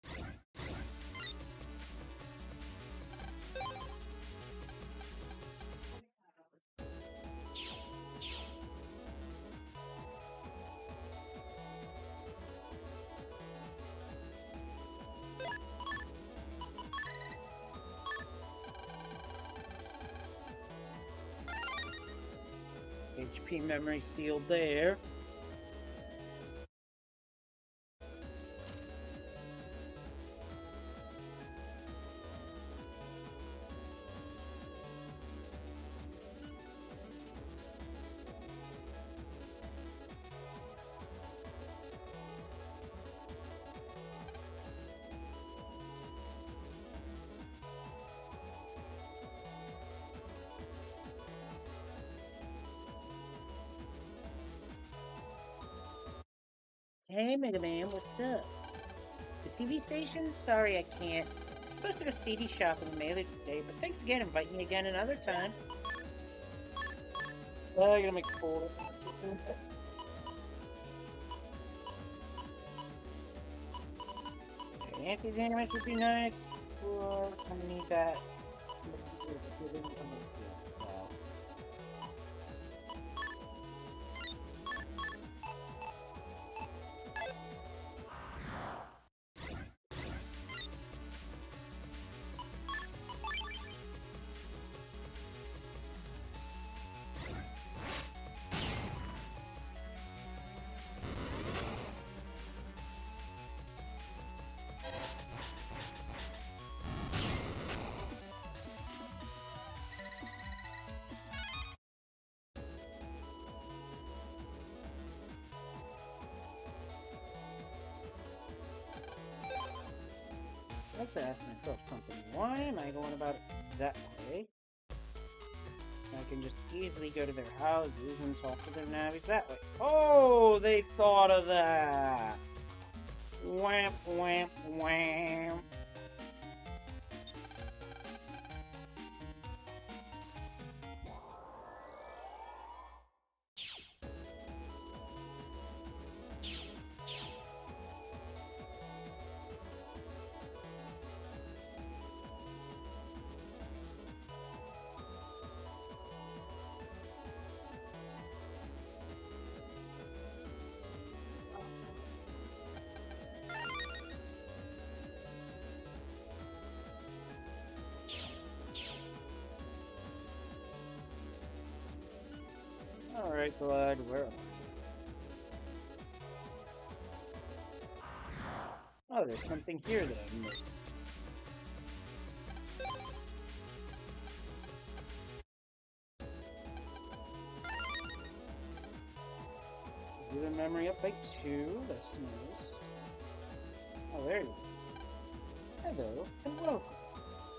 HP memory sealed there. Hey, Mega Man, what's up? The TV station? Sorry, I can't. I'm supposed to go CD shopping in Mayl today, but thanks again. Invite me again another time. Oh, you're gonna make a fool. Anti-damage would be nice, or I need that. I have to ask myself something. Why am I going about it that way? I can just easily go to their houses and talk to their navvies that way. Oh, they thought of that! Whamp, whamp, whamp. Alright, Glad, where am I? Oh, there's something here that I missed. user memory up by 2. That's nice. Oh, there you go. Hello, and welcome.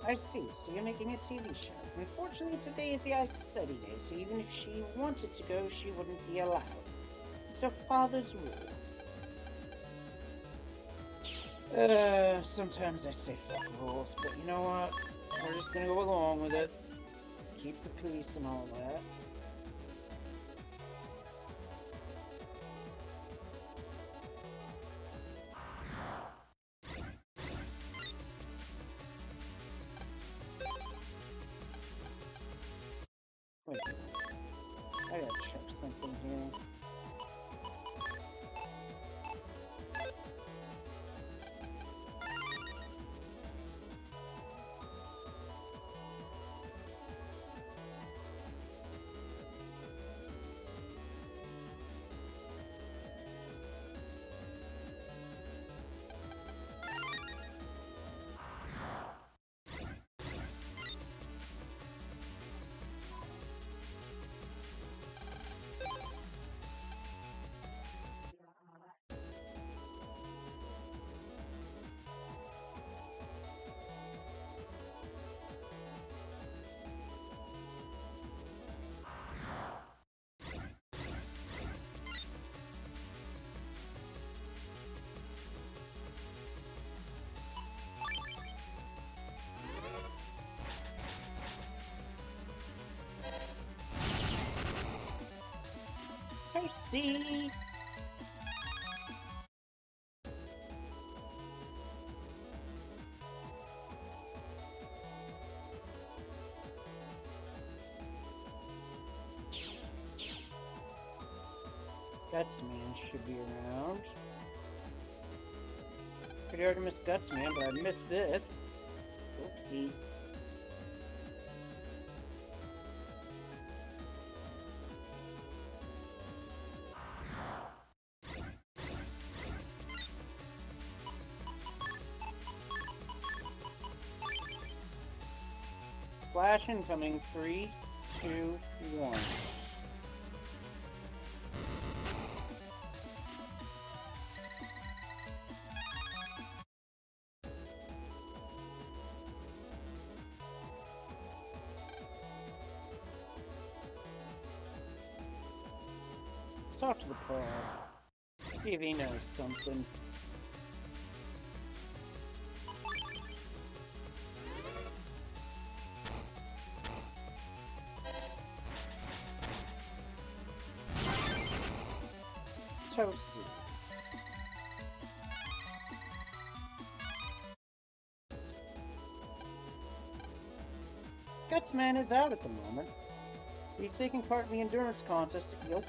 I see, so you're making a TV show. Unfortunately, today is the ice study day, so even if she wanted to go, she wouldn't be allowed. It's her father's rule. Sometimes I say fuck rules, but you know what? We're just gonna go along with it. Keep the peace and all that. Wait, I gotta check something here. Tasty! Gutsman should be around. Pretty hard to miss Gutsman, but I missed this. Oopsie. Flash incoming. 3, 2, 1. Let's talk to the pro. See if he knows something. Toasted. Gutsman is out at the moment. He's taking part in the endurance contest at Yoka.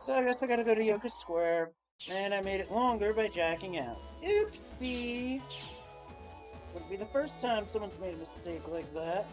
So I guess I gotta go to Yoka Square, and I made it longer by jacking out. Oopsie! Wouldn't be the first time someone's made a mistake like that.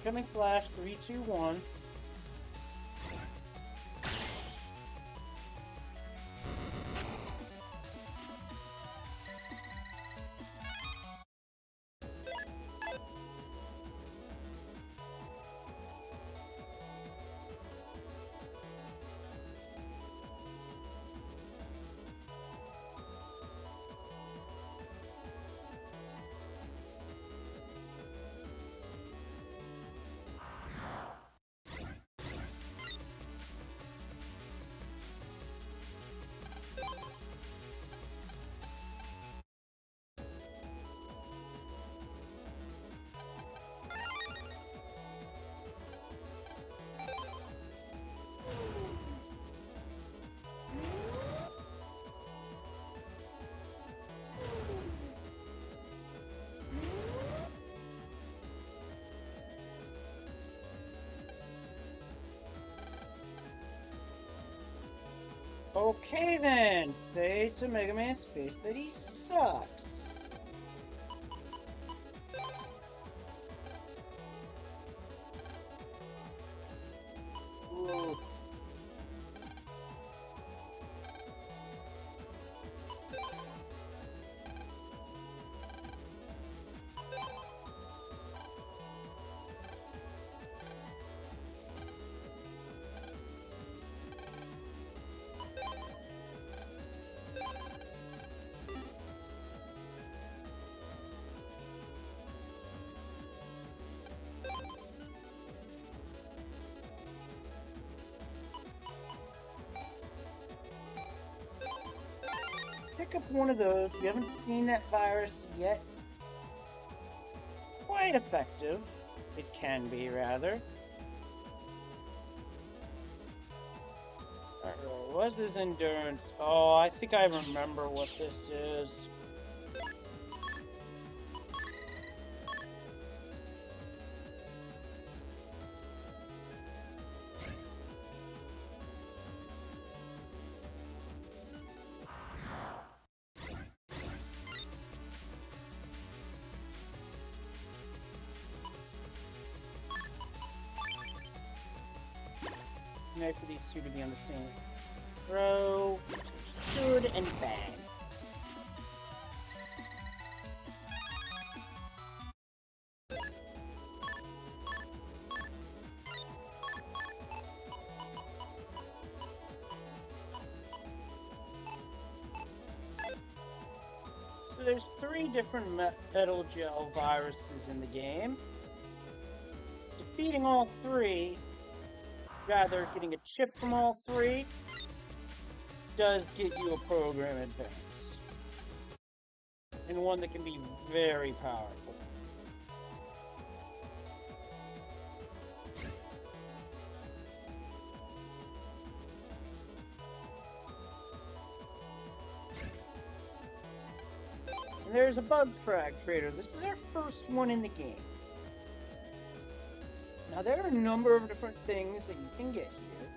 Incoming flash, 3, 2, 1. Okay then, say to Mega Man's face that he sucks. Ooh. Pick up one of those. We haven't seen that virus yet. Quite effective. It can be, rather. What's his endurance? Oh, I think I remember what this is. Nice for these two to be on the same row. Stood and bang. So there's 3 different metal gel viruses in the game. Defeating all 3, rather getting a chip from all 3, does get you a program advance. And one that can be very powerful. And there's a bug frag trader. This is our first one in the game. Now there are a number of different things that you can get here.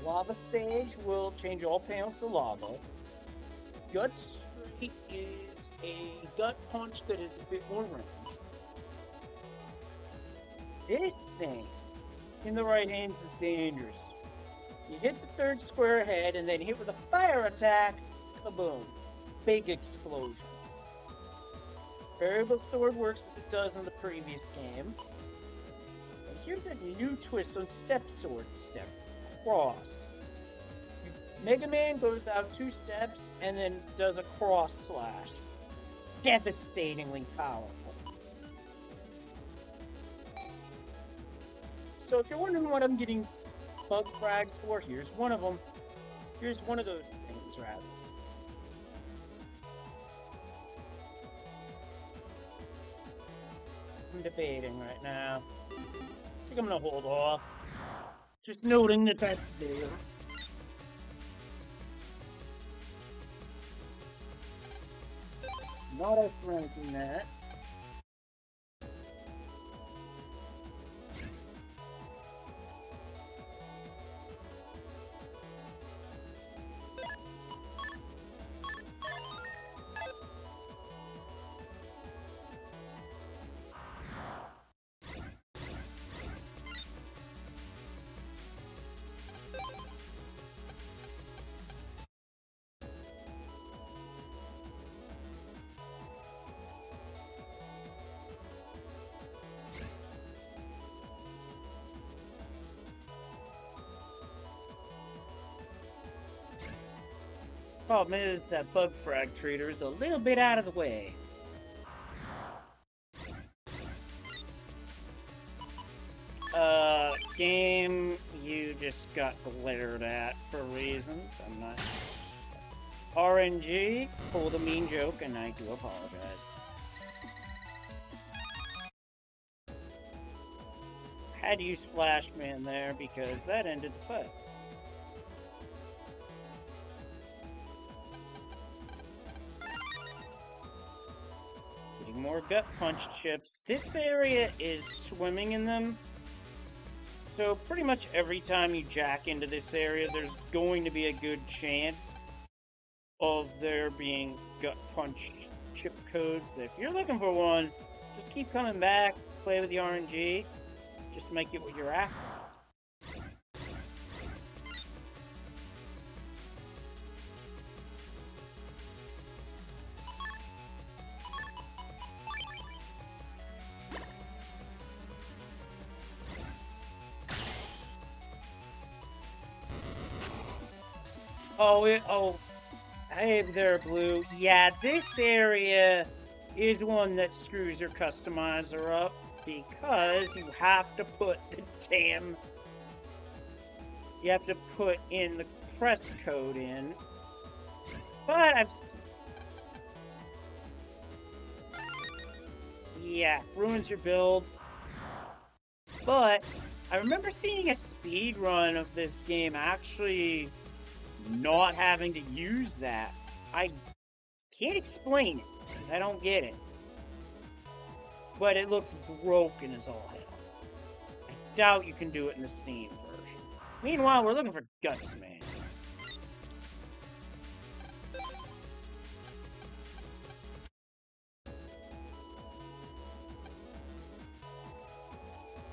Lava stage will change all panels to lava. Gut straight is a gut punch that is a bit more range. This thing in the right hands is dangerous. You hit the 3rd square head and then hit with a fire attack, kaboom. Big explosion. Variable sword works as it does in the previous game. And here's a new twist on step sword step. Cross. Mega Man goes out 2 steps and then does a cross slash. Devastatingly powerful. So if you're wondering what I'm getting bug frags for, here's one of them. Here's one of those things, rather. I'm debating right now. I think I'm gonna hold off. Just noting that that's there. Not us ranking that. Problem is that bug frag trader is a little bit out of the way. Game, you just got glared at for reasons. I'm not. RNG pulled a mean joke, and I do apologize. Had to use Flashman there because that ended the fight. Getting more gut punch chips. This area is swimming in them. So pretty much every time you jack into this area, there's going to be a good chance of there being gut punch chip codes. If you're looking for one, just keep coming back, play with the RNG, just make it what you're after. Oh, hey there, Blue. Yeah, this area is one that screws your customizer up because you have to put the damn. You have to put in the press code in. But yeah, ruins your build. But I remember seeing a speed run of this game actually not having to use that. I can't explain it because I don't get it. But it looks broken as all hell. I doubt you can do it in the Steam version. Meanwhile, we're looking for Guts Man.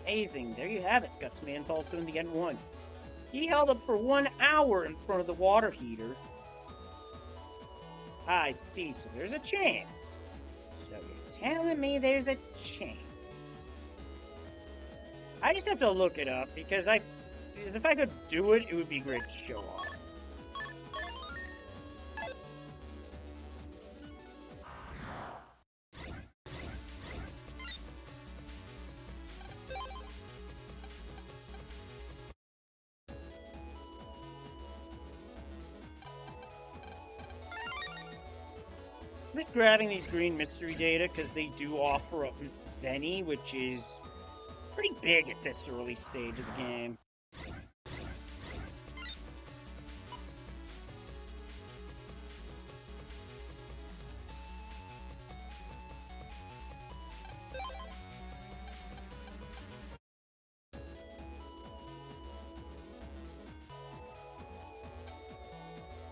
Amazing. There you have it. Guts Man's also in the N1. He held up for 1 hour in front of the water heater. I see, so there's a chance. So you're telling me there's a chance. I just have to look it up because if I could do it, it would be great to show off. I'm just grabbing these green mystery data because they do offer up Zenny, which is pretty big at this early stage of the game.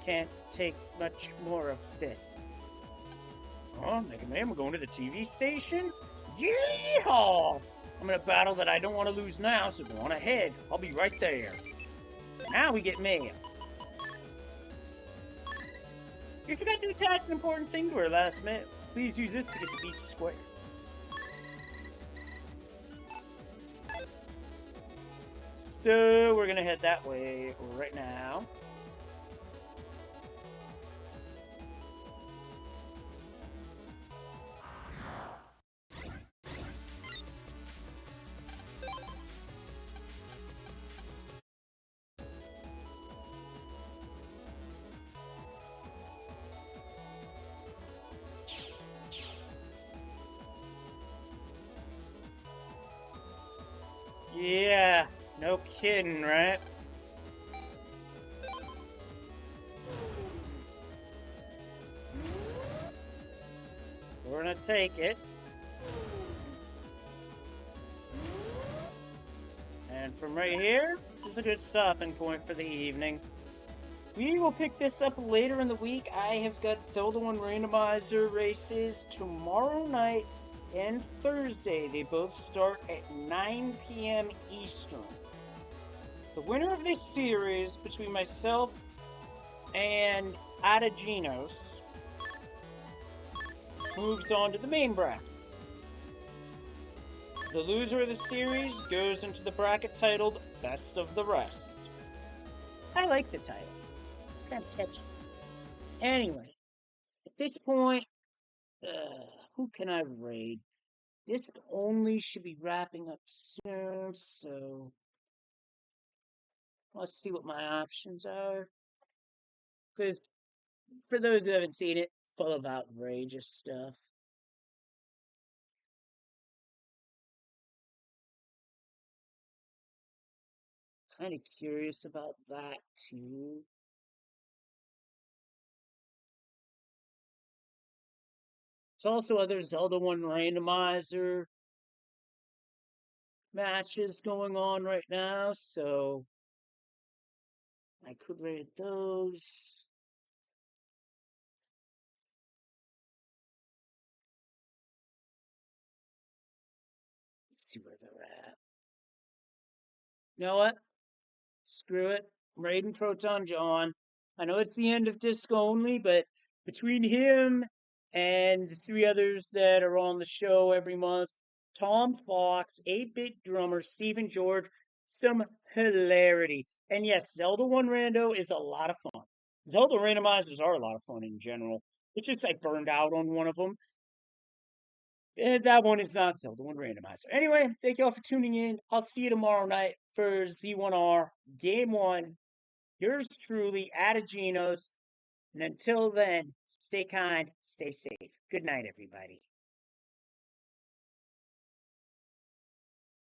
Can't take much more of this. Oh, Mega Man, we're going to the TV station? Yeehaw! I'm in a battle that I don't want to lose now, so go on ahead. I'll be right there. Now we get Mayl. You forgot to attach an important thing to her last minute. Please use this to get to Beach Square. So we're gonna head that way right now. Yeah, no kidding, right? We're gonna take it. And from right here is a good stopping point for the evening. We will pick this up later in the week. I have got Zelda 1 randomizer races tomorrow night and Thursday. They both start at 9 p.m. Eastern. The winner of this series between myself and Adaginos moves on to the main bracket. The loser of the series goes into the bracket titled Best of the Rest. I like the title. It's kind of catchy. Anyway, at this point, who can I raid? Disc only should be wrapping up soon, so let's see what my options are. Because for those who haven't seen it, full of outrageous stuff. Kind of curious about that too. There's also other Zelda 1 randomizer matches going on right now, so I could rate those. Let's see where they're at. You know what? Screw it. I'm raiding Proton John. I know it's the end of disc only, but between him and the three others that are on the show every month, Tom Fox, 8-Bit Drummer, Stephen George, some hilarity. And yes, Zelda 1 Rando is a lot of fun. Zelda randomizers are a lot of fun in general. It's just I burned out on one of them. That one is not Zelda 1 Randomizer. Anyway, thank you all for tuning in. I'll see you tomorrow night for Z1R Game 1. Yours truly, Adagino's. And until then, stay kind, stay safe. Good night, everybody.